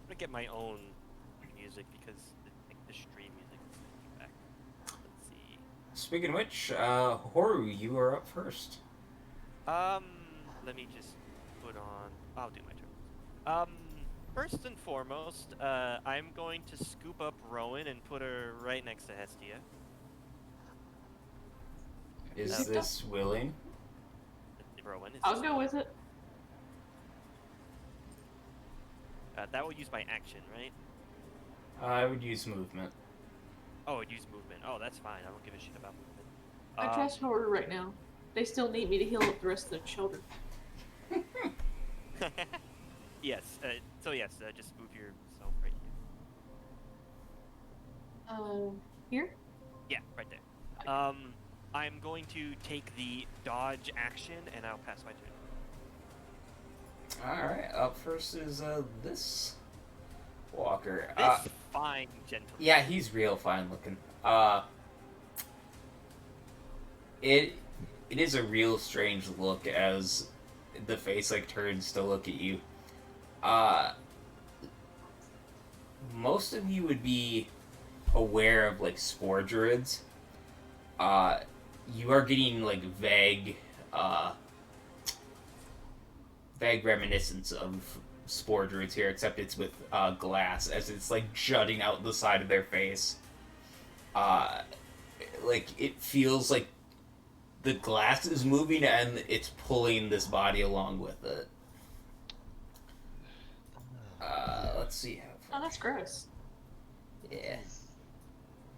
gonna get my own music because the stream music is back. Let's see. Speaking of which, Horu, you are up first. Let me just put on. I'll do my turn. First and foremost, I'm going to scoop up Rowan and put her right next to Hestia. Is this willing? Rowan. I'll go with it. That will use my action, right? I would use movement. Oh, it use movement. Oh, that's fine. I don't give a shit about movement. I trust horror right now. They still need me to heal up the rest of the children. Yes. Just move yourself right here. Here? Yeah, right there. I'm going to take the dodge action, and I'll pass my turn. Alright, up first is this walker. This fine gentleman. Yeah, he's real fine looking. It is a real strange look as the face like turns to look at you. Most of you would be aware of like spore druids. You are getting like vague reminiscence of spore druids here, except it's with glass, as it's like jutting out the side of their face. Like it feels like the glass is moving and it's pulling this body along with it. Let's see how. Oh, that's gross. Yeah.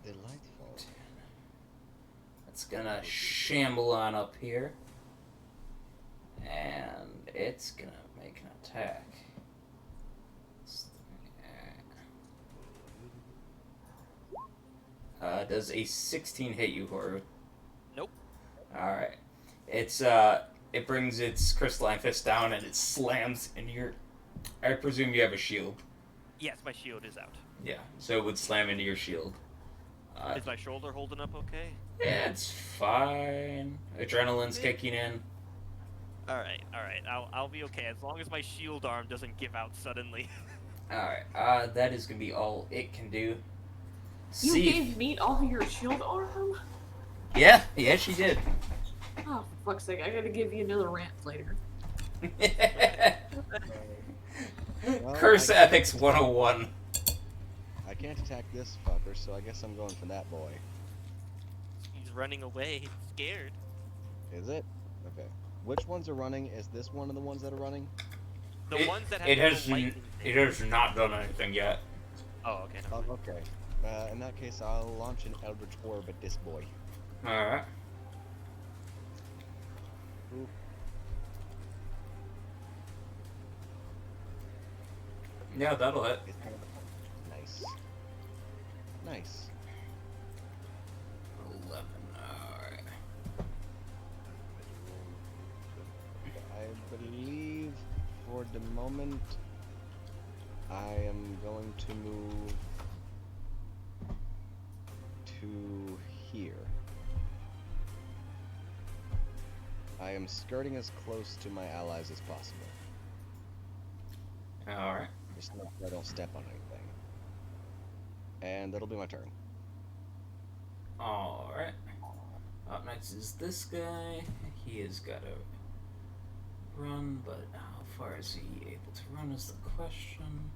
Delightful. It's gonna shamble on up here. And it's gonna make an attack. Does a 16 hit you, Horu? Nope. Alright. It brings its crystalline fist down and it slams into your... I presume you have a shield. Yes, my shield is out. Yeah, so it would slam into your shield. Is my shoulder holding up okay? Yeah, it's fine. Adrenaline's kicking in. Alright. I'll be okay as long as my shield arm doesn't give out suddenly. Alright, that is gonna be all it can do. You See. gave me all your shield arm? Yeah, she did. Oh, for fuck's sake, I gotta give you another rant later. Well, Curse Ethics 101. I can't attack this fucker, so I guess I'm going for that boy. He's running away. He's scared. Is it? Okay. Which ones are running? Is this one of the ones that are running? The ones that have it the has lightning it thing. has not done anything yet. Oh, okay. Oh, okay. In that case, I'll launch an Eldritch Orb at this boy. Alright. Ooh. Yeah, that'll hit. Nice. Nice. 11. moment, I am going to move to here. I am skirting as close to my allies as possible. Alright. Just so I don't step on anything. And that'll be my turn. Alright. Up next is this guy. He has got to run, but how far is he able to run is the question.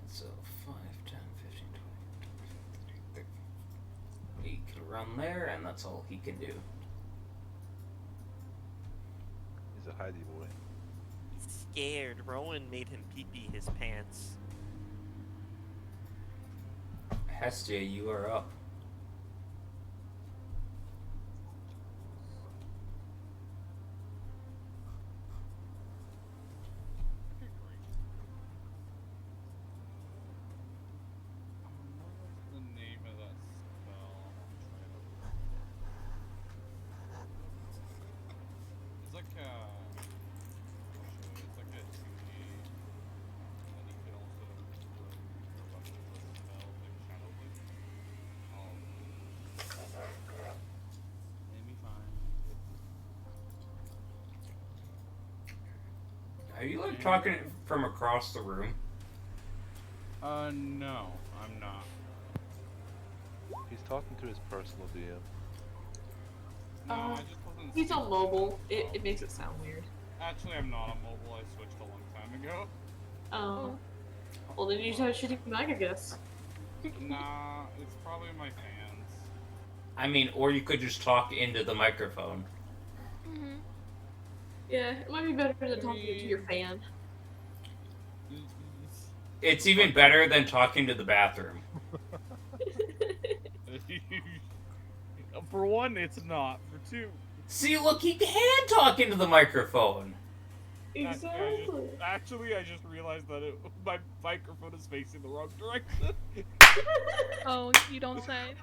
So 5, 10, 15, 20, 30. He can run there, and that's all he can do. He's a hidey boy. He's scared. Rowan made him pee-pee his pants. Hestia, you are up. Okay, great. What's the name of that spell? It's like a. It's like a 2D. And you can also roam your weapons with spells like Shadow Blade. Let me find it. Are you like talking from across the room? No, I'm not. He's talking to his personal DM. No, I Uh, just wasn't. He's on mobile. It makes it sound weird. Actually, I'm not on mobile. I switched a long time ago. Oh. Well, then you just have a shitty mic, I guess. Nah, it's probably my fans. I mean, or you could just talk into the microphone. Mm-hmm. Yeah, it might be better than talking to your fan. It's even better than talking to the bathroom. For one, it's not. For two, See, look, he can talk into the microphone. Exactly. actually, I just realized that my microphone is facing the wrong direction. Oh, you don't say.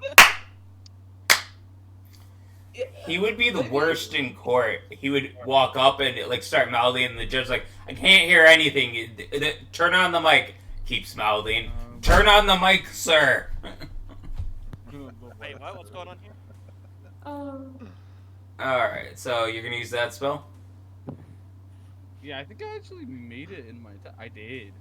He would be the worst in court. He would walk up and like start mouthing, and the judge's like, "I can't hear anything. Turn on the mic." Keeps mouthing. Turn on the mic, sir. Wait, what? What's going on here? Alright, so you're gonna use that spell? Yeah, I think I actually made it in my. I did.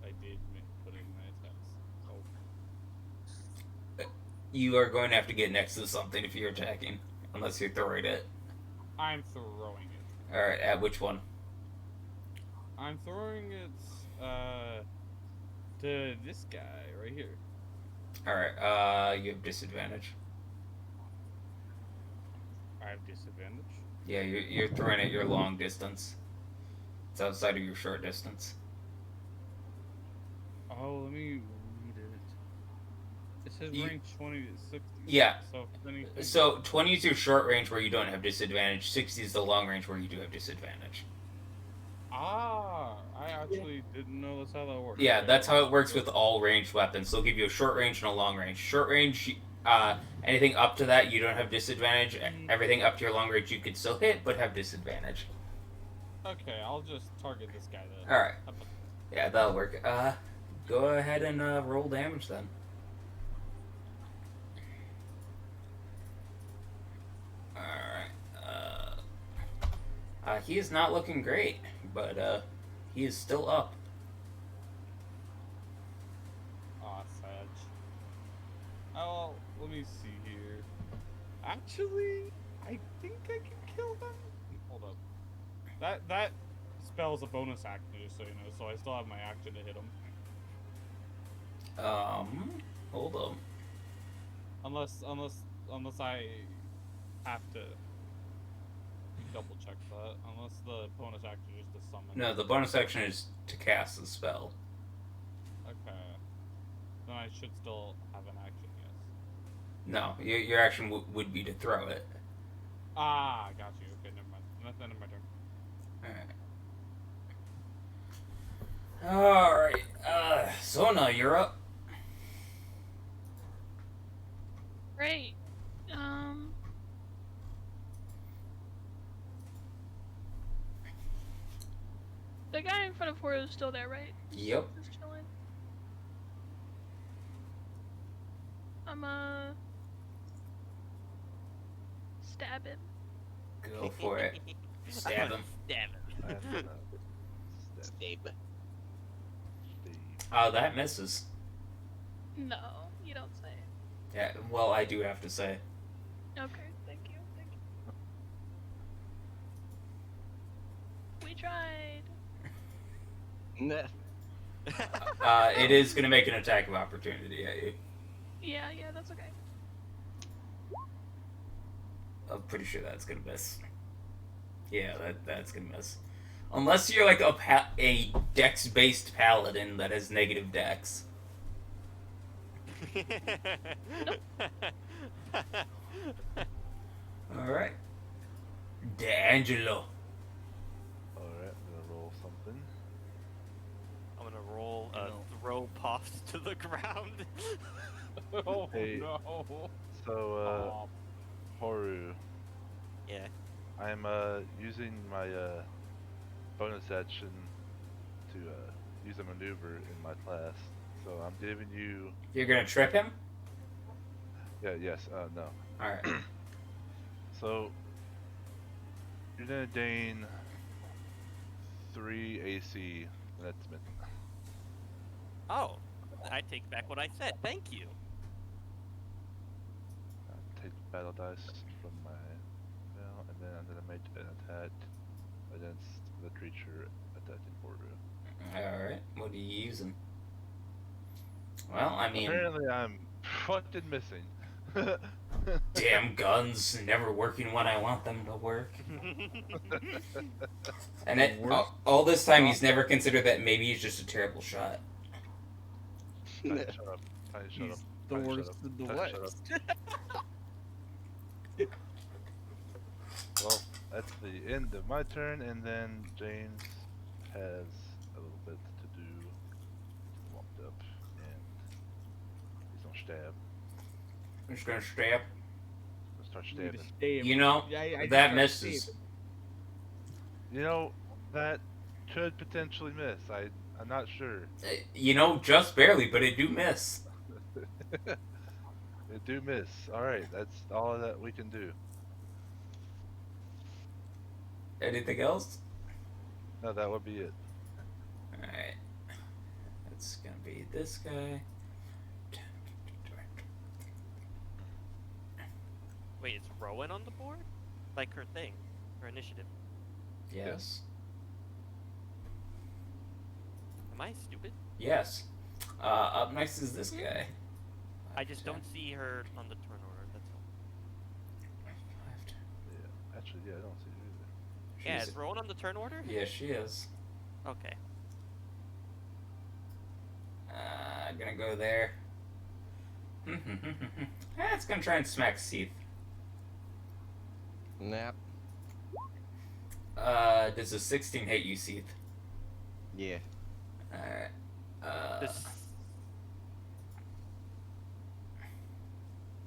I did put it in my attacks. Oh. You are going to have to get next to something if you're attacking. Unless you're throwing it. I'm throwing it. Alright, at which one? I'm throwing it. To this guy right here. Alright, you have disadvantage. I have disadvantage. Yeah, you're throwing at your long distance. It's outside of your short distance. Oh, let me read it. It says range 20 to 60. Yeah. So, if anything, So 20 is your short range where you don't have disadvantage. 60 is the long range where you do have disadvantage. I actually didn't know that's how that works. Yeah, Okay. that's how it works with all ranged weapons. They'll give you a short range and a long range. Short range, anything up to that you don't have disadvantage. Everything up to your long range you could still hit, but have disadvantage. Okay, I'll just target this guy then. Alright. Yeah, that'll work. Go ahead and roll damage then. Alright. He is not looking great, but he is still up. Aw, Sag. Oh, let me see here. Actually, I think I can kill them. Hold up. That spell is a bonus action, just so you know, so I still have my action to hit him. Hold on. Unless I have to double check that. Unless the bonus action is to summon. No, the bonus action is to cast the spell. Okay. Then I should still have an action, yes. No, your action would be to throw it. Ah, got you. Okay, never mind. That's the end of my turn. Alright, Sona, you're up. Great. The guy in front of Horu is still there, right? Yep. Just chilling. Stab him. Go for it. Stab him. Stab I am him. gonna stab Babe. Steve. Oh, that misses. No, you don't say. Yeah, well, I do have to say. Okay, thank you, thank you. We tried. Nah. It is going to make an attack of opportunity at you. Yeah, that's okay. I'm pretty sure that's going to miss. Yeah, that's going to miss. Unless you're like a dex-based paladin that has negative dex. Alright. D'Angelo. Alright, I'm gonna roll something. I'm gonna roll No. throw puffs to the ground. Oh Hey. no. So, Horu, Yeah. I'm using my bonus action to use a maneuver in my class. So I'm giving you You're going to trip him? no. Alright. So you're gonna gain 3 AC. That's meant. Oh, I take back what I said. Thank you. Take battle dice from my now, and then I'm gonna make an attack against the creature attacking Horu. Alright. What are you using? Well, I mean, Apparently, I'm fucking missing. damn guns never working when I want them to work. And it, all this time he's never considered that maybe he's just a terrible shot. Tiny, shut up. Tiny, shut He's up. the Tiny, shut worst up. of the Tiny, shut West. Well, that's the end of my turn, and then James has a little bit to do. He's walked up, and he's gonna stab. I'm just gonna stab. Gonna start You need to stabbing. stay him. You know, Yeah, I just that gotta misses. stay him. You know, that could potentially miss. I'm not sure. You know, just barely, but it do miss. It do miss. Alright, that's all that we can do. Anything else? No, that would be it. Alright. That's gonna be this guy. Wait, is Rowan on the board? Like her thing, her initiative. Yes. Am I stupid? Yes. Up next is this guy. I just don't see her on the turn order. That's all. Yeah. Actually, I don't see it either. Yeah, She's- is Rowan on the turn order? Yeah, she is. Okay. I'm gonna go there. It's gonna try and smack Seath. Nap. Does a 16 hit you, Seath? Yeah. Alright.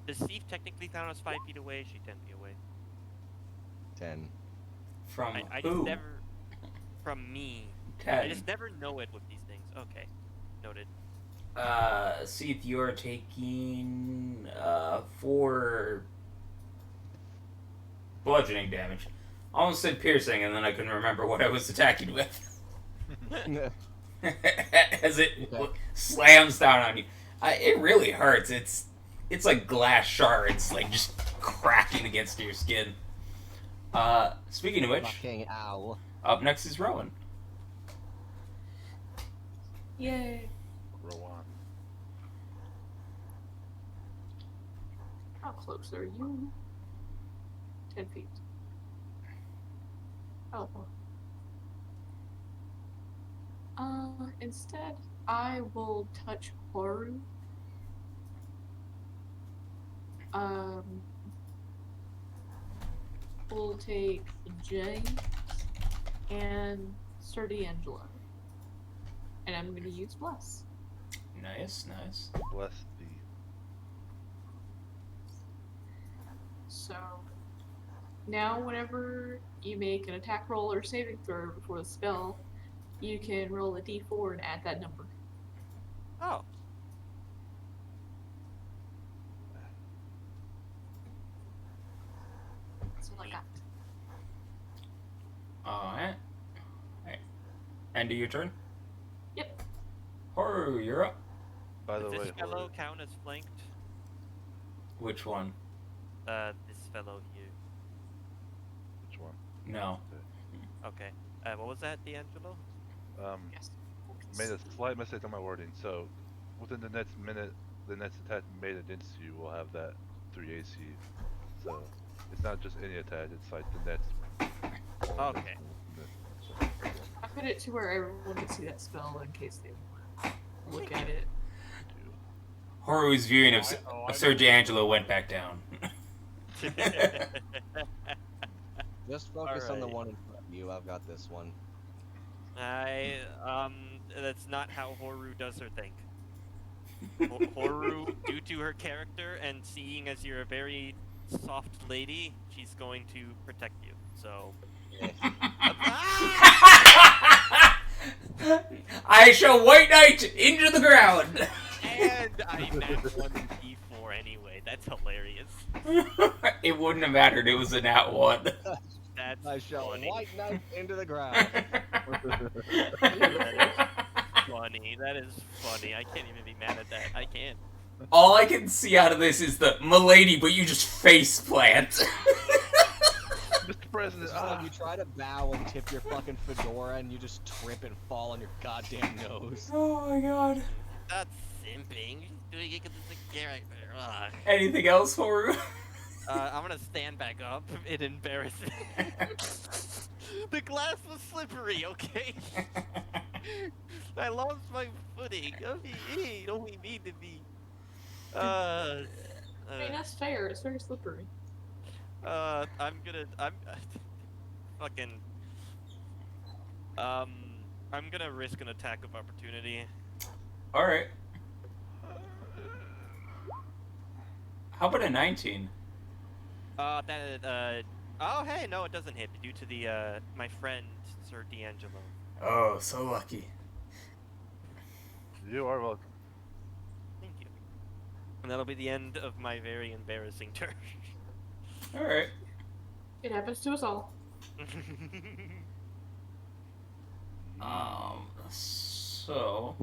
Does Steve technically count as 5 feet away? Is she 10 feet away? 10. From I just who? never. From me. 10. I just never know it with these things. Okay. Noted. Seath, you are taking 4 bludgeoning damage. I almost said piercing, and then I couldn't remember what I was attacking with. As it slams down on you, it really hurts. It's like glass shards, like just cracking against your skin. Speaking of which, Fucking ow. up next is Rowan. Yay. Rowan. How close are you? 10 feet. Oh. Instead, I will touch Horu. We'll take James and Sir D'Angelo. And I'm gonna use Bless. Nice, nice. Bless thee. So, now whenever you make an attack roll or saving throw before the spell, you can roll a d4 and add that number. Oh. That's what I got. Alright. End of your turn? Yep. Horu, you're up. By the Does way, this fellow Horu, count as flanked? Which one? This fellow here. which one? No. Okay. What was that, D'Angelo? Yes. Made a slight mistake on my wording. So, within the next minute, the next attack made against you will have that 3 AC. So, it's not just any attack; it's like the next. Okay. I put it to where everyone can see that spell in case they want to look at it. Horu's viewing of, Oh, of I Sir know. D'Angelo went back down. Just focus on the Alright. one in front of you. I've got this one. That's not how Horu does her thing. Horu, due to her character and seeing as you're a very soft lady, she's going to protect you. So. I shall White Knight into the ground! And I matched 1d4 anyway. That's hilarious. It wouldn't have mattered, it was a nat 1. That's I shall funny. white knight into the ground. Funny. That is funny. I can't even be mad at that. I can't. All I can see out of this is the "Milady," but you just face plant. Mr. President, It's like you try to bow and tip your fucking fedora and you just trip and fall on your goddamn nose. Oh my god. That's simping. You're just doing it because it's a character. Ugh. Anything else, Horu? I'm gonna stand back up in embarrassment. The glass was slippery, okay? I lost my footing. Don't be mean to me. I mean, that's fair. It's very slippery. I'm fucking, I'm gonna risk an attack of opportunity. Alright. How about a 19? Oh, hey, no, it doesn't hit due to the, my friend, Sir D'Angelo. Oh, so lucky. you are welcome. Thank you. And that'll be the end of my very embarrassing turn. Alright. It happens to us all. So...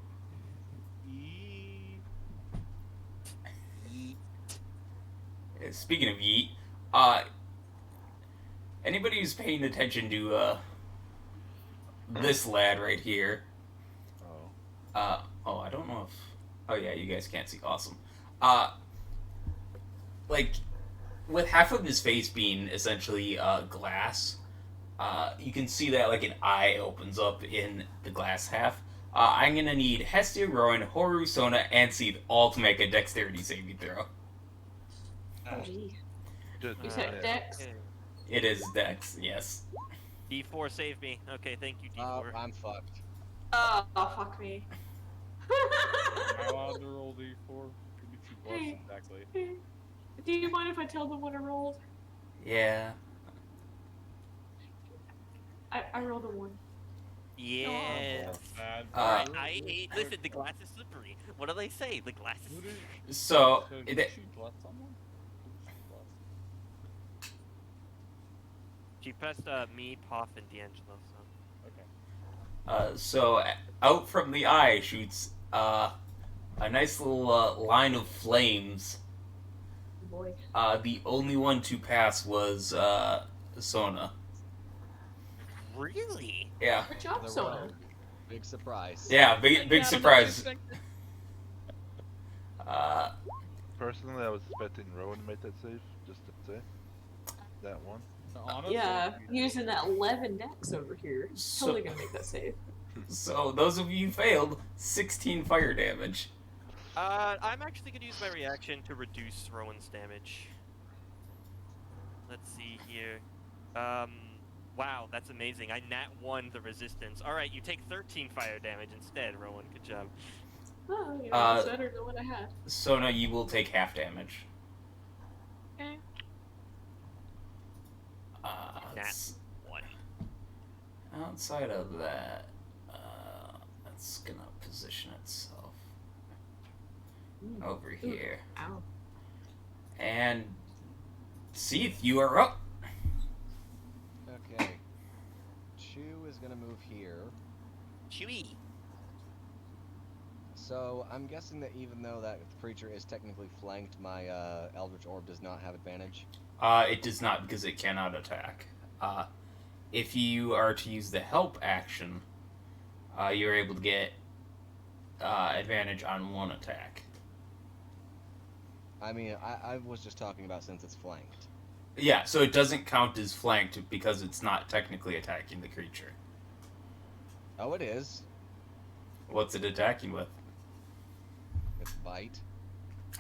Speaking of yeet, anybody who's paying attention to, this lad right here, Oh. I don't know if, oh yeah, you guys can't see, awesome. Like, with half of his face being essentially, glass, you can see that, like, an eye opens up in the glass half. I'm gonna need Hestia, Rowan, Horu, Sona, and Seath all to make a dexterity saving throw. Just, You said Dex? Okay. It is dex, yes. D4 save me. Okay, thank you, D4. I'm fucked. Oh, fuck me. Am I allowed to roll D4? Give me 2 plus Hey. exactly. Do you mind if I tell them what I rolled? Yeah. I rolled a 1. Yes. Bad. Alright, I hate. Listen, the glass is slippery. What do they say? The glass is Who slippery. did- So, So did it, she bless someone? Who did she bless? She pressed me, Poff, and D'Angelo. So. Okay. so out from the eye shoots a nice little line of flames. Boy. The only one to pass was Sona. Really? Yeah. Good job, The Sona. rogue. Big surprise. Yeah, big surprise. personally, I was expecting Rowan to make that save, just to say. That one. Honestly, Yeah, using that 11 Dex over here. So- Totally gonna make that save. So those of you who failed, 16 fire damage. I'm actually gonna use my reaction to reduce Rowan's damage. Let's see here. Wow, that's amazing. I nat 1 the resistance. Alright, you take 13 fire damage instead, Rowan. Good job. Oh, yeah, Uh, that's better than what I had. Sona, you will take half damage. Okay. Nat s- 1. outside of that, it's gonna position itself Mm. over Ooh, here. ow. And Seath, you are up. Okay. Chew is gonna move here. Chewy. So I'm guessing that even though that creature is technically flanked, my Eldritch Orb does not have advantage. It does not because it cannot attack. If you are to use the help action, you're able to get advantage on one attack. I mean, I was just talking about since it's flanked. Yeah, so it doesn't count as flanked because it's not technically attacking the creature. Oh, it is. What's it attacking with? It's bite.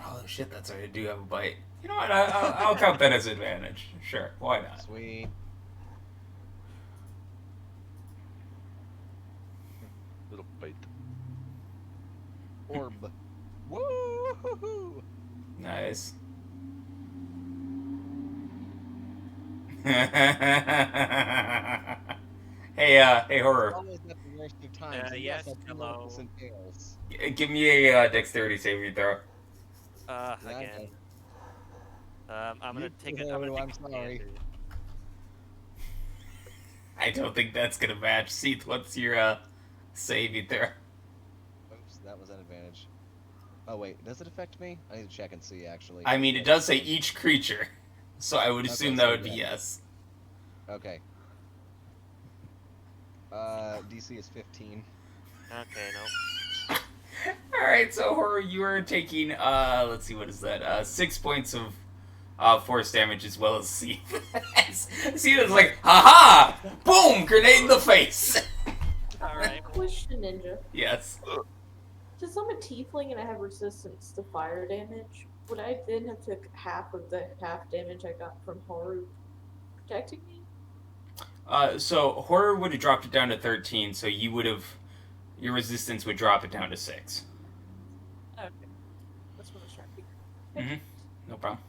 Oh shit, that's right. I do have a bite. You know what? I'll count that as advantage. Sure, why not? Sweet. Little bite. Orb. Woo! Nice. Hey, horror. Always at the worst of times. and Yes, I do know what this entails. Give me a dexterity saving throw. Yeah, Again. I'm gonna You take too, it. I'm gonna Haru, take I'm a sorry. standard. I don't think that's gonna match. Seath, what's your saving throw? Oops, that was an advantage. Oh wait, does it affect me? I need to check and see actually. I mean, it does say each creature, so I would assume Okay, that so would be yeah. yes. Okay. DC is 15. Okay, no. Alright, so horror, you are taking let's see, what is that? 6 points of force damage as well as Seath. Seath is like, haha! Boom! Grenade in the face! Alright. Question, Ninja. Yes. Since I'm a tiefling and I have resistance to fire damage, would I then have took half of the half damage I got from Haru protecting me? So horror would have dropped it down to 13, so you would have, your resistance would drop it down to 6. Okay. That's what I was trying to figure. No problem.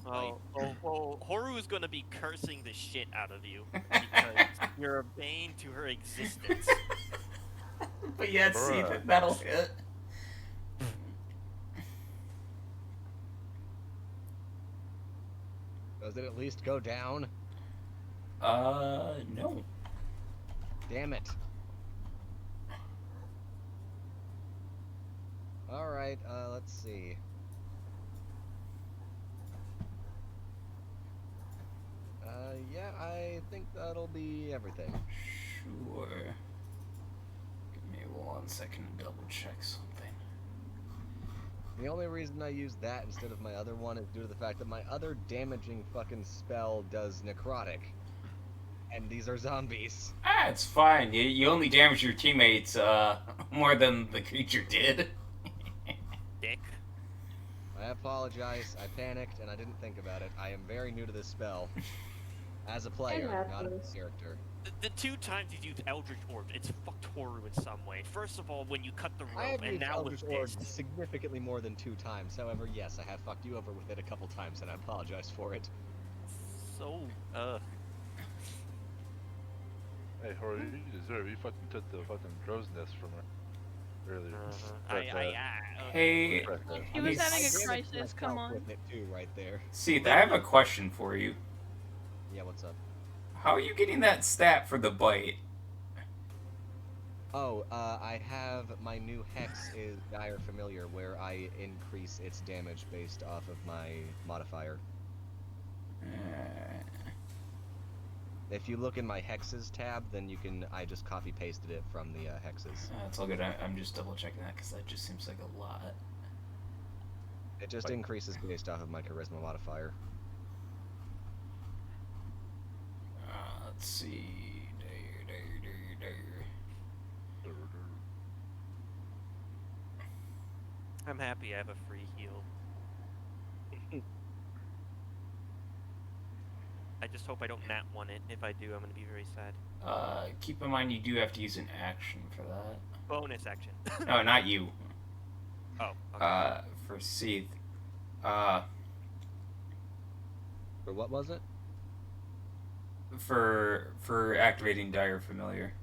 Well, Horu is gonna be cursing the shit out of you because you're a bane to her existence. But yeah, Seath, that'll hit. Does it at least go down? No. Damn it. Alright, let's see. Yeah, I think that'll be everything. Sure. Give me 1 second to double check something. The only reason I used that instead of my other one is due to the fact that my other damaging fucking spell does necrotic. And these are zombies. It's fine. You only damaged your teammates, more than the creature did. Dick. I apologize, I panicked, and I didn't think about it. I am very new to this spell. As a player, not as a character. The 2 times you used Eldritch Orb, it's fucked Horu in some way. First of all, when you cut the I rope, have and used now Eldritch with Orb this. significantly more than 2 times. However, yes, I have fucked you over with it a couple times, and I apologize for it. So, Hey, Horror, you deserve. You fucking took the fucking crow's nest from her earlier. Hey, He was having a I damaged crisis, come myself on. with it too, right there. Seath, I have a question for you. Yeah, what's up? How are you getting that stat for the bite? Oh, I have my new hex is Dire Familiar, where I increase its damage based off of my modifier. If you look in my hexes tab, then you can. I just copy pasted it from the hexes. It's all good. I'm just double checking that because that just seems like a lot. It just increases based off of my charisma modifier. Let's see. I'm happy I have a free heal. I just hope I don't nat one it. If I do, I'm gonna be very sad. Keep in mind you do have to use an action for that. Bonus action. No, not you. Oh. Okay. For Seath. For what was it? For activating Dire Familiar.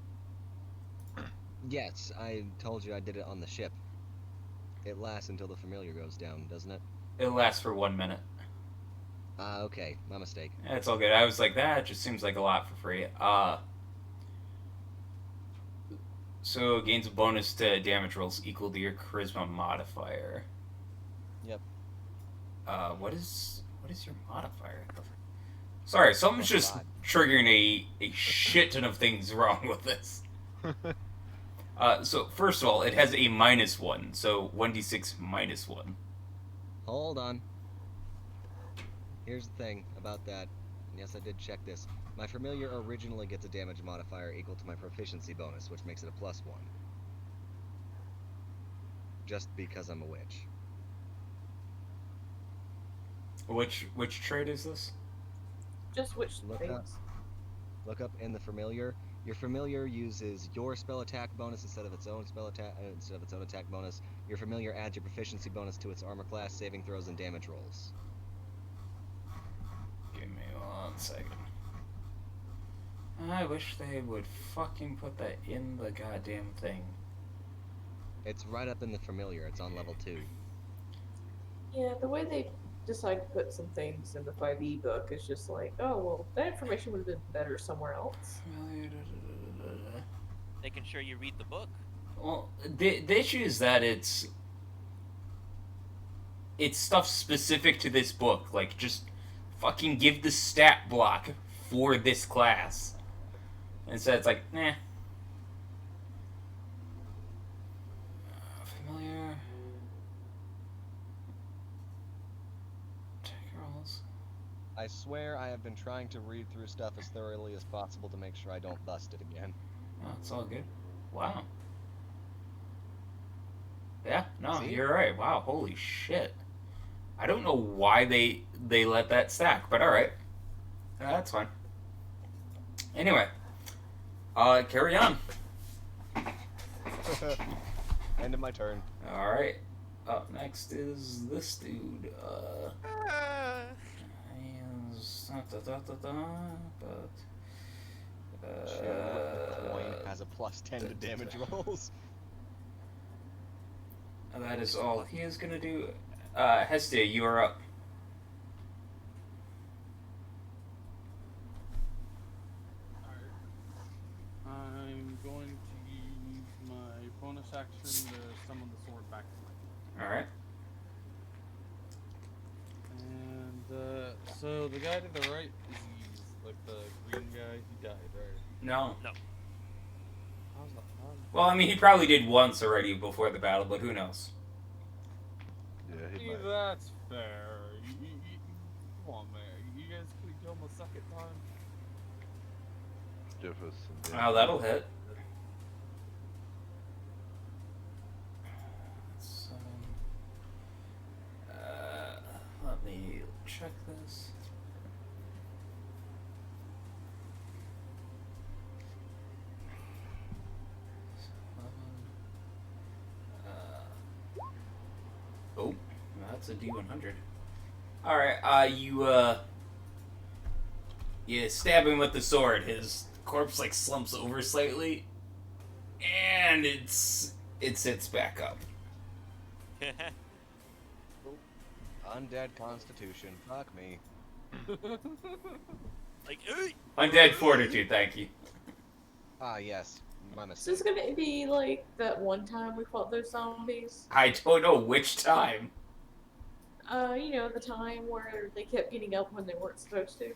Yes, I told you I did it on the ship. It lasts until the familiar goes down, doesn't it? It lasts for 1 minute. Okay, my mistake. It's all good. I was like, that just seems like a lot for free. So gains a bonus to damage rolls equal to your charisma modifier. Yep. What is your modifier? Sorry, something's just God. triggering a shit ton of things wrong with this. So first of all, it has a -1, so 1d6 -1. Hold on. Here's the thing about that. Yes, I did check this. My familiar originally gets a damage modifier equal to my proficiency bonus, which makes it a +1. Just because I'm a witch. Which trait is this? Just which Look things? up. Look up in the familiar. Your familiar uses your spell attack bonus instead of its own attack bonus. Your familiar adds your proficiency bonus to its armor class, saving throws, and damage rolls. Give me 1 second. I wish they would fucking put that in the goddamn thing. It's right up in the familiar. It's on level 2. Yeah, the way they decide to put some things in the 5e book is just like, oh, well, that information would have been better somewhere else. Making sure you read the book. Well, the issue is that it's stuff specific to this book. Like, just fucking give the stat block for this class. Instead, it's like, nah. Familiar. Attack rolls. I swear I have been trying to read through stuff as thoroughly as possible to make sure I don't bust it again. Oh, it's all good. Wow. Yeah, no, See? you're right. Wow, holy shit. I don't know why they let that stack, but alright. That's fine. Anyway. Carry on. End of my turn. Alright. Up next is this dude. Coin has a +10 to damage rolls. That is all he is gonna do. Hestia, you are up. I'm going to use my bonus action to summon the sword back to life. Alright. And so the guy to the right is like the green guy. He died, right? No. No. How's that? Well, I mean, he probably did once already before the battle, but who knows? Yeah, he See, might. that's fair. Come on, man. You guys could kill him a second time. Give us some Oh, that'll hit. 7. Let me check this. Oh, that's a D100. Alright, you stab him with the sword. His corpse, like, slumps over slightly. And it sits back up. Undead Constitution. Fuck me. Like, Undead Fortitude, thank you. Ah, yes. My Is mistake. this gonna be like that one time we fought those zombies? I don't know which time. You know, the time where they kept getting up when they weren't supposed to.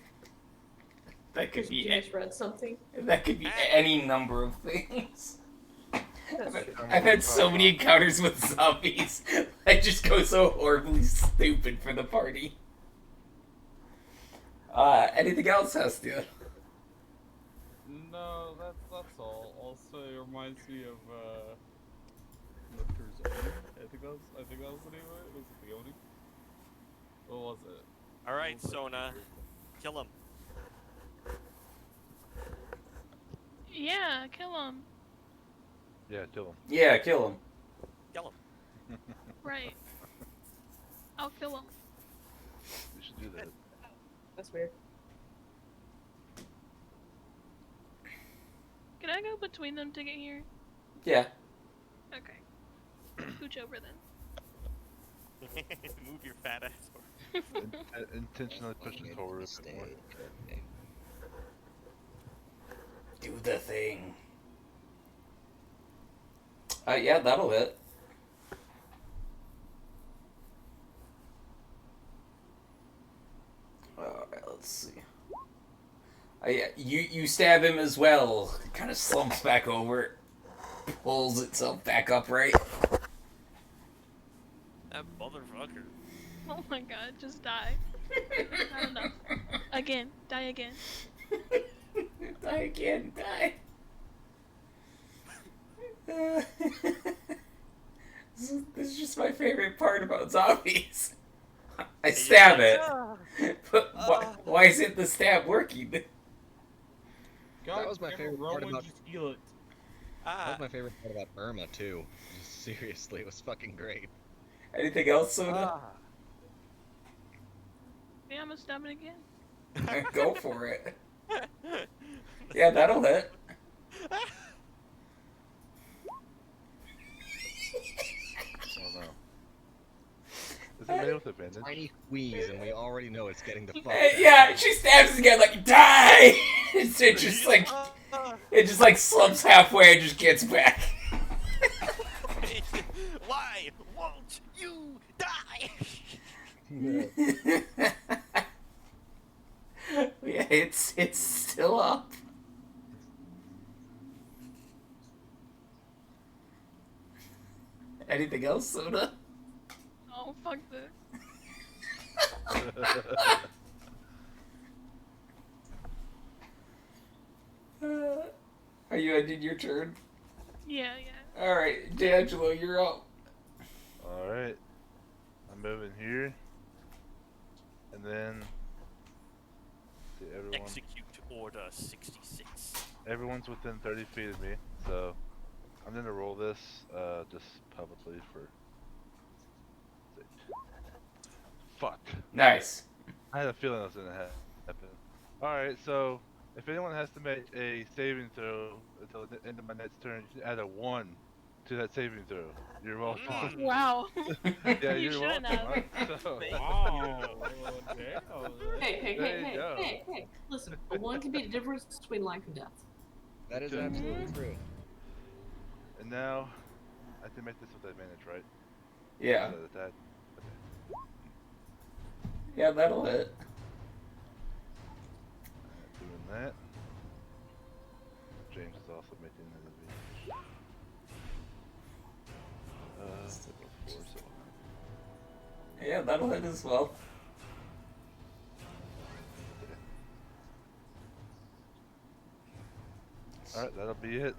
That could Because you be misread something. that could be any number of things. That's true. I've had so many encounters with zombies. I just go so horribly stupid for the party. Anything else, Hestia? No, that's all. Also, it reminds me of Mr. Zoni. I think that was the name of it. Was it Leone? What was it? all right, Sona, kill him. Yeah, kill him. Yeah, kill him. Yeah, kill him. Kill him. Right. I'll kill him. You should do that. That's weird. Can I go between them to get here? Yeah. Okay. Scooch over then. Move your fat ass over. Intentionally push it forward a bit more. Okay. Do the thing. Yeah, that'll hit. Alright, let's see. Yeah, you stab him as well. It kind of slumps back over, pulls itself back upright. That motherfucker. Oh my god, just die. Not enough. Again, die again. Die again, die. This is just my favorite part about zombies. I stab it, but why isn't the stab working? That was my favorite part about. Just heal it. That was my favorite part about Irma too. Seriously, it was fucking great. Anything else, Soda? Yeah, I'm gonna stab it again. Go for it. Yeah, that'll hit. Oh no. Is it made with advantage? Tiny squeeze, and we already know it's getting the fuck. Yeah, she stabs again, like die. It just like slumps halfway and just gets back. Why won't you die? Yeah, it's still up. Anything else, Soda? Oh, fuck this. Are you ending your turn? Yeah. Alright, D'Angelo, you're up. Alright. I'm moving here. And then... See, everyone... Execute Order 66. Everyone's within 30 feet of me, so... I'm gonna roll this, just publicly for... Fuck. Nice. I had a feeling that was gonna happen. Alright, so... If anyone has to make a saving throw until the end of my next turn, you can add a 1 to that saving throw. You're welcome. Wow. Yeah, You you're shouldn't welcome. have. So, Wow. Damn. Hey. Listen, a 1 can be the difference between life and death. That is absolutely true. and now, I can make this with advantage, right? Yeah. So that, Yeah, that'll hit. doing that. James is also making an advantage. 4, so Yeah, that'll hit as well. Alright, that'll be it.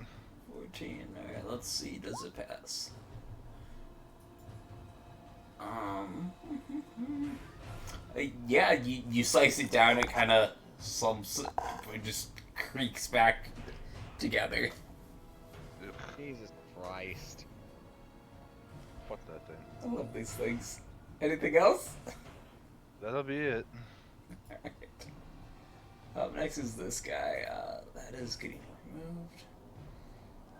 14. Alright, let's see. Does it pass? Yeah, you slice it down, it kind of slumps, it just creaks back together. Jesus Christ. Fuck that thing. I love these things. Anything else? That'll be it. Alright. Up next is this guy. That is getting removed.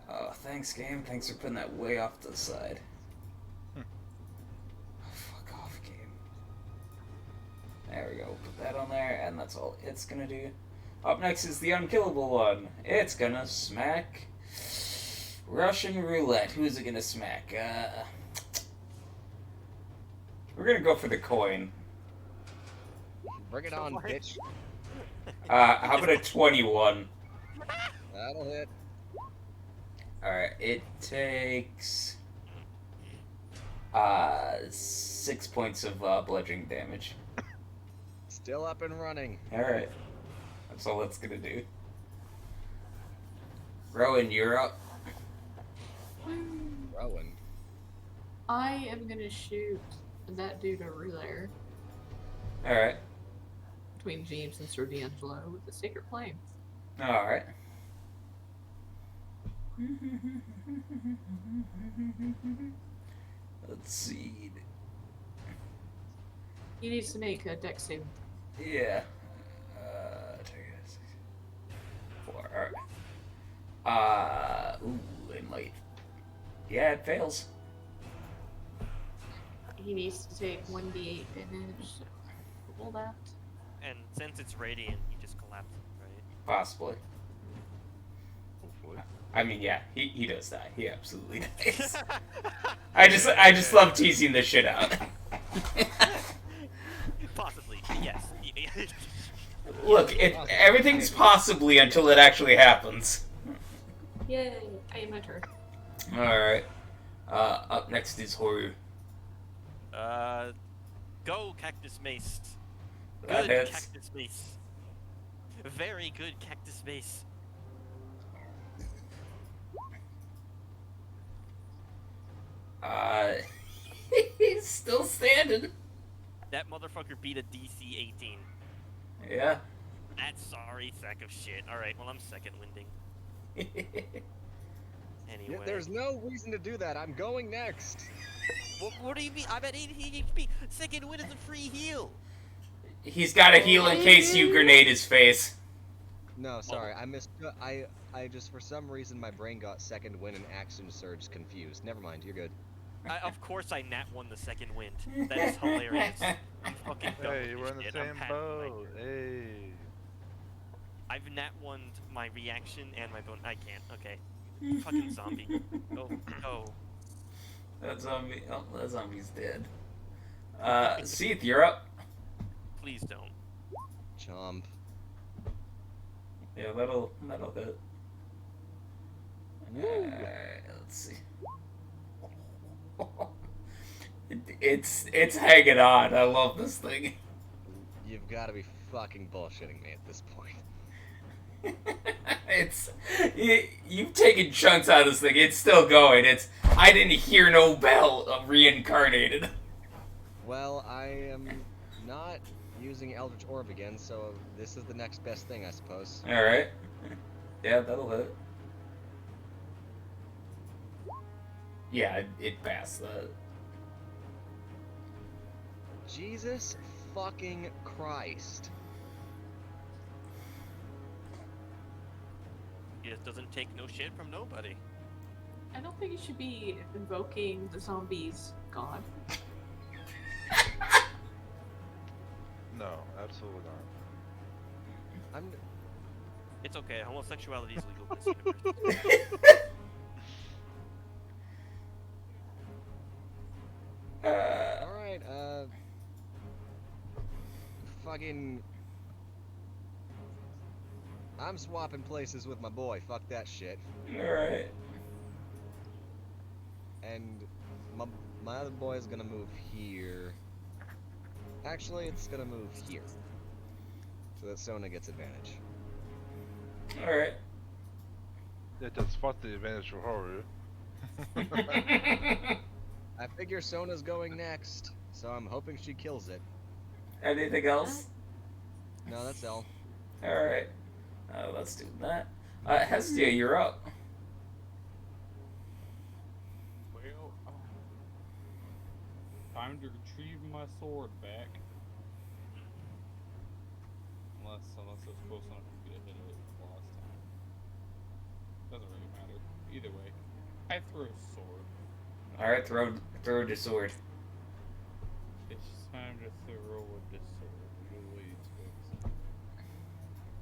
Oh, thanks, game. Thanks for putting that way off to the side. Fuck off, game. There we go. Put that on there, and that's all it's gonna do. Up next is the unkillable one. It's gonna smack Russian roulette. Who is it gonna smack? We're gonna go for the coin. Bring it on, bitch. How about a 21? That'll hit. Alright, it takes 6 points of bludgeoning damage. Still up and running. Alright. That's all it's gonna do. Rowan, you're up. Rowan. I am gonna shoot that dude over there Alright. between James and Sir D'Angelo with the Sacred Flame. Alright. Let's see. He needs to make a dex save. Yeah. 4. Alright. Ooh, it might Yeah, it fails. He needs to take 1d8 damage. So roll that. And since it's radiant, he just collapses, right? Possibly. Hopefully. I mean, yeah, he does die. He absolutely dies. I just love teasing this shit out. Possibly, yes. Look, everything's possibly until it actually happens. Yay! I am my turn. Alright. Up next is Horu. Go Cactus Mace. That Good hits. Cactus Mace. Very good Cactus Mace. He's still standing. That motherfucker beat a DC 18. Yeah. That's sorry, sack of shit. Alright, well, I'm second winding. Anyway. Yeah, there's no reason to do that. I'm going next. What do you mean? I'm at 80 HP. Second wind is a free heal. He's got to heal in case you grenade his face. No, sorry, I missed. I just for some reason my brain got second wind and action surge confused. Never mind, you're good. Of course I nat won the second wind. That is hilarious. I'm fucking done Hey, with we're this in the shit. same I'm past my boat. turn. Hey. I've nat won my reaction and my bone. I can't. Okay. Fucking zombie. Go. That zombie's dead. Seath, you're up. Please don't. Chomp. Yeah, that'll hit. Let's see. It's hanging on. I love this thing. You've got to be fucking bullshitting me at this point. You've taken chunks out of this thing. It's still going. I didn't hear no bell of reincarnated. Well, I am not using Eldritch Orb again, so this is the next best thing, I suppose. All right. Yeah, that'll hit. Yeah, it passed that. Jesus fucking Christ. He just doesn't take no shit from nobody. I don't think you should be invoking the zombie's god. No, absolutely not. It's okay. Homosexuality is legal in this universe. Alright, fucking... I'm swapping places with my boy, fuck that shit. Alright. And my other boy is gonna move here. Actually, it's gonna move here. So that Sona gets advantage. Alright. Yeah, that's fuck the advantage for Haru. I figure Sona's going next, so I'm hoping she kills it. Anything else? No, that's L. Alright. Let's do that. Hestia, you're up. Well, time to retrieve my sword back. Unless it's close enough to get a hit of it last time. Doesn't really matter. Either way, I throw a sword. Alright, throw the sword. It's time to throw the sword.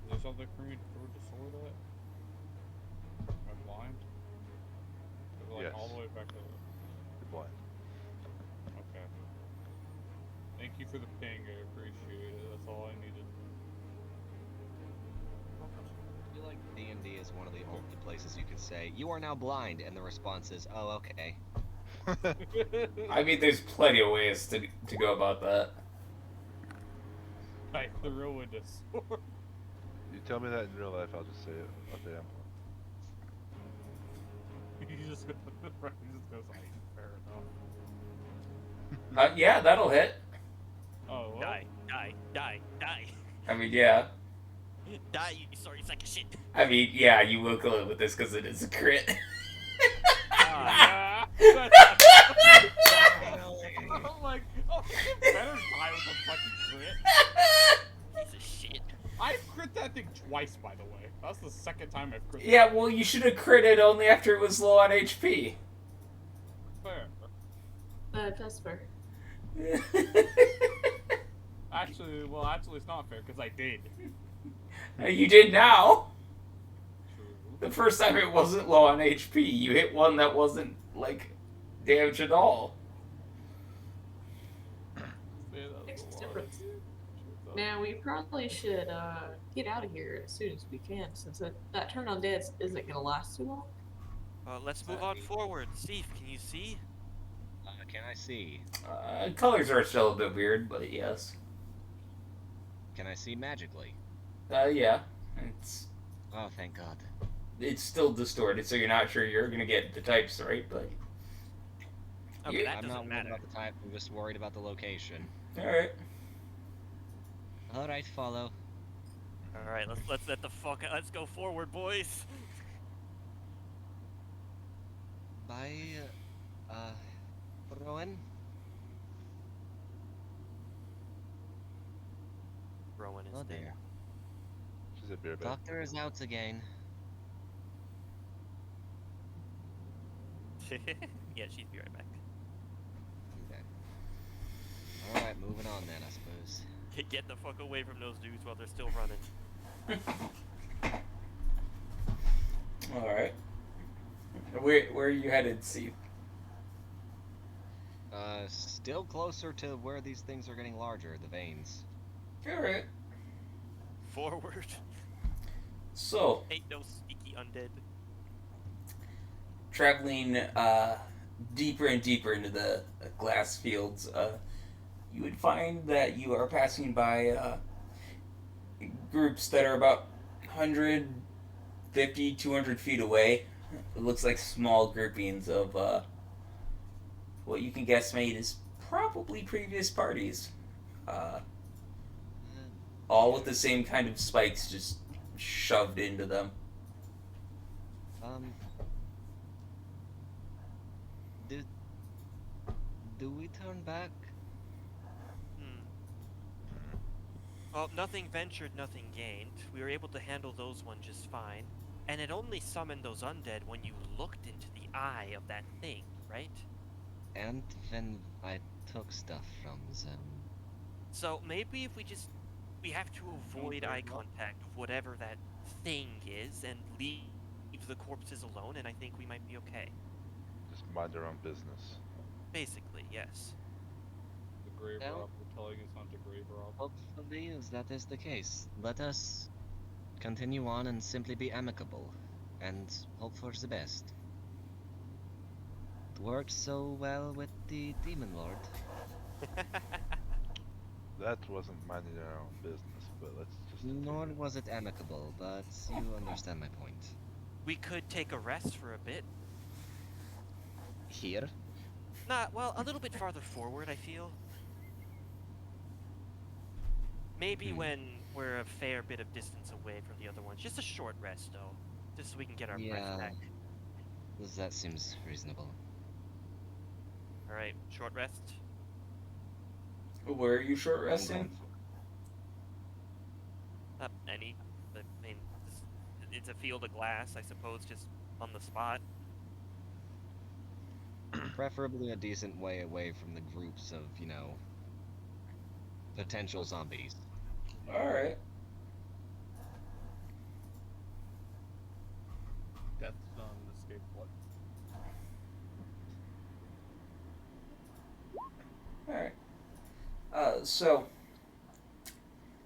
Is there something for me to throw the sword at? Am I blind? Is it like Yes. all the way back to the... You're blind. Okay. Thank you for the ping, I appreciate it. That's all I needed. I feel like D&D is one of the only places you could say, "You are now blind," and the response is, "Oh, okay." I mean, there's plenty of ways to go about that. I threw the sword. You tell me that in real life, I'll just say it. I'll say I'm blind. He just goes like, fair enough. Yeah, that'll hit. Oh, well. Die. I mean, yeah. Die, you sorry sack of shit. I mean, yeah, you will kill it with this because it is a crit. I'm like, oh, you better die with a fucking crit. Piece of shit. I've crit that thing twice, by the way. That's the second time I've crit. Yeah, well, you should have critted only after it was low on HP. That's fair. Actually, it's not fair because I did. You did now. True. The first time it wasn't low on HP. You hit one that wasn't, like, damaged at all. Say that Makes a a lot. difference. Truth Now we probably should get out of here as soon as we can, since that turn on dead isn't gonna last too long. Let's move on forward. Steve, can you see? Can I see? Colors are still a bit weird, but yes. Can I see magically? Yeah. Oh, thank God. It's still distorted, so you're not sure you're gonna get the types right, but... Okay, that I'm doesn't not worried matter. about the type, I'm just worried about the location. Alright. Alright, follow. All right, let's go forward, boys. Bye, Rowan? Rowan is Oh dead. dear. She's a beer bag. Doctor is out again. Yeah, she'd be right back. Okay. Alright, moving on then, I suppose. Get the fuck away from those dudes while they're still running. Alright. Where are you headed, Steve? Still closer to where these things are getting larger, the veins. Alright. Forward. So, Ain't no sneaky undead. traveling deeper and deeper into the glass fields, you would find that you are passing by groups that are about 150, 200 feet away. It looks like small groupings of what you can guesstimate is probably previous parties. All with the same kind of spikes just shoved into them. Do we turn back? Well, nothing ventured, nothing gained. We were able to handle those ones just fine. And it only summoned those undead when you looked into the eye of that thing, right? And when I took stuff from them. So maybe if we have to avoid eye contact with whatever that thing is and leave the corpses alone, and I think we might be okay. Just mind their own business. Basically, yes. The grave Well- rob. We're telling us not to grave rob. Hopefully, if that is the case, let us continue on and simply be amicable, and hope for the best. It worked so well with the Demon Lord. That wasn't minding their own business, but let's just. Nor was it amicable, but you understand my point. We could take a rest for a bit. Here? Well, a little bit farther forward, I feel. Maybe when we're a fair bit of distance away from the other ones. Just a short rest, though. Just so we can get our breath back. That seems reasonable. Alright, short rest. Where are you short resting? Any. I mean, it's a field of glass, I suppose, just on the spot. Preferably a decent way away from the groups of, potential zombies. Alright. Death zone, escape what? Alright. So,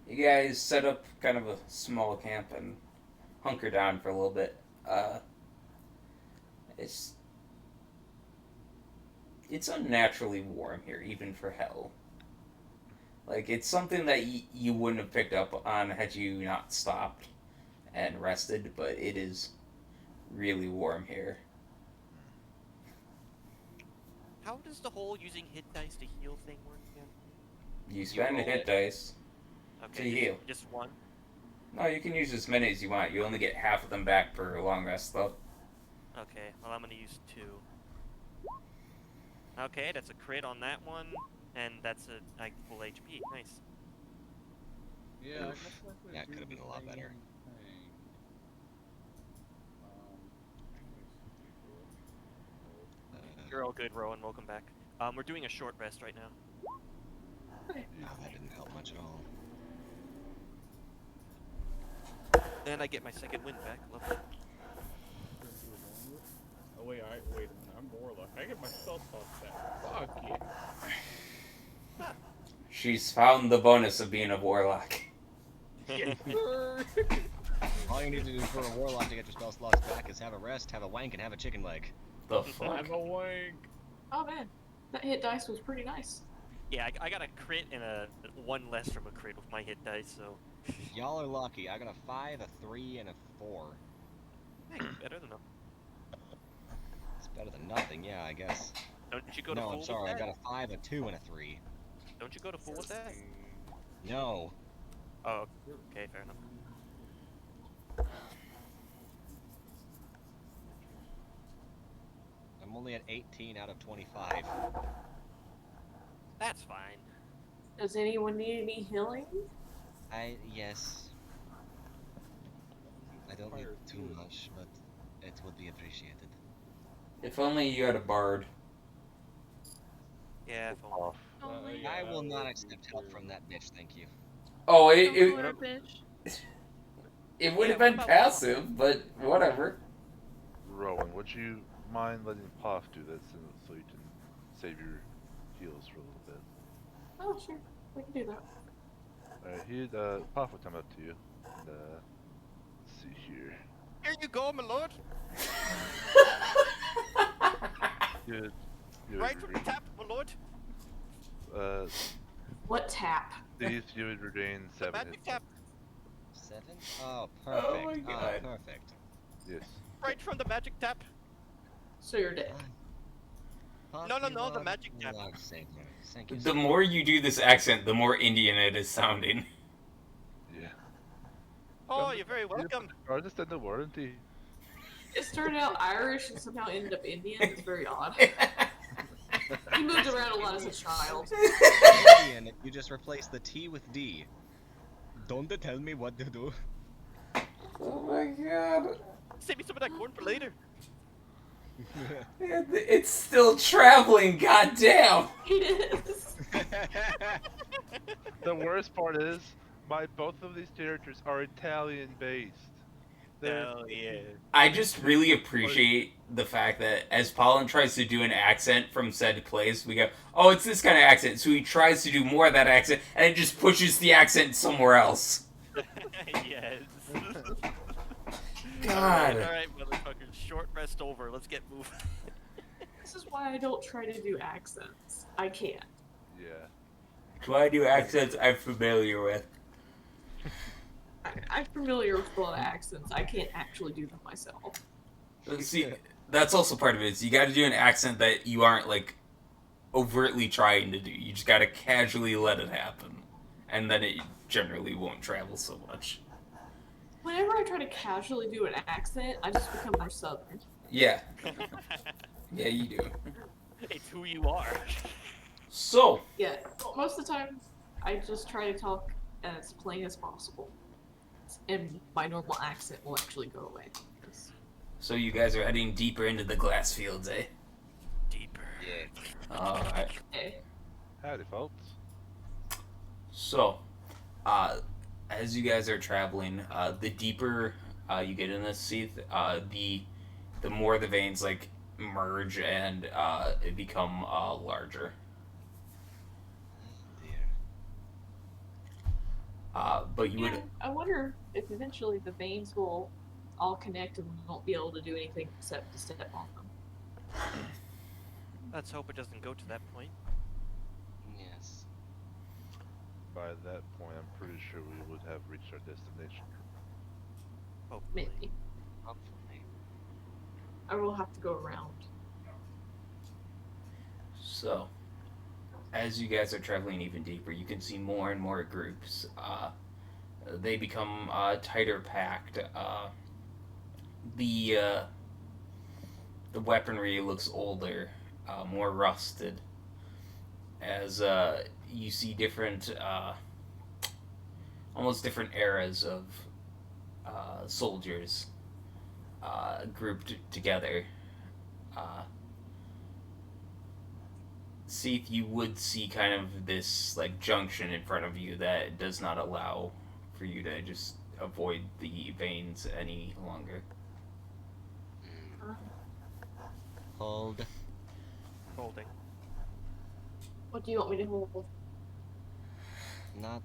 you guys set up kind of a small camp and hunker down for a little bit. It's unnaturally warm here, even for hell. Like, it's something that you wouldn't have picked up on had you not stopped and rested, but it is really warm here. How does the whole using hit dice to heal thing work again? You spend a hit dice Okay, to heal. Just one? No, you can use as many as you want. You only get half of them back per long rest, though. Okay, well, I'm gonna use 2. Okay, that's a crit on that one, and that's a full HP. Nice. Yeah, I Oof. guess I could That do could've been the a lot same better. thing. You're all good, Rowan. Welcome back. We're doing a short rest right now. Okay. Oh, that didn't help much at all. Then I get my second wind back. Lovely. Oh wait, wait a minute. I'm Warlock. I get my spell slots back. Fuck yeah. She's found the bonus of being a warlock. Yes, All you need to do for a warlock to get your spell slots back is have a rest, have a wank, and have a chicken leg. The fuck? I'm a wank. Oh man, that hit dice was pretty nice. Yeah, I got a crit and a 1 less from a crit with my hit dice, so Y'all are lucky. I got a 5, a 3, and a 4. hey, better than nothing. It's better than nothing, yeah, I guess. Don't you go to No, full I'm sorry. I with got that? a 5, a 2, and a 3. Don't you go to full with that? No. Oh, okay, fair enough. I'm only at 18 out of 25. That's fine. Does anyone need any healing? Yes. I don't need too much, but it would be appreciated. If only you had a bard. Yeah, if only. Off. Only I will not would accept be help too. from that bitch, thank you. Oh, a it water bitch. it would have Yeah, been what about passive, but whatever. Rowan, would you mind letting Puff do this so you can save your heals for a little bit? Oh sure, we can do that. Alright, Puff will come up to you. And, let's see here. Here you go, my lord. You Right from the tap, my lord. Uh, What tap? these you would regain The 7 hit magic tap. 7? Oh, perfect. Oh my God. Perfect. Yes. Right from the magic tap. So you're dead. Puff, No, you the are magic a tap. lifesaver. Thank you. The so more you do this accent, the more Indian it is sounding. Yeah. Oh, you're very welcome. I understand the warranty. It started out Irish and somehow ended up Indian. It's very odd. He moved around a lot as a child. Indian, you just replace the T with D. Don't they tell me what to do? Oh my god. Save me some of that corn for later. It's still traveling, goddamn! It is. The worst part is, both of these characters are Italian based. Hell yeah. I just really appreciate the fact that as Pollen tries to do an accent from said place, we go, oh, it's this kind of accent. So he tries to do more of that accent, and it just pushes the accent somewhere else. Yes. God. Alright, motherfuckers. Short rest over. Let's get moving. This is why I don't try to do accents. I can't. Yeah. Do I do accents I'm familiar with? I'm familiar with a lot of accents. I can't actually do them myself. See, that's also part of it. Is you got to do an accent that you aren't like overtly trying to do. You just got to casually let it happen, and then it generally won't travel so much. Whenever I try to casually do an accent, I just become more southern. Yeah. Yeah, you do. It's who you are. So, Yeah, most of the time, I just try to talk as plain as possible. And my normal accent will actually go away. so you guys are heading deeper into the glass fields, eh? Deeper. Yeah. Alright. Okay. Howdy, folks. So, as you guys are traveling, the deeper you get in this sea, the more the veins like merge and it become larger. But you would. And I wonder if eventually the veins will all connect and we won't be able to do anything except to step on them. Let's hope it doesn't go to that point. Yes. By that point, I'm pretty sure we would have reached our destination. Hopefully. Maybe. Hopefully. I will have to go around. So, as you guys are traveling even deeper, you can see more and more groups. They become tighter packed. The weaponry looks older, more rusted. As you see different, almost different eras of soldiers grouped together. Seath, you would see kind of this like junction in front of you that does not allow for you to just avoid the veins any longer. Hold. Holding. What do you want me to hold? Not.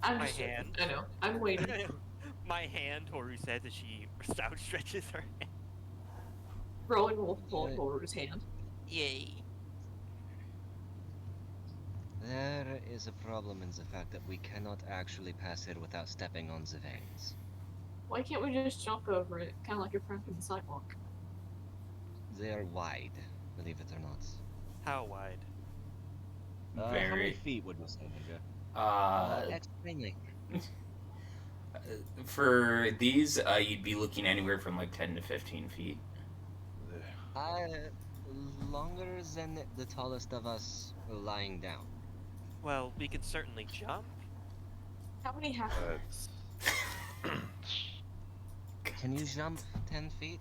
I'm My just hand. I know. I'm waiting. My hand, Horu says as she outstretches her hand. Rowan will hold Horu's hand. Yay. There is a problem in the fact that we cannot actually pass here without stepping on the veins. Why can't we just jump over it, kind of like a friend from the sidewalk? They are wide, believe it or not. How wide? How many Very. feet would you say, Ninja? Uh, Extremely. for these, you'd be looking anywhere from like 10 to 15 feet. Longer than the tallest of us lying down. Well, we can certainly jump. How many halflings? Can you jump 10 feet?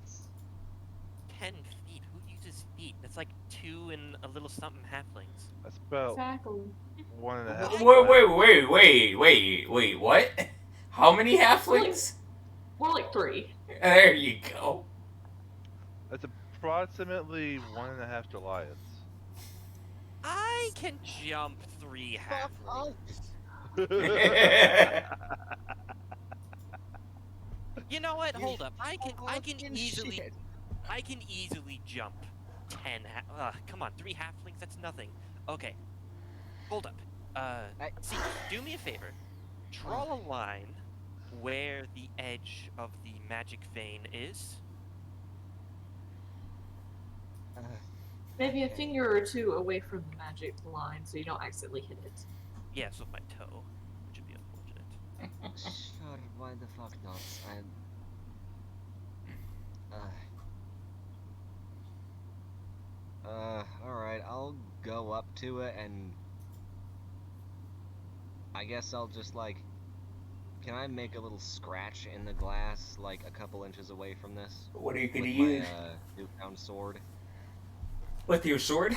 10 feet? Who uses feet? That's like 2 and a little something halflings. That's about Exactly. 1.5. Wait, what? How many halflings? More like 3. There you go. That's approximately 1.5 Goliaths. I can jump 3 halflings. You know what? Hold up. I can easily jump 10. Come on, 3 halflings. That's nothing. Okay. Hold up. See, do me a favor. Draw a line where the edge of the magic vein is. Maybe a finger or 2 away from the magic line so you don't accidentally hit it. Yes, with my toe, which would be unfortunate. Sure, why the fuck not? Alright, I'll go up to it and I guess I'll just like, can I make a little scratch in the glass like a couple inches away from this? What are you gonna with use? my newfound sword? With your sword?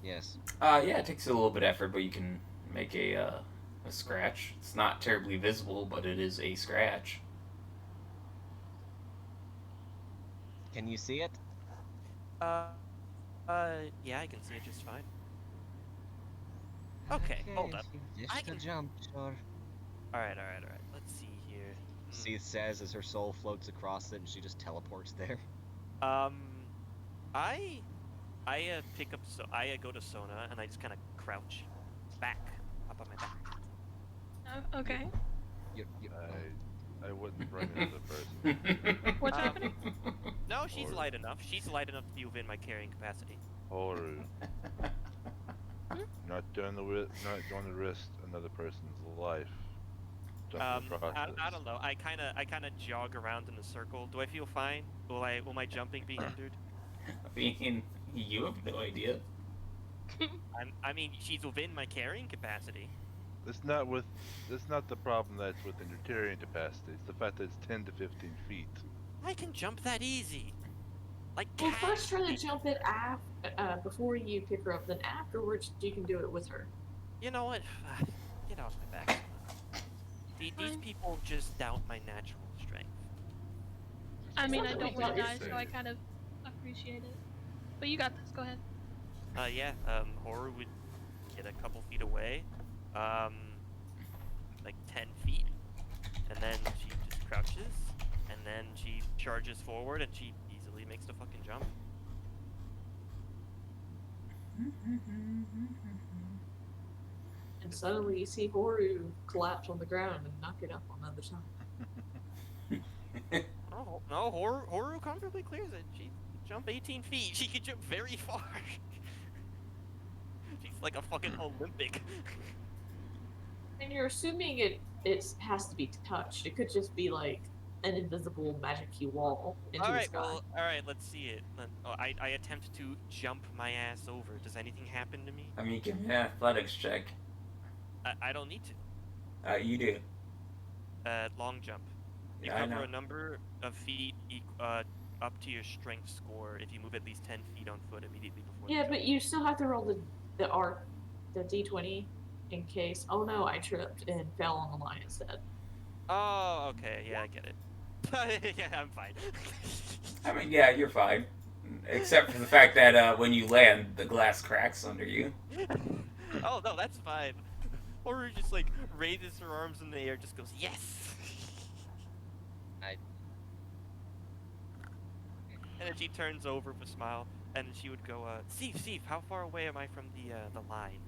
Yes. Yeah, it takes a little bit of effort, but you can make a scratch. It's not terribly visible, but it is a scratch. Can you see it? Yeah, I can see it just fine. Okay, hold up. If you I wish to can- jump, sure. Alright. Let's see here. Seath says as her soul floats across it and she just teleports there. I pick up, I go to Sona and I just kind of crouch back, up on my back. Oh, okay. I wouldn't run into the person. What's happening? No, she's Or- light enough. She's light enough to be within my carrying capacity. Horu. Not doing the risk another person's life. Jumping across I this. don't know. I kind of jog around in a circle. Do I feel fine? Will my jumping be hindered? I mean, you have no idea. I mean, she's within my carrying capacity. It's not the problem that's within your carrying capacity. It's the fact that it's 10 to 15 feet. I can jump that easy. Like, Well, first try to casually. jump it before you pick her up, then afterwards you can do it with her. You know what? Get off my back. These Fine. people just doubt my natural strength. I mean, I Something don't like really that. die, so I kind of appreciate it. But you got this. Go ahead. Yeah. Horu would get a couple feet away, like 10 feet, and then she just crouches, and then she charges forward, and she easily makes the fucking jump. And suddenly you see Horu collapse on the ground and knock it up on the other side. Oh no, Horu comfortably clears it. She can jump 18 feet. She can jump very far. She's like a fucking Olympic. And you're assuming it has to be touched. It could just be like an invisible magic key wall into the sky. Alright, let's see it. I attempt to jump my ass over. Does anything happen to me? I mean, give me an athletics check. I don't need to. You do. Long jump. You Yeah, I cover know. a number of feet up to your strength score if you move at least 10 feet on foot immediately before. Yeah, the but jump. you still have to roll the d20 in case. Oh no, I tripped and fell on the line instead. Oh, okay. Yeah, I get it. Yeah, I'm fine. I mean, yeah, you're fine. Except for the fact that when you land, the glass cracks under you. Oh no, that's fine. Or just like raises her arms in the air, just goes yes. And then she turns over with a smile, and she would go, Steve, how far away am I from the line?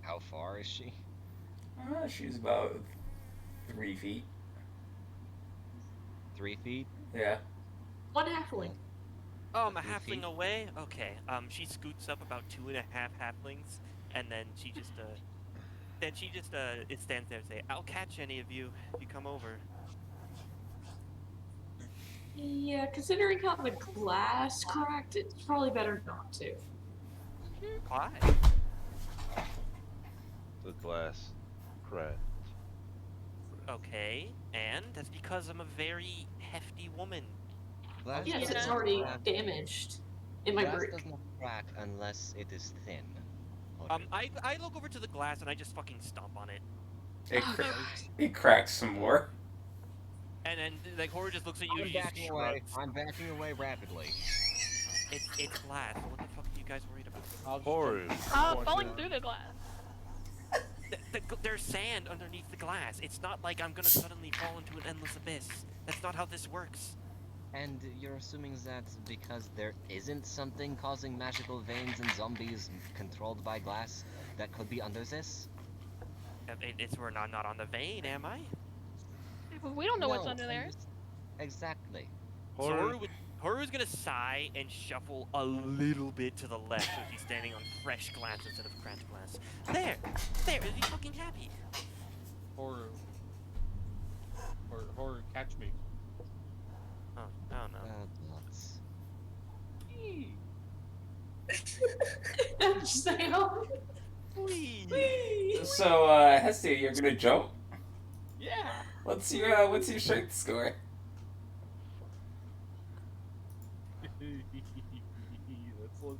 How far is she? She's about 3 feet. 3 feet? Yeah. One halfling. Oh, I'm a 3 halfling feet? away? Okay. She scoots up about 2.5 halflings, and then she just, it stands there and say, I'll catch any of you if you come over. Yeah, considering how the glass cracked, it's probably better not to. Why? The glass cracked. Okay, and that's because I'm a very hefty woman. Glass Yes, Yeah. it's already damaged in my Glass brick. does not crack unless it is thin. I look over to the glass and I just fucking stomp on it. It cracks some more. And then, like, Horror just looks at you I'm and she just backing away. shrugs. I'm backing away rapidly. It's glass. What the fuck are you guys worried about? Horror. Falling through the glass. There's sand underneath the glass. It's not like I'm gonna suddenly fall into an endless abyss. That's not how this works. And you're assuming that because there isn't something causing magical veins and zombies controlled by glass that could be under this? We're not on the vein, am I? We don't know what's No, under there. Exactly. Horror. Horu's gonna sigh and shuffle a little bit to the left so she's standing on fresh glass instead of cracked glass. There! Is he fucking happy? Horror, catch me. Oh, I don't know. Nuts. Just say, oh, Please! please. So, Hestia, you're gonna jump? Yeah. What's your strength score?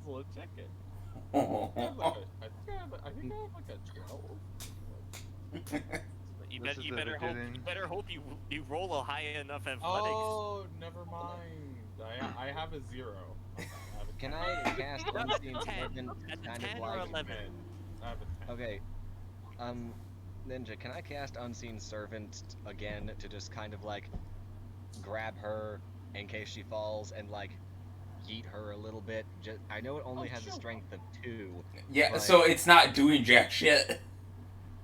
Let's check it. Oh. I think I have like a 12. You, This is the beginning. you better hope you roll a high enough athletics. Oh, never mind. I have a 0. Can I cast Unseen 10. Servant That's a kind 10 of or like... 11. I have a 10. Okay. Ninja, can I cast Unseen Servant again to just kind of like grab her in case she falls and like yeet her a little bit? I know it only has a strength of 2. Yeah, but... so it's not doing jack shit.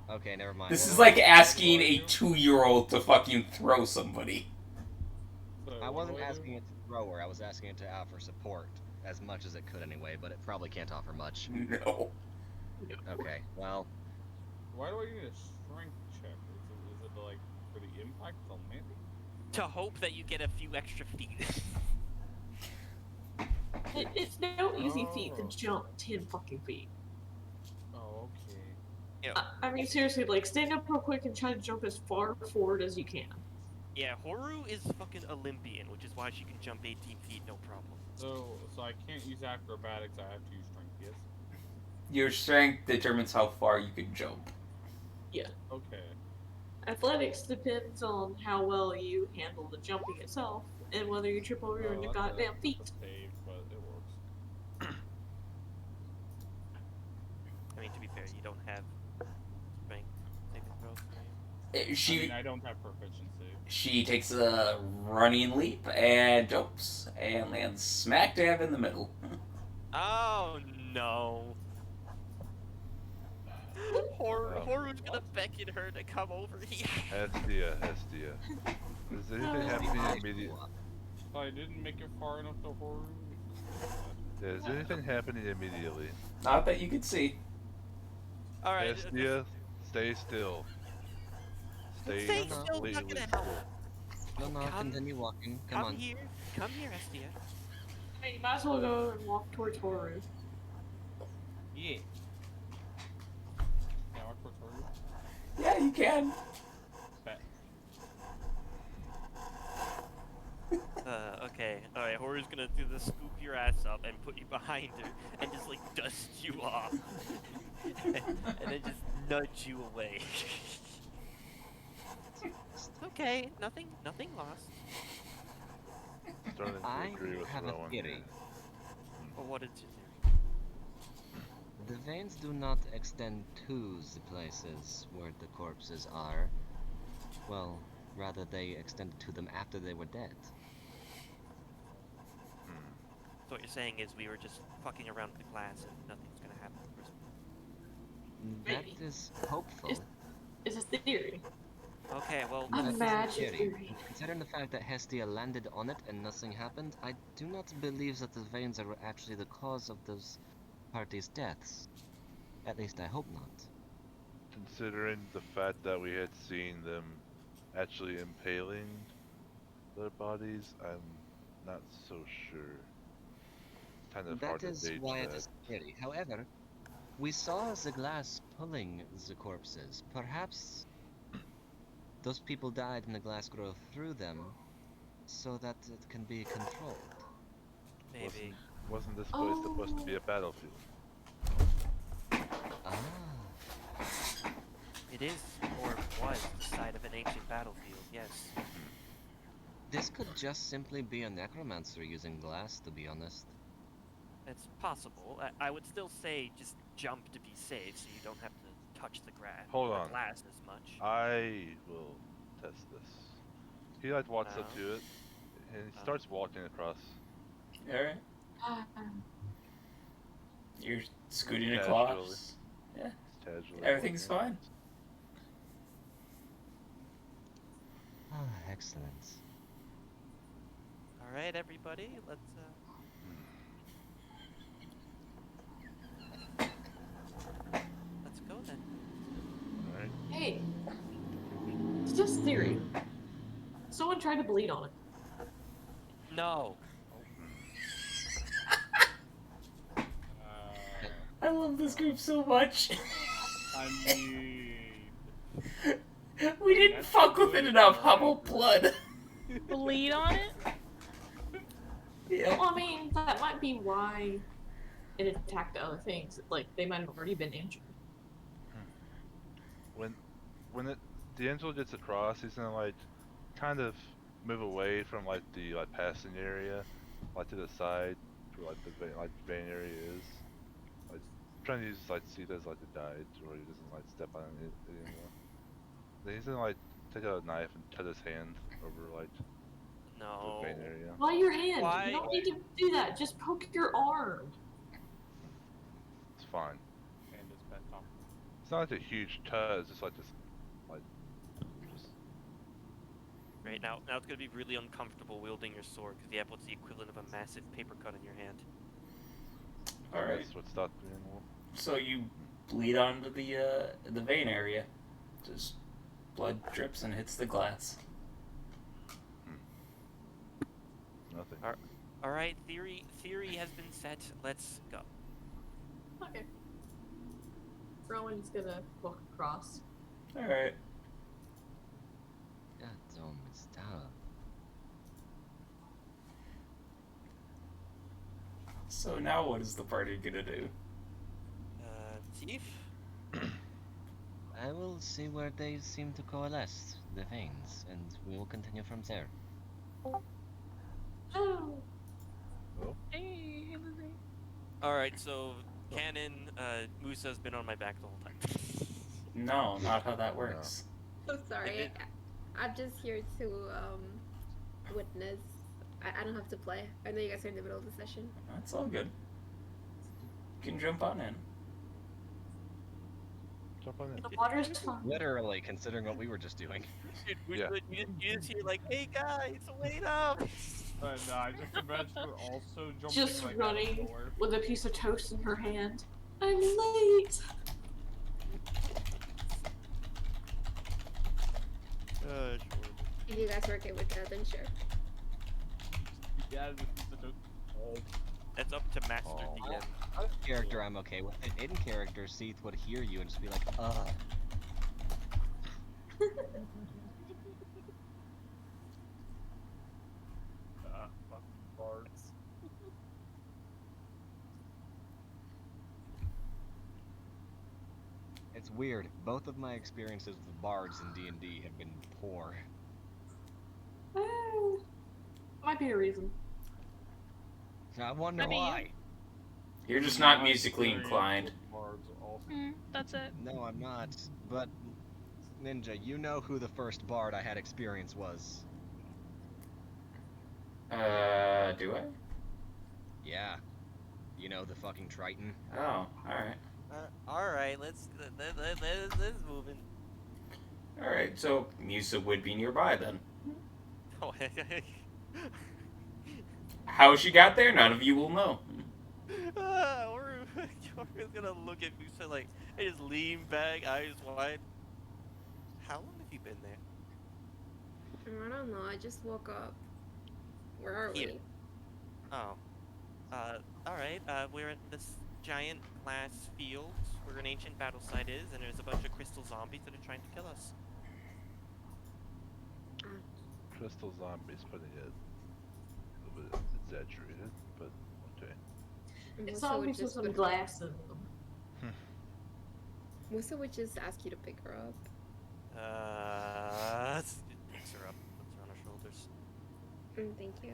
Okay, never mind. This is like asking a 2-year-old to fucking throw somebody. So, I wasn't what do asking it to throw her, I was asking it to offer support. As much as it could anyway, but it probably can't offer much. No. Okay, well... Why do I need a strength check? Is it like for the impact on landing? To hope that you get a few extra feet. It's no easy feat to Oh. jump 10 fucking feet. Oh, okay. I mean, seriously, like, stand up real quick and try to jump as far forward as you can. Yeah, Horu is fucking Olympian, which is why she can jump 18 feet, no problem. So I can't use acrobatics. I have to use strength. Yes. Your strength determines how far you can jump. Okay. Athletics depends on how well you handle the jumping itself, and whether you trip over your that's goddamn feet. That's saved, but it works. I mean, to be fair, you don't have strength saving throws, right? She I don't have proficiency. she takes a running leap and jumps and lands smack dab in the middle. Oh no. Horu's gonna beckon her to come over here. Hestia. Is anything happening immediately? I didn't make it far enough to horror. Yeah, is anything happening immediately? Not that you can see. Alright. Hestia, stay still. Stay Stay still, completely not gonna still. help. No, Come- continue walking. Come on. Here. Come here, Estia. I mean, you might as well go and walk towards Horu. Yeah. Can I walk towards horror? Yeah, you can. Bet. Okay, alright, Horror's gonna do the scoop your ass up and put you behind her and just like dust you off. and then just nudge you away. Okay, nothing lost. Starting to I agree with have a Rowan theory. here. Well, what is your theory? The veins do not extend to the places where the corpses are. Well, rather they extended to them after they were dead. So what you're saying is we were just fucking around with the glass and nothing's gonna happen for us. That Maybe. is hopeful. It's a theory. Okay, well, A That is magic theory. theory. Considering the fact that Hestia landed on it and nothing happened, I do not believe that the veins are actually the cause of those parties' deaths. At least I hope not. Considering the fact that we had seen them actually impaling their bodies, I'm not so sure. Kind of hard That to is gauge why it that. is theory. However, we saw the glass pulling the corpses. Perhaps those people died and the glass grew through them so that it can be controlled. maybe. Wasn't this place supposed to be a battlefield? Ah, It is, or was, the site of an ancient battlefield, yes. this could just simply be a necromancer using glass, to be honest. It's possible. I would still say just jump to be safe so you don't have to touch the Hold on. glass as much. I will test this. He like walks up Oh. to it, and he starts walking across. Alright. Ah, You're scooting Casually. across. Yeah. Casually Everything's walking. fine. Ah, excellent. Alright, everybody, let's, let's go then. Alright. hey, it's just theory. Someone tried to bleed on it. No! I love this group so much. I mean, We didn't fuck with it enough. How about blood? Bleed on it? Yeah. Well, I mean, that might be why it attacked other things. Like, they might have already been injured. When the angel gets across, he's gonna like kind of move away from like the passing area, like to the side where like the vein area is. Like trying to use like see it as like the guide where he doesn't like step on it anymore. Then he's gonna like take out a knife and cut his hand over like No. the vein area. Why your hand? Why? You don't need to do that. Just poke your arm. It's fine. and it's bedtime. It's not like a huge cut. It's just like this, just Right, now it's gonna be really uncomfortable wielding your sword, because yeah, what's the equivalent of a massive paper cut in your hand? Alright. that's what stopped me. So you bleed onto the vein area. Just blood drips and hits the glass. Nothing. Alright, theory has been set, let's go. Okay. Rowan's gonna walk across. Alright. God damn, it's tough. So now what is the party gonna do? Chief? I will see where they seem to coalesce, the veins, and we will continue from there. Oh. Hey, Lizzie. Alright, so, canon, Musa's been on my back the whole time. No, not how that works. So sorry. I'm just here to witness. I don't have to play. I know you guys are in the middle of the session. That's all good. You can jump on in. Jump on in. The water's fine. Literally, considering what we were just doing. Dude, Yeah. you just hear like, hey guys, wait up! No, I just imagine her also jumping Just like running. out the door. With a piece of toast in her hand. I'm late! If you guys are okay with that, then sure. Yeah, this is the joke. That's up to Master Oh. DM. Out of character, I'm okay with it. In character, Seath would hear you and just be like, Fuck. It's weird. Both of my experiences with bards in D&D have been poor. Might be a reason. I wonder Maybe you. why. You're just not musically inclined. That's it. No, I'm not. But, Ninja, you know who the first bard I had experience was. Do I? Yeah. You know, the fucking Triton. Oh, alright. Alright, let's move in. Alright, so Musa would be nearby then. Oh, How she got there, none of you will know. Jordan's gonna look at Musa like, and just lean back, eyes wide. How long have you been there? I don't know. I just woke up. Where are Here. we? Oh. Alright, we're at this giant glass field where an ancient battle site is, and there's a bunch of crystal zombies that are trying to kill us. Crystal zombies, putting it a little bit exaggerated, but okay. It's Musa would zombies with just some glass in them. Musa would just ask you to pick her up. Picks her up, puts her on her shoulders. Thank you.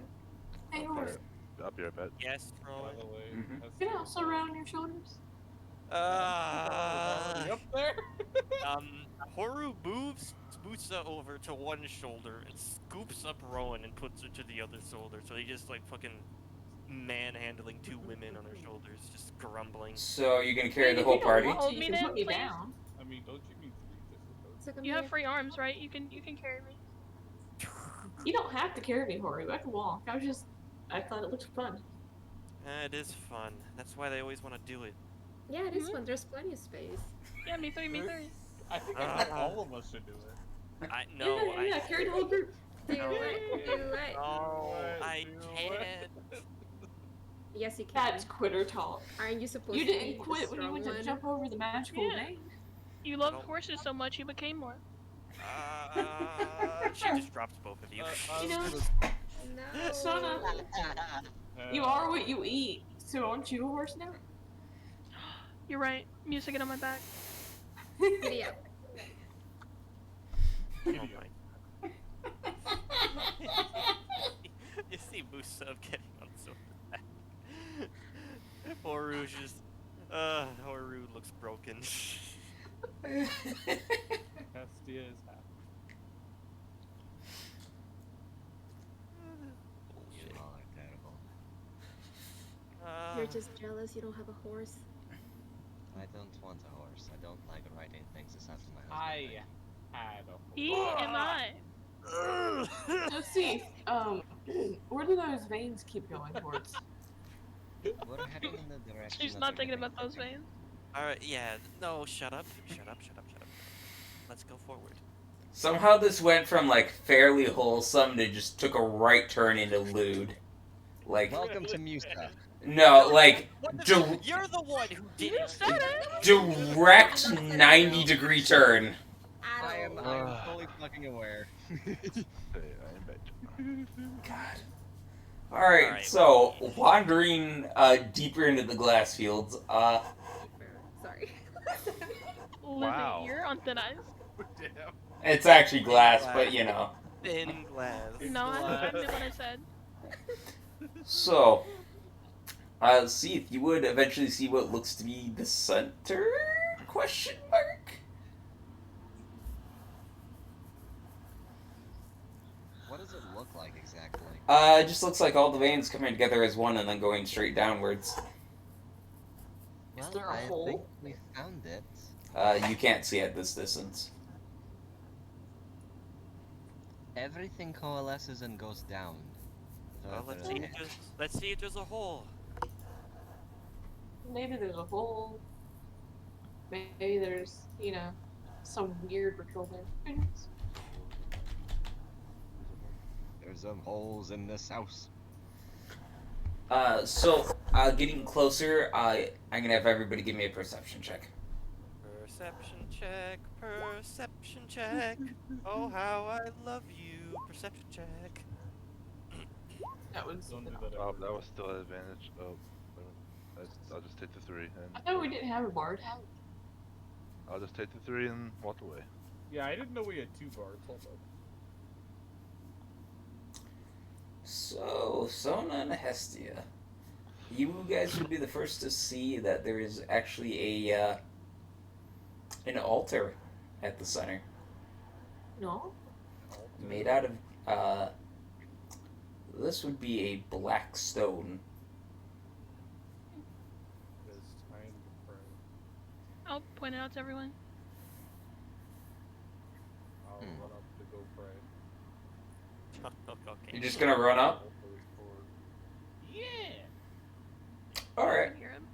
Hey, I'll be horse. right- I'll be right back. Yes, By Rowan. the way, Mhm. has Can I the- also round your shoulders? already up there. Horu moves Musa over to one shoulder and scoops up Rowan and puts her to the other shoulder. So he just like fucking manhandling two women on her shoulders, just grumbling. So you're gonna carry Hey, the if whole you don't party? want to, Hold you me can then, put me please. down. I mean, don't you need 3 difficult? So come You here. have free arms, right? You can carry me. You don't have to carry me, Hori. I can walk. I thought it looked fun. It is fun. That's why they always want to do it. Yeah, it is Mhm. fun. There's plenty of space. Yeah, me three, me three. I think all of us should do it. Yeah, carry the whole group. Do it. Do it. No, it, I do can't. Yes, you can. That's quitter talk. Aren't you supposed You to didn't be quit the when you strong went to one? jump over the magical Yeah. vein. You loved Nope. horses so much you became one. She just drops both of you. You know, No. Sona, you are what you eat. So aren't you a horse now? You're right. Music get on my back. Giddy up. Oh my. You see Musa getting on Sona's back. Horu just. Horu looks broken. Hestia is happy. You all are terrible. You're just jealous you don't have a horse. I don't want a horse. I don't like writing things this after my I husband. had a He and I. Let's see. Where do those veins keep going towards? We're heading in the direction. She's of not thinking everything about those thinking. veins. Alright, yeah. No, shut up. Shut up. Let's go forward. Somehow this went from like fairly wholesome to just took a right turn into lewd. Like Welcome to Musa. no, like You're the one who did You it. said it. direct 90-degree turn. I Ow. am fully fucking aware. Hey, I am back. God. Alright, Alright. so wandering deeper into the glass fields, Sorry. Lizzie, Wow. you're on thin ice. Damn. it's actually glass, but you know. Thin glass. No, I knew what I said. So, see if you would eventually see what looks to be the center? Question mark? What does it look like exactly? It just looks like all the veins coming together as one and then going straight downwards. Well, there a I hole? think we found it. You can't see at this distance. Everything coalesces and goes down. Well, Further let's ahead. see if there's a hole. Maybe there's a hole. Maybe there's, some weird ritual there. There's some holes in this house. Getting closer, I'm gonna have everybody give me a perception check. Perception check. Oh, how I love you. Perception check. That was. Don't do that. Oh, that was still an advantage. Oh, I'll just take the 3. I And thought we didn't have a bard. I'll just take the 3 and walk away. Yeah, I didn't know we had 2 guards. Hold up. So, Sona and Hestia. You guys would be the first to see that there is actually an altar at the center. No? Made out of, this would be a black stone. It's time to pray. I'll point it out to everyone. I'll run up to go pray. Okay. You're just gonna run up? Yeah! Alright. Hear him.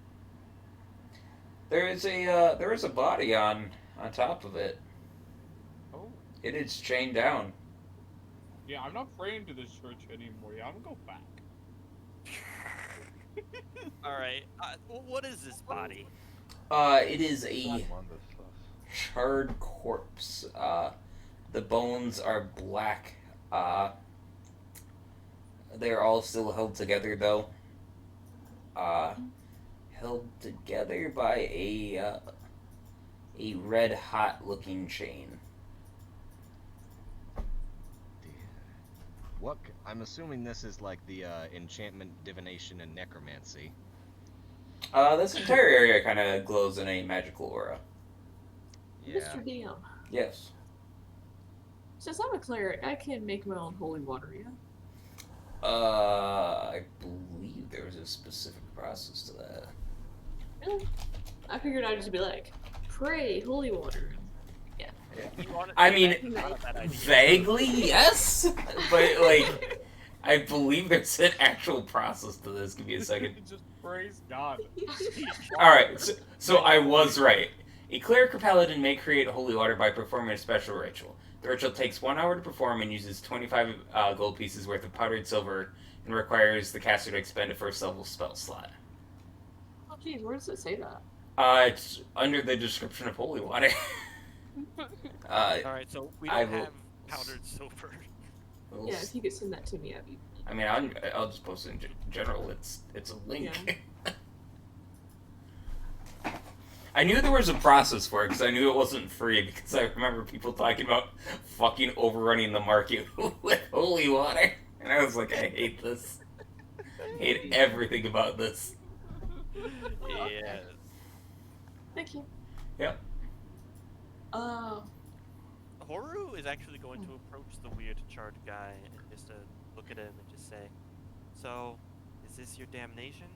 There is a body on top of it. Oh. It is chained down. Yeah, I'm not praying to this church anymore. Yeah, I'm gonna go back. Alright, what is this body? It is a Wonderful. charred corpse. The bones are black. They're all still held together though. Held together by a red hot looking chain. What? I'm assuming this is like the enchantment, divination, and necromancy. This entire area kind of glows in a magical aura. Yeah. Mr. DM, Yes. since I'm a cleric, I can make my own holy water, yeah? I believe there was a specific process to that. Really? I figured I'd just be like, pray holy water. Yeah. I mean, Not a bad idea. vaguely, yes, but like, I believe there's an actual process to this. Give me a second. Just praise God. Alright, so I was right. A cleric or paladin may create holy water by performing a special ritual. The ritual takes 1 hour to perform and uses 25 gold pieces worth of powdered silver and requires the caster to expend a first level spell slot. Oh, jeez, where does it say that? It's under the description of holy water. Alright, so we I don't will- have powdered silver. Yeah, if you could send that to me, Abby. I mean, I'll just post it in general. It's a link. I knew there was a process for it because I knew it wasn't free because I remember people talking about fucking overrunning the market with holy water, and I was like, I hate this. I hate everything about this. Yeah. Thank you. Yep. Horu is actually going to approach the weird charred guy and just look at him and just say, "So, is this your damnation?"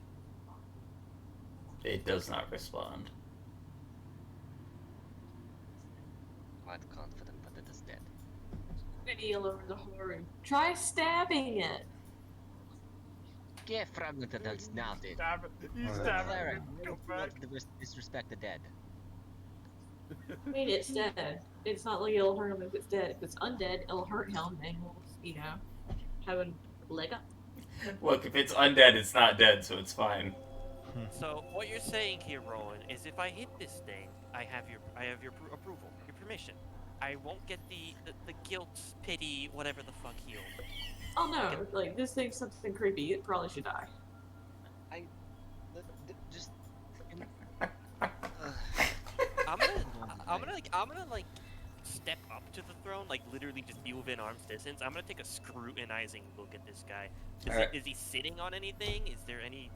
It does not respond. Quite confident that it is dead. Gonna yell over the horror. Try stabbing it. Get from the adults now, dude. Stab it. You Oh, stab Cleric, it. Go back. disrespect the dead. I mean, it's dead. It's not like it'll hurt him if it's dead. If it's undead, it'll hurt him, and we'll, have a leg up. Look, if it's undead, it's not dead, so it's fine. So what you're saying here, Rowan, is if I hit this thing, I have your approval, your permission. I won't get the guilt, pity, whatever the fuck healed. Oh no, like, this thing's something creepy. It probably should die. Just. I'm gonna like step up to the throne, like literally just be within arm's distance. I'm gonna take a scrutinizing look at this guy. Alright. Is he sitting on anything? Is there any?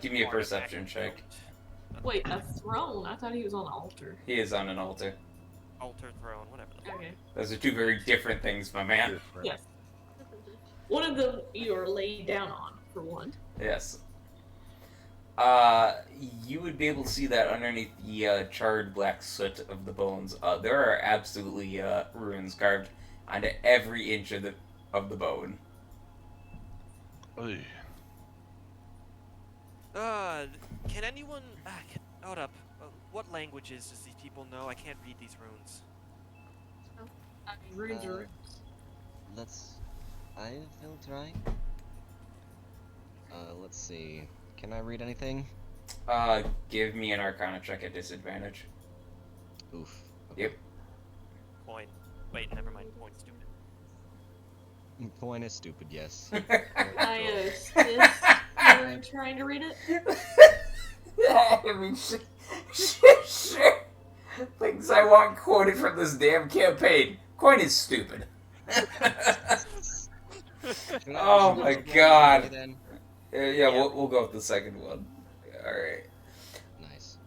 Give me a artifact perception check. Wait, a throne? I thought he was on an altar. He is on an altar. Altar, throne, whatever the fuck. Okay. Those are two very different things, my man. Different. Yes. One of them you're laid down on, for one. Yes. You would be able to see that underneath the charred black soot of the bones. There are absolutely runes carved onto every inch of the bone. Oy. Can anyone? Hold up. What languages does these people know? I can't read these runes. I mean, runes are runes. I will try. Let's see. Can I read anything? Give me an Arcana check at disadvantage. Oof. Yep. Coin. Wait, never mind. Coin, stupid. Point is stupid, yes. I assist you trying to read it. I mean, sure. Things I want quoted from this damn campaign. Coin is stupid. Oh my god. Then? Yeah, we'll go with the second one. Alright. Nice.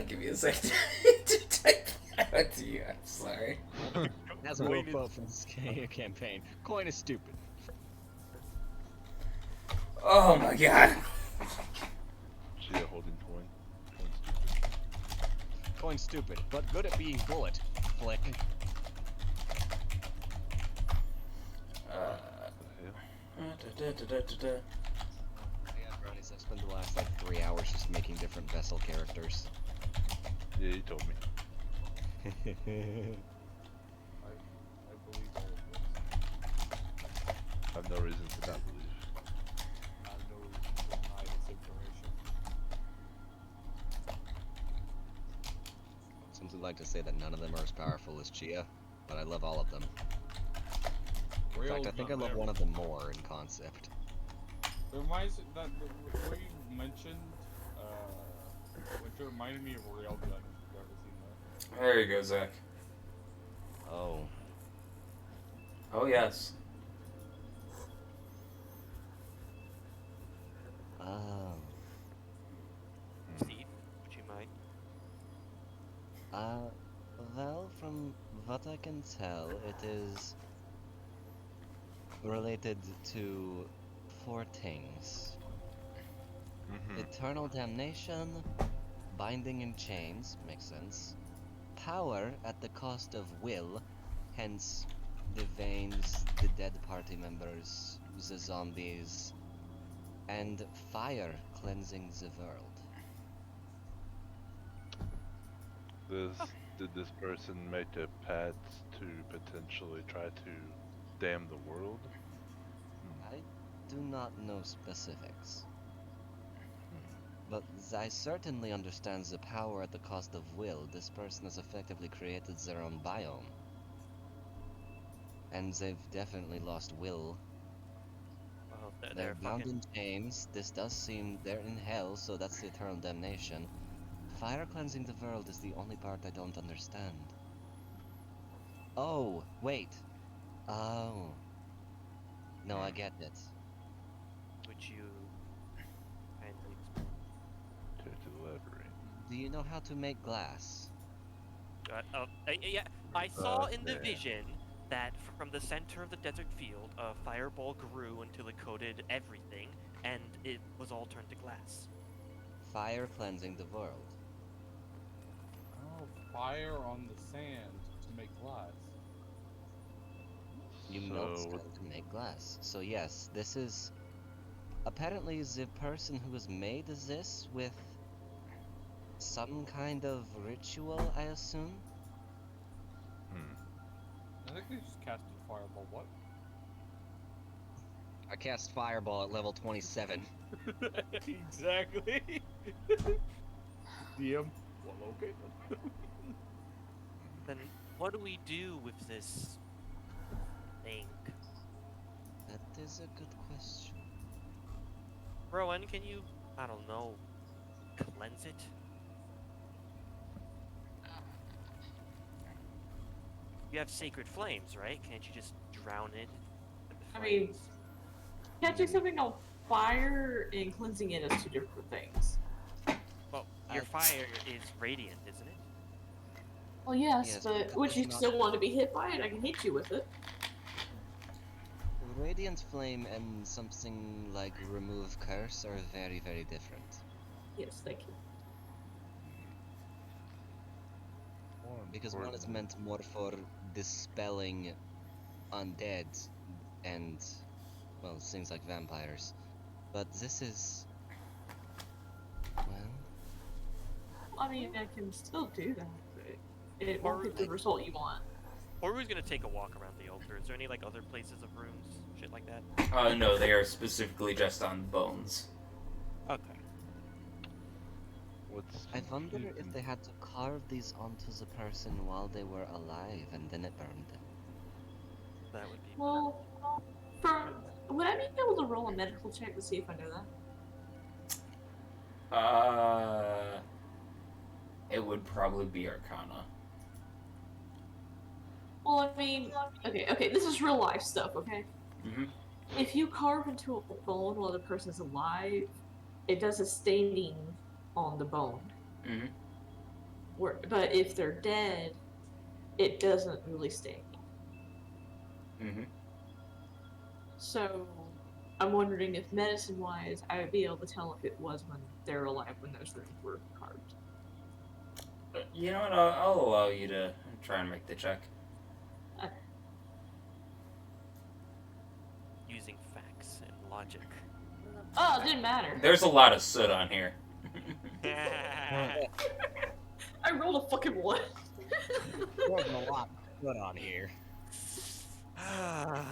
Give me a second to type that out to you. I'm sorry. As a real quote from this campaign, coin is stupid. Oh my god. Chia holding coin. Coin stupid, but good at being bullet. Flick. Yeah, brownies, I've spent the last like 3 hours just making different vessel characters. Yeah, you told me. I believe all of this. I have no reason to not believe. I have no reason to deny this information. Something like to say that none of them are as powerful as Chia, but I love all of them. In fact, I think I love one of them more in concept. It reminds that what you mentioned, which reminded me of Railgun. If you've ever seen that. There you go, Zach. Oh. Oh, yes. Oh. Steve, would you mind? Well, from what I can tell, it is related to 4 things. Eternal damnation, binding in chains, makes sense. Power at the cost of will, hence the veins, the dead party members, the zombies, and fire cleansing the world. Did this person make a pact to potentially try to damn the world? I do not know specifics. But I certainly understand the power at the cost of will. This person has effectively created their own biome. And they've definitely lost will. Well, They're bound in chains. This does seem they're in hell, so that's the eternal damnation. Fire cleansing the world is the only part I don't understand. Oh, wait. Oh. No, I get it. Would you kindly explain? To elaborate. Do you know how to make glass? Yeah, I saw in the Okay. vision that from the center of the desert field, a fireball grew until it coated everything, and it was all turned to glass. Fire cleansing the world. Oh, fire on the sand to make glass. You melt So, stone to make glass. So yes, this is apparently the person who has made this with some kind of ritual, I assume. I think they just casted fireball. What? I cast fireball at level 27. Exactly. DM. Well, okay. Then what do we do with this thing? That is a good question. Rowan, can you, I don't know, cleanse it? You have sacred flames, right? Can't you just drown it? In the I mean, flames? catching something on fire and cleansing it is 2 different things. Well, your fire is radiant, isn't it? Well, yes, Yes, but but would you that's not- still want to be hit by it? I can hit you with it. Radiant flame and something like remove curse are very, very different. Yes, thank you. Because one is meant more for dispelling undead and, well, things like vampires. But this is... well... I mean, I can still do that, but it won't get the result you want. Or who's gonna take a walk around the altar? Is there any like other places of rooms, shit like that? No, they are specifically just on bones. Okay. I wonder if they had to carve these onto the person while they were alive and then it burned them. That would be. Well, would I be able to roll a medical check to see if I know that? It would probably be Arcana. Well, I mean, okay, this is real life stuff, okay? Mm-hmm. If you carve into a bone while the person's alive, it does a staining on the bone. Mm-hmm. But if they're dead, it doesn't really stain. Mm-hmm. So, I'm wondering if medicine-wise, I would be able to tell if it was when they're alive when those runes were carved. You know what? I'll allow you to try and make the check. Using facts and logic. Oh, it didn't matter. There's a lot of soot on here. I rolled a fucking 1. There's a lot put on here. I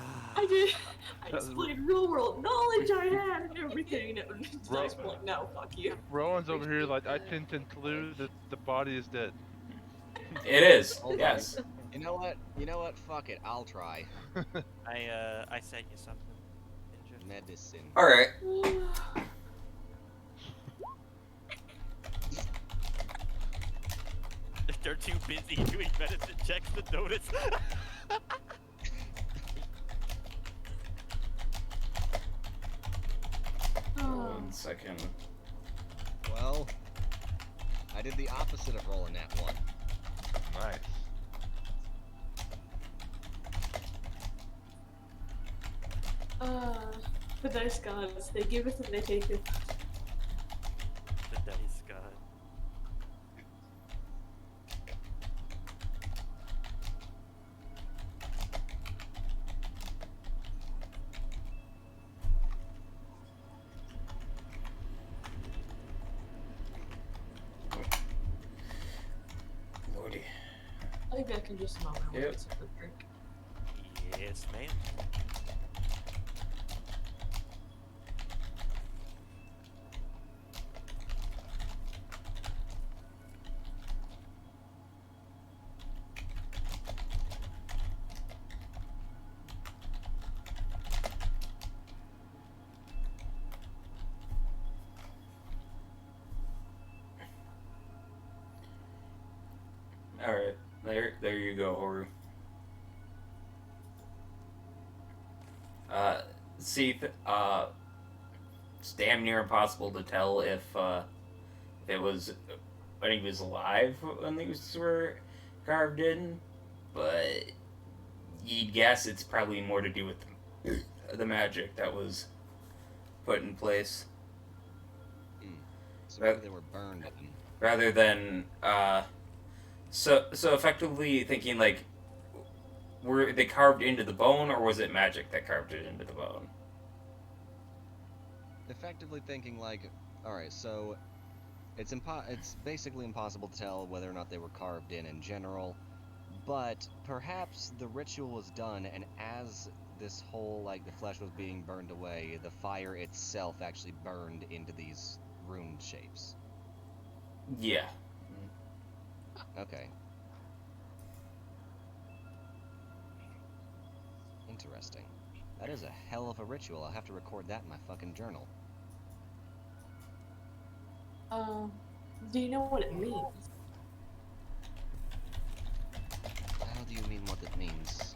explained real world knowledge I had and everything. And I explained, no, fuck you. Rowan's over here like, I can conclude that the body is dead. It is. Hold on. Yes. You know what? Fuck it. I'll try. I sent you something. Ninja. Medicine. All right. They're too busy doing medicine checks to notice. One second. Well, I did the opposite of rolling that one. Nice. The dice gods, they give it and they take it. The dice god. Lordy. I'll be back in just a moment. I'll Yep. get something to drink. Yes, ma'am. All right. There you go, Horu. See, it's damn near impossible to tell if it was when he was alive when these were carved in, but you'd guess it's probably more to do with the magic that was put in place. So maybe they were burned. Rather than so effectively thinking like, were they carved into the bone, or was it magic that carved it into the bone? Effectively thinking like, all right, so it's basically impossible to tell whether or not they were carved in general, but perhaps the ritual was done, and as this whole like the flesh was being burned away, the fire itself actually burned into these rune shapes. Yeah. Okay. Interesting. That is a hell of a ritual. I'll have to record that in my fucking journal. Do you know what it means? How do you mean what it means?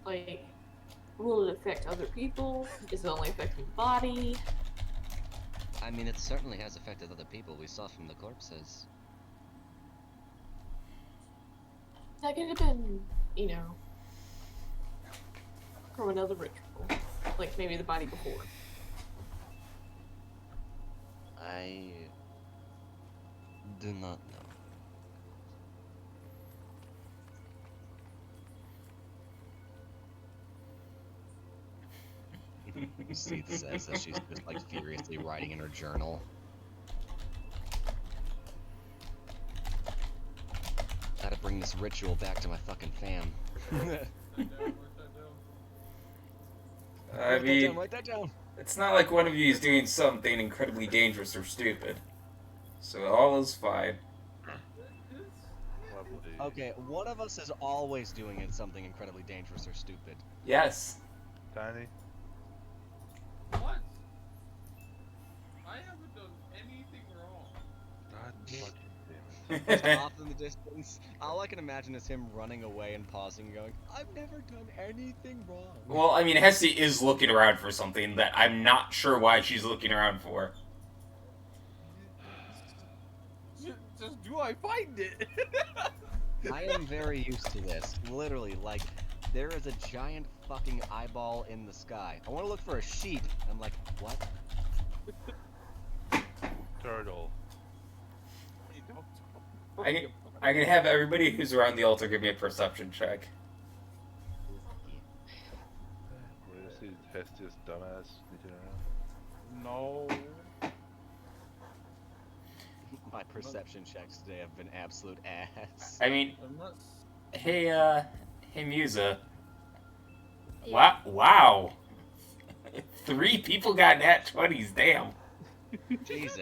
Like, will it affect other people? Is it only affecting the body? I mean, it certainly has affected other people. We saw from the corpses. That could have been, you know, from another ritual. Like maybe the body before. I do not know. You see, it says that she's just like furiously writing in her journal. Gotta bring this ritual back to my fucking fam. I mean, write that down. it's not like one of you is doing something incredibly dangerous or stupid, so all is fine. Lovely. Okay, one of us is always doing something incredibly dangerous or stupid. Yes. Tiny. What? I haven't done anything wrong. God Fucking damn It's it. off in the distance. All I can imagine is him running away and pausing, going, "I've never done anything wrong." Well, I mean, Hestia is looking around for something that I'm not sure why she's looking around for. Just do I find it? I am very used to this. Literally, like, there is a giant fucking eyeball in the sky. I want to look for a sheep. I'm like, what? Turtle. I can have everybody who's around the altar give me a perception check. We're gonna see Hestia's dumbass sneaking around. No. My perception checks today have been absolute ass. I mean, Unless hey Musa. Yeah. Wow. 3 people got nat 20s, damn. Jesus.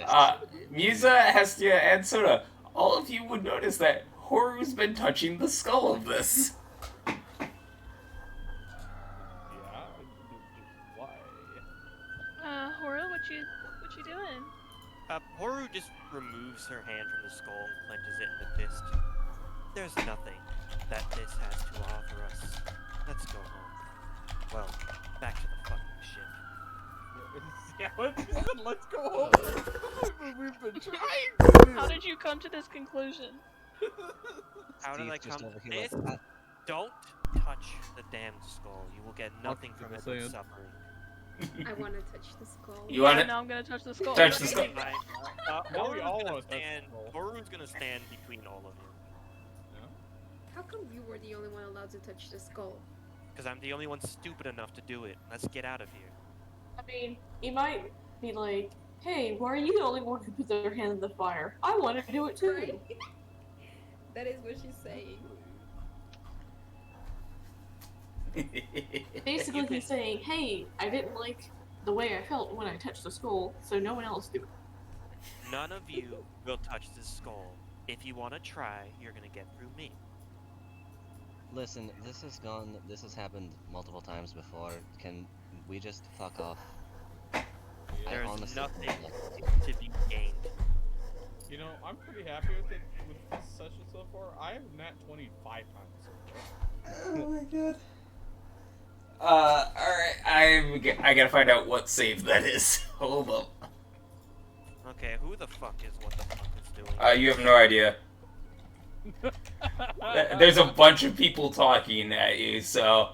Musa, Hestia, and Soda, all of you would notice that Horu's been touching the skull of this. yeah. Why? Hora, what you doing? Horu just removes her hand from the skull and clenches it in the fist. There's nothing that this has to offer us. Let's go home. Well, back to the fucking ship. Yeah, let's go home. We've been trying. How did you come to this conclusion? How did I Steve's just come over to here this? like, Don't touch the damn skull. You will get nothing from it but saying. suffering. I want to touch the skull. You want Yeah, it? now I'm gonna touch the skull. Touch the skull. Now we all Horu's gonna want to touch stand. the skull. Horu's gonna stand between all of you. How come you were the only one allowed to touch the skull? Because I'm the only one stupid enough to do it. Let's get out of here. I mean, he might be like, hey, why are you the only one who put their hand in the fire? I want to do it too. Right? That is what she's saying. Basically, he's saying, hey, I didn't like the way I felt when I touched the skull, so no one else do it. None of you will touch this skull. If you want to try, you're gonna get through me. listen, this has happened multiple times before. Can we just fuck off? There's honestly nothing don't like to be gained. You know, I'm pretty happy with it with this session so far. I have nat 25 times so far. Oh my god. Alright, I gotta find out what save that is. Hold up. Okay, who the fuck is what the fuck is doing? You have no idea. There's a bunch of people talking at you, so...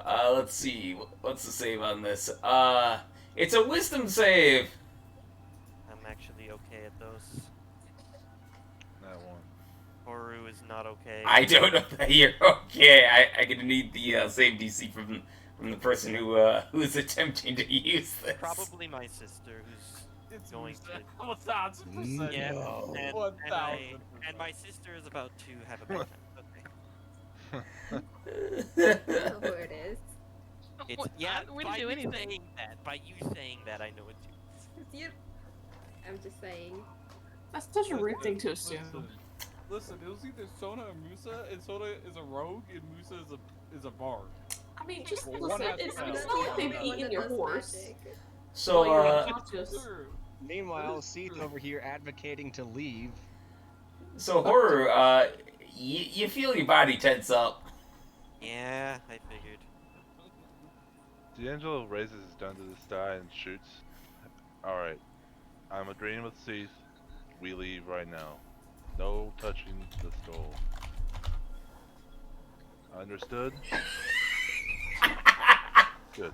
let's see, what's the save on this? It's a wisdom save! I'm actually okay at those. That one. Horu is not okay. I don't know that you're okay. I'm gonna need the save DC from the person who is attempting to use this. Probably my sister, who's It's going to. 1,000%. Yeah, No. and my sister is about to have a baby. I know who it is. It's, What- yeah, we by didn't do you anything. saying that, by you saying that, I know it too. You- I'm just saying. That's such a rude thing to assume. Listen, it was either Sona or Musa, and Sona is a rogue, and Musa is a bard. I mean, just Well, listen, one has it's to not know. like they've The one eaten that your does horse. magic. So, While you're unconscious. Sure. Meanwhile, Seath over here advocating to leave. so Horu, you feel your body tense up. Yeah, I figured. D'Angelo raises his gun to the sky and shoots. Alright. I'm agreeing with Seath. We leave right now. No touching the skull. Understood? Good.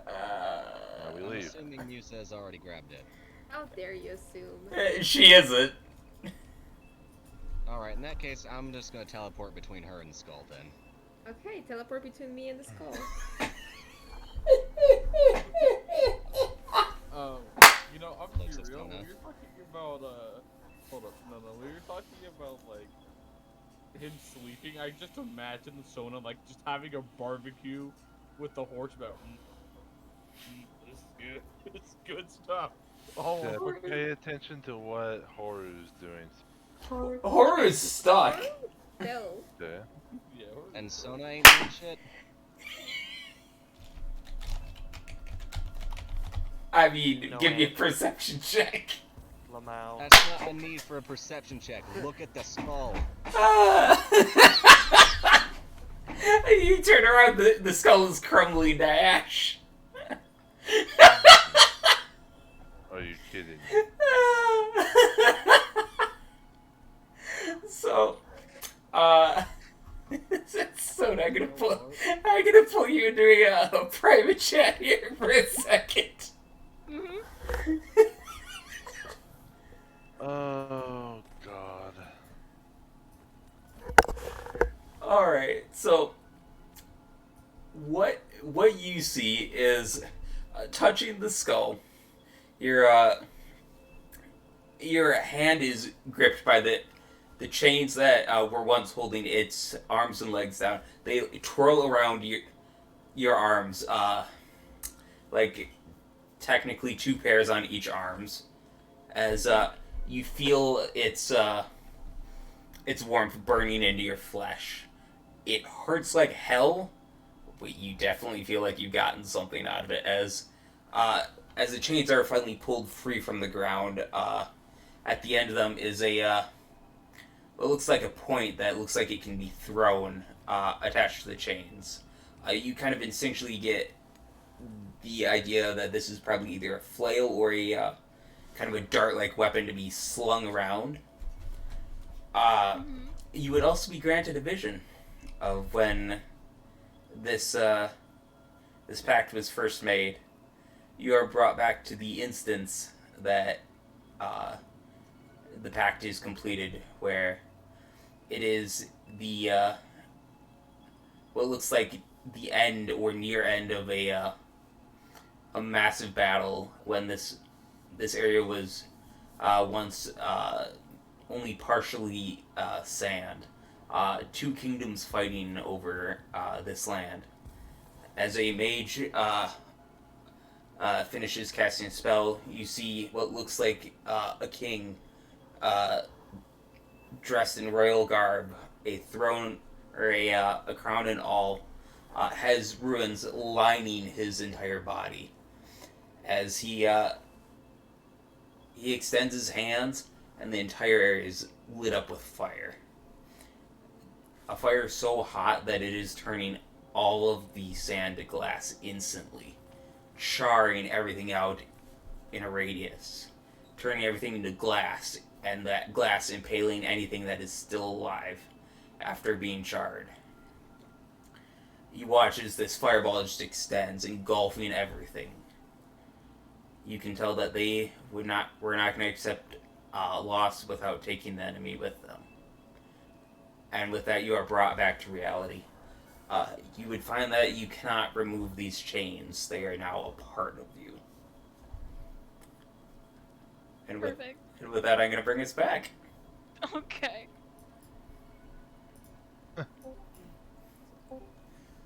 Now we I'm leave. assuming Musa has already grabbed it. How dare you assume? She isn't. Alright, in that case, I'm just gonna teleport between her and the skull then. Okay, teleport between me and the skull. You know, I'm Looks gonna as be real. Sona. When you're talking about, hold up, no, when you're talking about, like, him sleeping, I just imagine Sona, like, just having a barbecue with the horse about, this is good, it's good stuff. Oh, Yeah, Horu. pay attention to what Horu's doing. Horu's stuck. Still. Yeah. yeah. And Sona ain't doing shit. I mean, No give me a answer. perception check. Lamau. That's not a need for a perception check. Look at the skull. You turn around, the skull is crumbling to ash. Are you kidding? So, so I'm gonna pull you into a private chat here for a second. Oh God. All right, so what you see is touching the skull. Your hand is gripped by the chains that were once holding its arms and legs down. They twirl around your arms, like technically 2 pairs on each arms, as you feel its warmth burning into your flesh. It hurts like hell, but you definitely feel like you've gotten something out of it as the chains are finally pulled free from the ground. At the end of them is what looks like a point that looks like it can be thrown, attached to the chains. You kind of instinctually get the idea that this is probably either a flail or a kind of a dart-like weapon to be slung around. You would also be granted a vision of when this pact was first made. You are brought back to the instance that the pact is completed, where it is the what looks like the end or near end of a massive battle when this area was once only partially sand. 2 kingdoms fighting over this land. As a mage finishes casting a spell, you see what looks like a king dressed in royal garb, a throne or a crown and all, has ruins lining his entire body. As he extends his hands, and the entire area is lit up with fire. A fire so hot that it is turning all of the sand to glass instantly, charring everything out in a radius, turning everything into glass, and that glass impaling anything that is still alive after being charred. You watch as this fireball just extends, engulfing everything. You can tell that they were not going to accept loss without taking the enemy with them. And with that, you are brought back to reality. You would find that you cannot remove these chains. They are now a part of you. And Perfect. with that, I'm going to bring us back. Okay.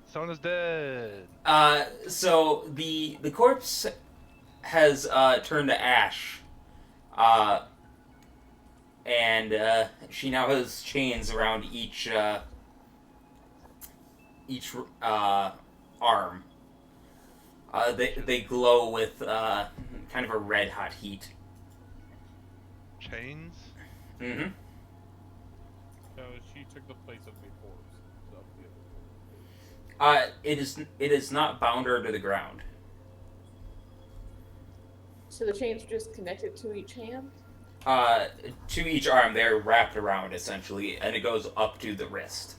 Someone is dead. So the corpse has turned to ash. And she now has chains around each arm. They glow with kind of a red hot heat. Chains? Mm-hmm. So she took the place of the corpse. It is not bound her to the ground. So the chains are just connected to each hand? To each arm, they're wrapped around essentially, and it goes up to the wrist.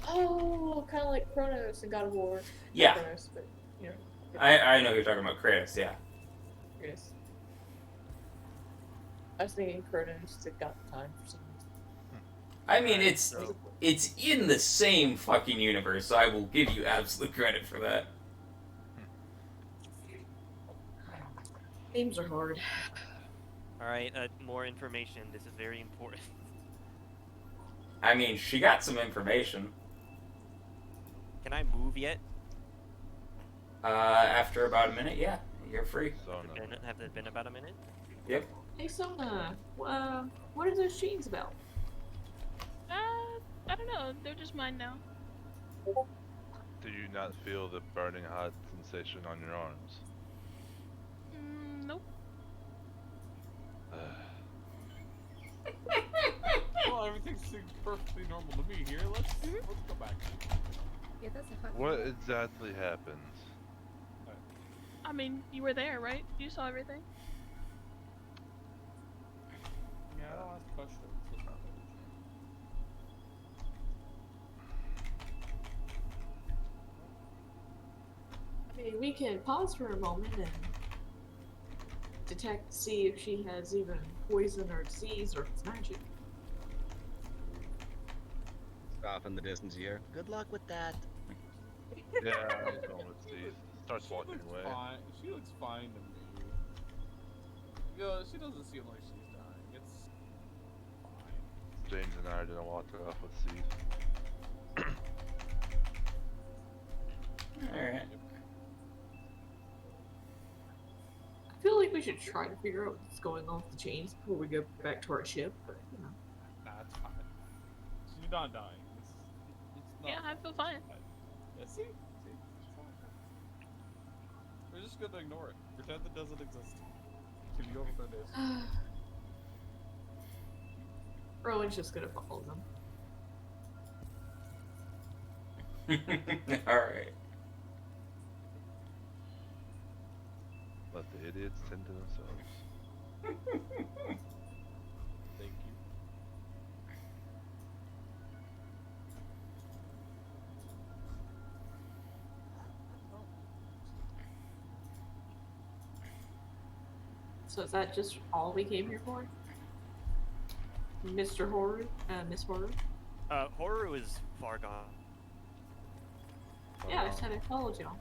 Oh, kind of like Kronos in God of War. Yeah. Not Kronos, but, you know. I know you're talking about Kratos, yeah. Yes. I was thinking Kronos that got time for some reason. I mean, it's in the same fucking universe, so I will give you absolute credit for that. Names are hard. Alright, more information. This is very important. I mean, she got some information. Can I move yet? After about a minute, yeah, you're free. Have there been about a minute? Yep. Hey, Sona, what are those chains about? I don't know. They're just mine now. Do you not feel the burning hot sensation on your arms? Well, everything seems perfectly normal to me here. Let's go back. Yeah, that's a fucking. What exactly happened? I mean, you were there, right? You saw everything. Yeah, I'll ask questions. It's not really I mean, we can pause for a moment and detect, see if she has even poison or disease or if it's magic. Off in the distance here. Good luck with that. Yeah, I'm going with Steve. Starts walking away. fine. She looks fine to me. Yeah, she doesn't seem like she's dying. It's fine. James and I are gonna walk off with Steve. Alright. I feel like we should try to figure out what's going on with the chains before we go back to our ship, but you know. Nah, it's fine. She's not dying. It's not. Yeah, I feel fine. Yeah, see? It's fine. We're just gonna ignore it. Pretend it doesn't exist. Can you over their days? Rowan's just gonna follow them. Alright. Let the idiots tend to themselves. Thank you. So is that just all we came here for? Mr. Horu? Miss Horu? Horu is far gone. Yeah, I said I followed y'all.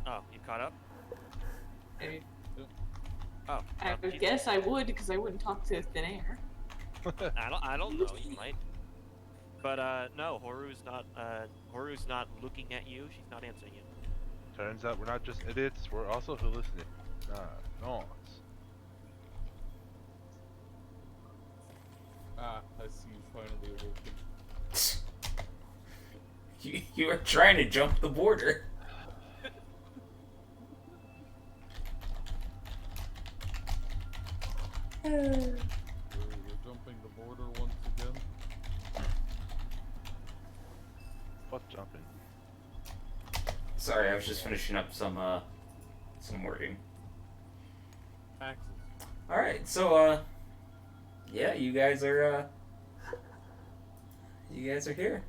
Oh, you caught up? I, Oh, I would guess I would because I wouldn't talk to thin air. I don't know. You might. But no, Horu's not looking at you. She's not answering you. Turns out we're not just idiots, we're also hallucinating. No. Ah, I see you finally awoken. You were trying to jump the border. We're jumping the border once again. Fuck jumping. Sorry, I was just finishing up some wording. Taxes. Alright, so, yeah, you guys are here.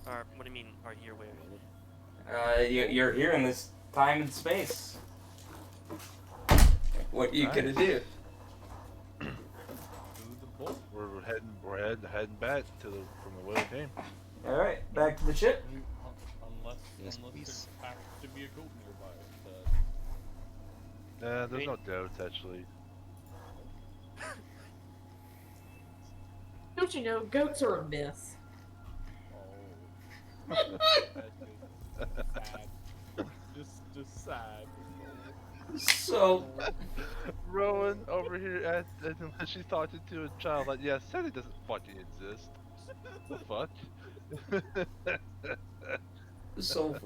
Or what do you mean? Are here where? You're here in this time and space. What are you gonna do? We're heading back to from the way we came. Alright, back to the ship. Unless Yes, there please. happens to be a goat nearby. There's no doubts actually. Don't you know, goats are a myth. Oh. Sad. Just sad. So, Rowan over here she's talking to a child like, yeah, Santa doesn't fucking exist. The fuck? so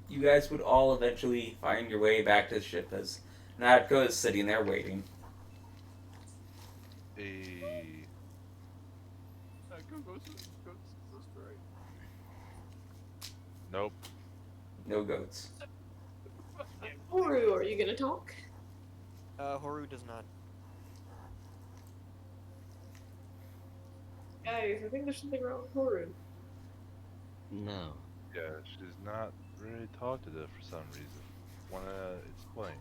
you guys would all eventually find your way back to the ship as Nadko is sitting there waiting. Go straight. Nope. No goats. Horu, are you gonna talk? Horu does not. Guys, I think there's something wrong with Horu. No. Yeah, she's not really talkative for some reason. Wanna explain?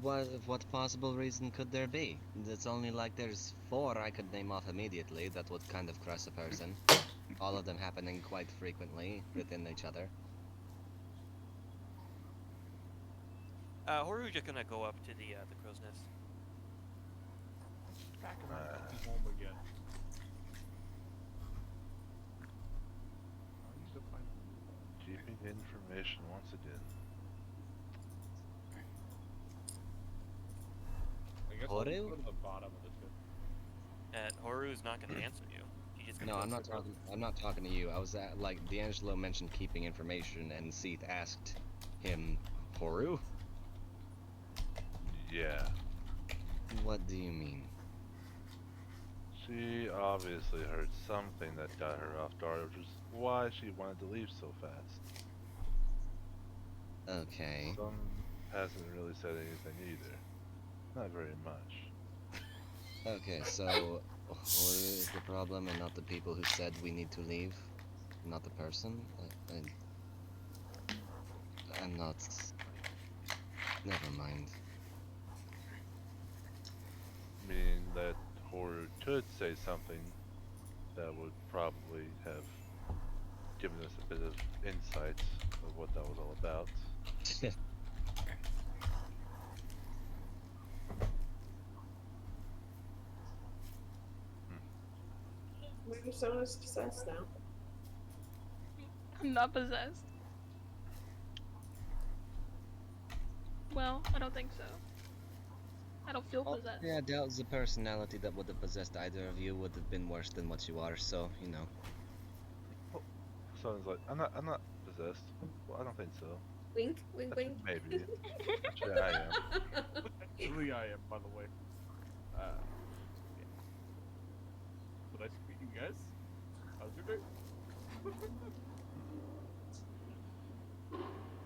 What possible reason could there be? It's only like there's 4 I could name off immediately that would kind of cross a person. All of them happening quite frequently within each other. Horu's just gonna go up to the crow's nest. Back around home again. I need to find Keeping information once again. I guess I'll just Horu? go to the bottom of the ship. Horu's not gonna answer you. She's just gonna No, go I'm not to the crow's talking. I'm not talking to you. I was at, like D'Angelo mentioned keeping information, and Seath asked him, Horu. Yeah. What do you mean? She obviously heard something that got her off guard, which is why she wanted to leave so fast. Okay. Some hasn't really said anything either. Not very much. Okay, so Horu is the problem and not the people who said we need to leave? Not the person? I'm not... Never mind. Meaning that Horu could say something that would probably have given us a bit of insight of what that was all about. Maybe someone's possessed now. I'm not possessed. Well, I don't think so. I don't feel possessed. Yeah, I doubt the personality that would have possessed either of you would have been worse than what you are, so, you know. Someone's like, I'm not possessed. Well, I don't think so. Wink, wink, wink. Maybe. Actually, I am. Actually, I am, by the way. Yeah. So nice to meet you guys. How's your day?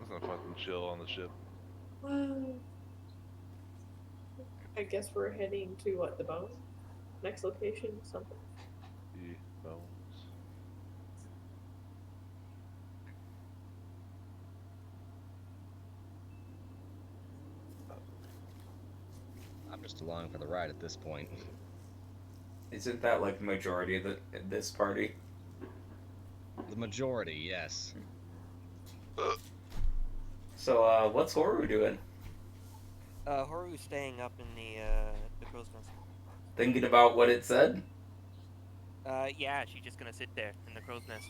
It's not fucking chill on the ship. I guess we're heading to what, the bone? Next location, something. The bones. I'm just along for the ride at this point. Isn't that like the majority of this party? The majority, yes. So, what's Horu doing? Horu's staying up in the crow's nest. Thinking about what it said? Yeah, she's just gonna sit there in the crow's nest.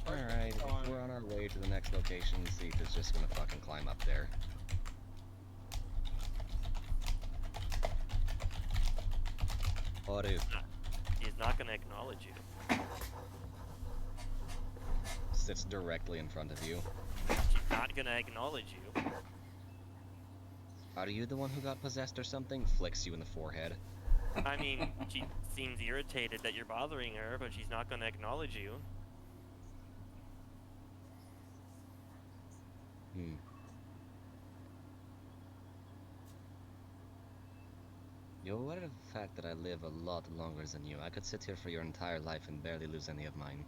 Alright, we're on our way to the next location. Seath is just gonna fucking climb up there. Horu. He's not gonna acknowledge you. Sits directly in front of you. She's not gonna acknowledge you. Are you the one who got possessed or something? Flicks you in the forehead. I mean, she seems irritated that you're bothering her, but she's not gonna acknowledge you. You're aware of the fact that I live a lot longer than you. I could sit here for your entire life and barely lose any of mine.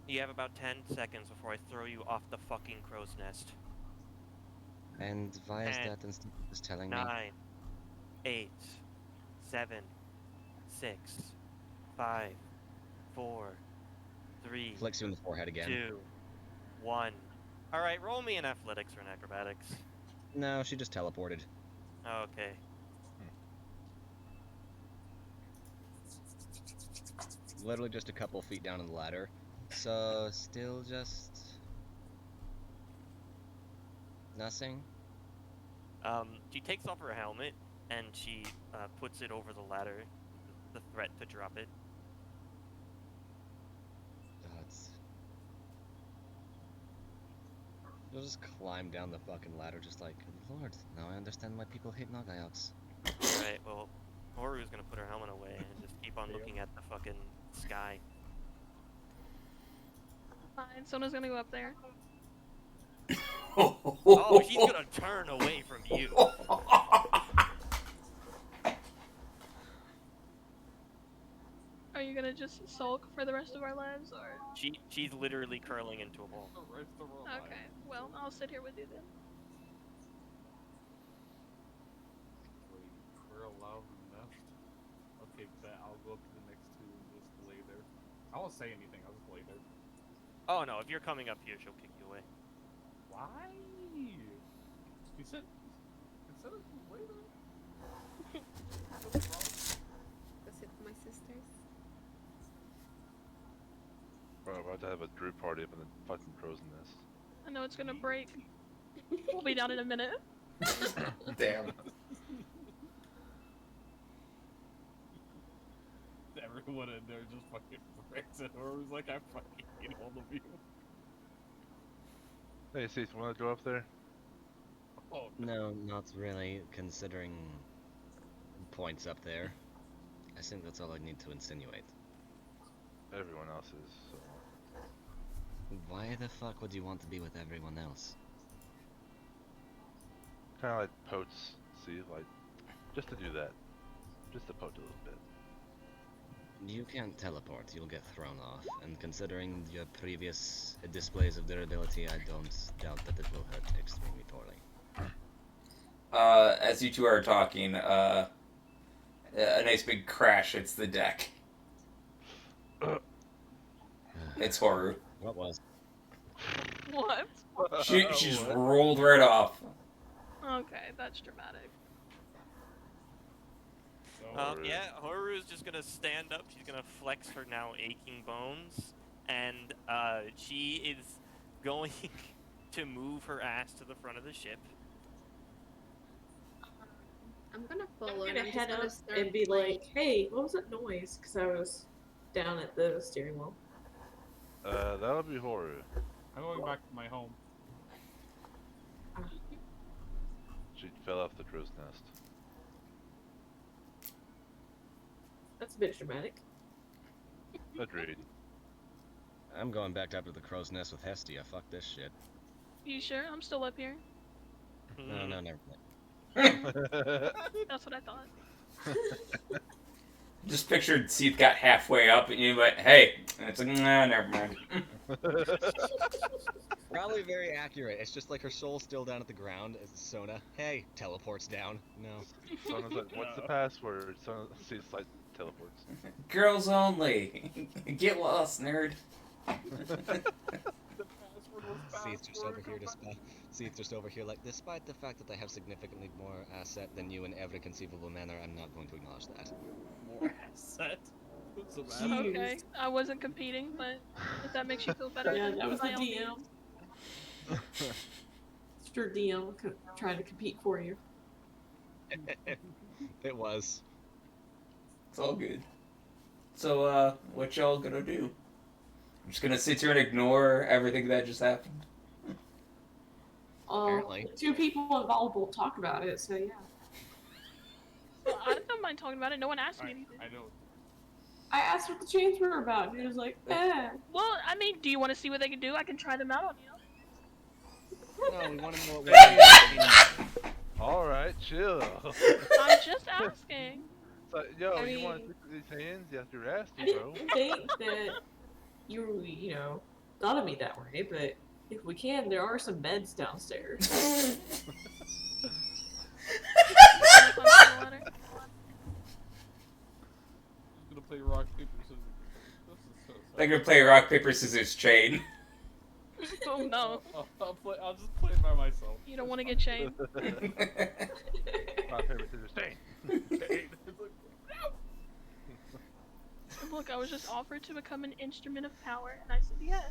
You have about 10 seconds before I throw you off the fucking crow's nest. And why is 10, that instead of just telling me? 9, 8, 7, 6, 5, 4, 3, Flicks you in the forehead again. 2, 1. Alright, roll me an athletics or an acrobatics. No, she just teleported. Okay. Literally just a couple feet down on the ladder. So, still just... nothing? She takes off her helmet, and she puts it over the ladder, the threat to drop it. You'll just climb down the fucking ladder just like, Lord, now I understand why people hate Nagayaks. Alright, well, Horu's gonna put her helmet away and just keep on looking at the fucking sky. Fine, Sona's gonna go up there. Oh, she's gonna turn away from you. Are you gonna just sulk for the rest of our lives, or? She's literally curling into a ball. Okay, well, I'll sit here with you then. We're allowed in the nest. Okay, bet I'll go up to the next two and just lay there. I won't say anything, I'll just lay there. Oh no, if you're coming up here, she'll kick you away. Why? He said lay there. That's it for my sisters. We're about to have a Drew party up in the fucking crow's nest. I know it's gonna break. We'll be down in a minute. Damn. Ever everyone in there just fucking breaks it. Or was like, I fucking hate all of you. Hey, Cease, want to go up there? Oh, No, not really, considering points up there. I think that's all I need to insinuate. Everyone else is, so. Why the fuck would you want to be with everyone else? Kind of like potes, see? Like, just to do that. Just to pote a little bit. You can't teleport, you'll get thrown off, and considering your previous displays of durability, I don't doubt that it will hurt extremely poorly. As you two are talking, a nice big crash hits the deck. It's Horu. What was? What? She just rolled right off. Okay, that's dramatic. Yeah, Horu is just gonna stand up. She's gonna flex her now aching bones, and she is going to move her ass to the front of the ship. I'm gonna I'm follow and gonna I'm just head gonna up start and be playing. like, hey, what was that noise? Because I was down at the steering wheel. That'll be Horu. I'm going back to my home. She fell off the crow's nest. That's a bit dramatic. Agreed. I'm going back up to the crow's nest with Hestia. Fuck this shit. You sure? I'm still up here. No, never mind. That's what I thought. Just pictured Seath got halfway up and you went, hey. And it's like, nah, never mind. Probably very accurate. It's just like her soul's still down at the ground. Sona, hey, teleports down. No. Sona's like, what's the password? Sona sees like teleports. Girls only. Get lost, nerd. Seath just over here Seath just over here like, despite the fact that I have significantly more asset than you in every conceivable manner, I'm not going to acknowledge that. More asset. What's the matter? Okay, I wasn't competing, but if that makes you feel better, Yeah, then that was the by all DM. means. It's your DM trying to compete for you. It was. It's all good. So, what y'all gonna do? I'm just gonna sit here and ignore everything that just happened. Apparently. Two people involved will talk about it, so yeah. Well, I don't mind talking about it. No one asked me anything. I know. I asked what the chains were about, and he was like, eh. Well, I mean, do you want to see what they can do? I can try them out on you. No, we want to know what Alright, chill. I'm just asking. So, yo, I you mean, want to take these hands? Yes, you're I asking, bro. didn't think that you know, thought of me that way, but if we can, there are some beds downstairs. Gonna play rock, paper, scissors. This is so sad. They're gonna play rock, paper, scissors, chain. Oh no. I'll just play it by myself. You don't want to get chained. Rock, paper, scissors, chain. Look, I was just offered to become an instrument of power, and I said yes.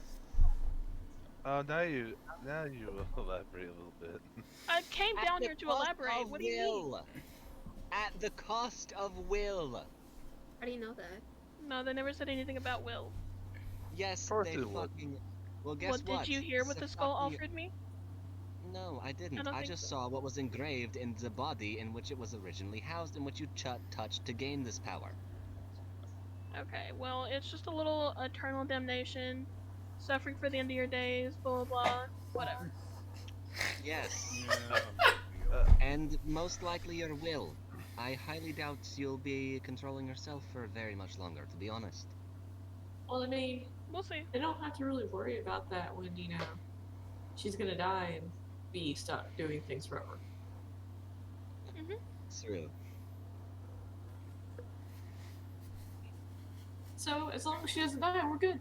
Now you elaborate a little bit. I came down here to elaborate. What do you mean? At the cost of will. How do you know that? No, they never said anything about will. Yes, course they they would. fucking. Well, guess Well, what? did you hear what the skull offered me? No, I didn't. I don't I think just so. saw what was engraved in the body in which it was originally housed, in which you touched to gain this power. Okay, well, it's just a little eternal damnation, suffering for the end of your days, blah blah blah, whatever. Yes. Yeah. And most likely your will. I highly doubt you'll be controlling yourself for very much longer, to be honest. Well, I mean, We'll see. they don't have to really worry about that when, you know, she's gonna die and be stuck doing things forever. True. So, as long as she doesn't die, we're good.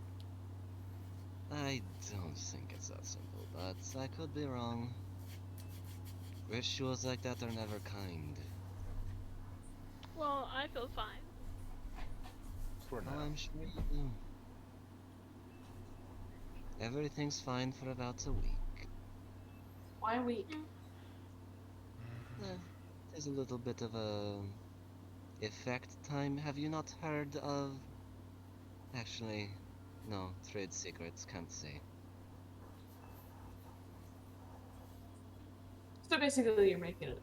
I don't think it's that simple, but I could be wrong. Rituals like that are never kind. Well, I feel fine. For Oh, now. I'm sure you do. Everything's fine for about a week. Why a week? There's a little bit of a effect time. Have you not heard of Actually, no, trade secrets, can't say. So basically, you're making it.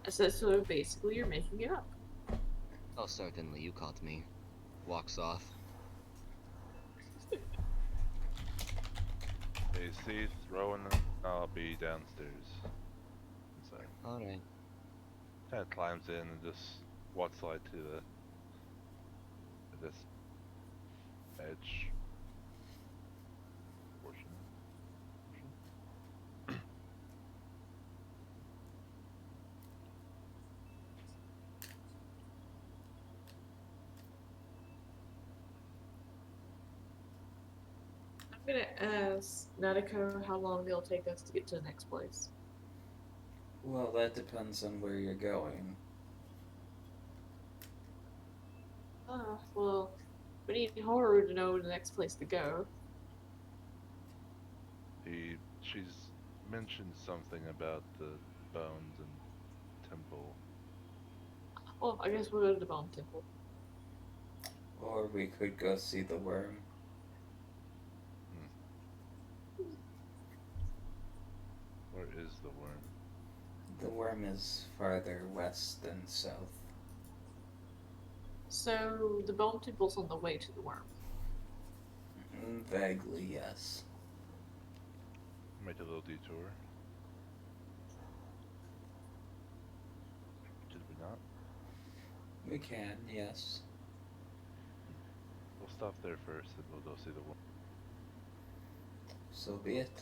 I said, so basically, you're making it up. Oh, certainly, you caught me. Walks off. Hey, see, Rowan, I'll be downstairs. Inside. Alright. Kind of climbs in and just walks slide to this edge portion. I'm gonna ask Nadeko how long it'll take us to get to the next place. Well, that depends on where you're going. Well, we need Horu to know the next place to go. She's mentioned something about the bones and temple. Well, I guess we'll go to the Bone Temple. Or we could go see the worm. Where is the worm? The worm is farther west than south. So the Bone Temple's on the way to the worm. Vaguely, yes. Make a little detour. Did we not? We can, yes. We'll stop there first and we'll go see the worm. So be it.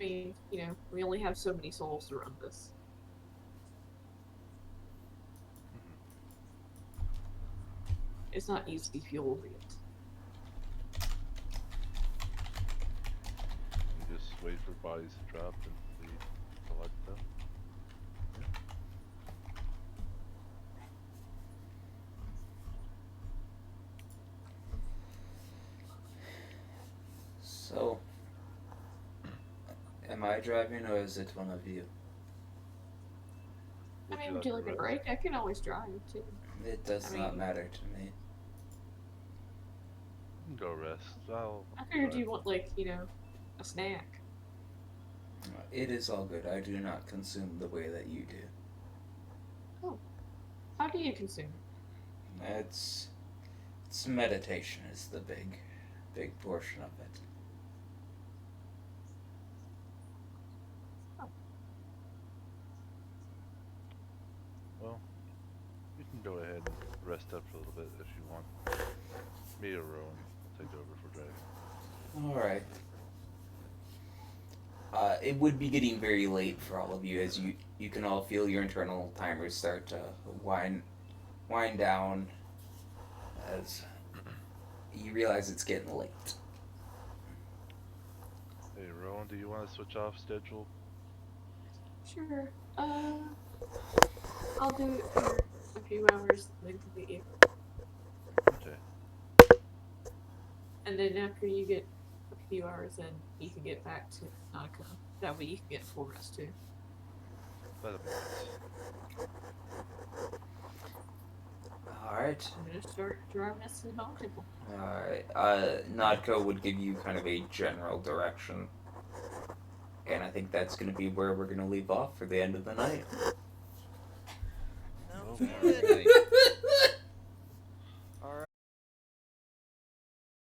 I mean, you know, we only have so many souls to run this. It's not easy fuel yet. We just wait for bodies to drop and we collect them. So, am I driving or is it one of you? I mean, would you like a break? I can always drive too. It does I not mean- matter to me. Go rest. I figured you want, like, you know, a snack. It is all good. I do not consume the way that you do. How do you consume? It's meditation is the big portion of it. Well, you can go ahead and rest up for a little bit if you want. Me or Rowan will take over for driving. Alright. It would be getting very late for all of you as you can all feel your internal timers start to wind down as you realize it's getting late. Hey Rowan, do you want to switch off schedule? Sure. I'll do it for a few hours, then complete you. Okay. And then after you get a few hours in, you can get back to Nautica. That way you can get full rest too. That'll be nice. Alright. I'm gonna start driving us to the Bone Temple. Alright. Nodco would give you kind of a general direction. And I think that's going to be where we're going to leave off for the end of the night. No, Okay. good.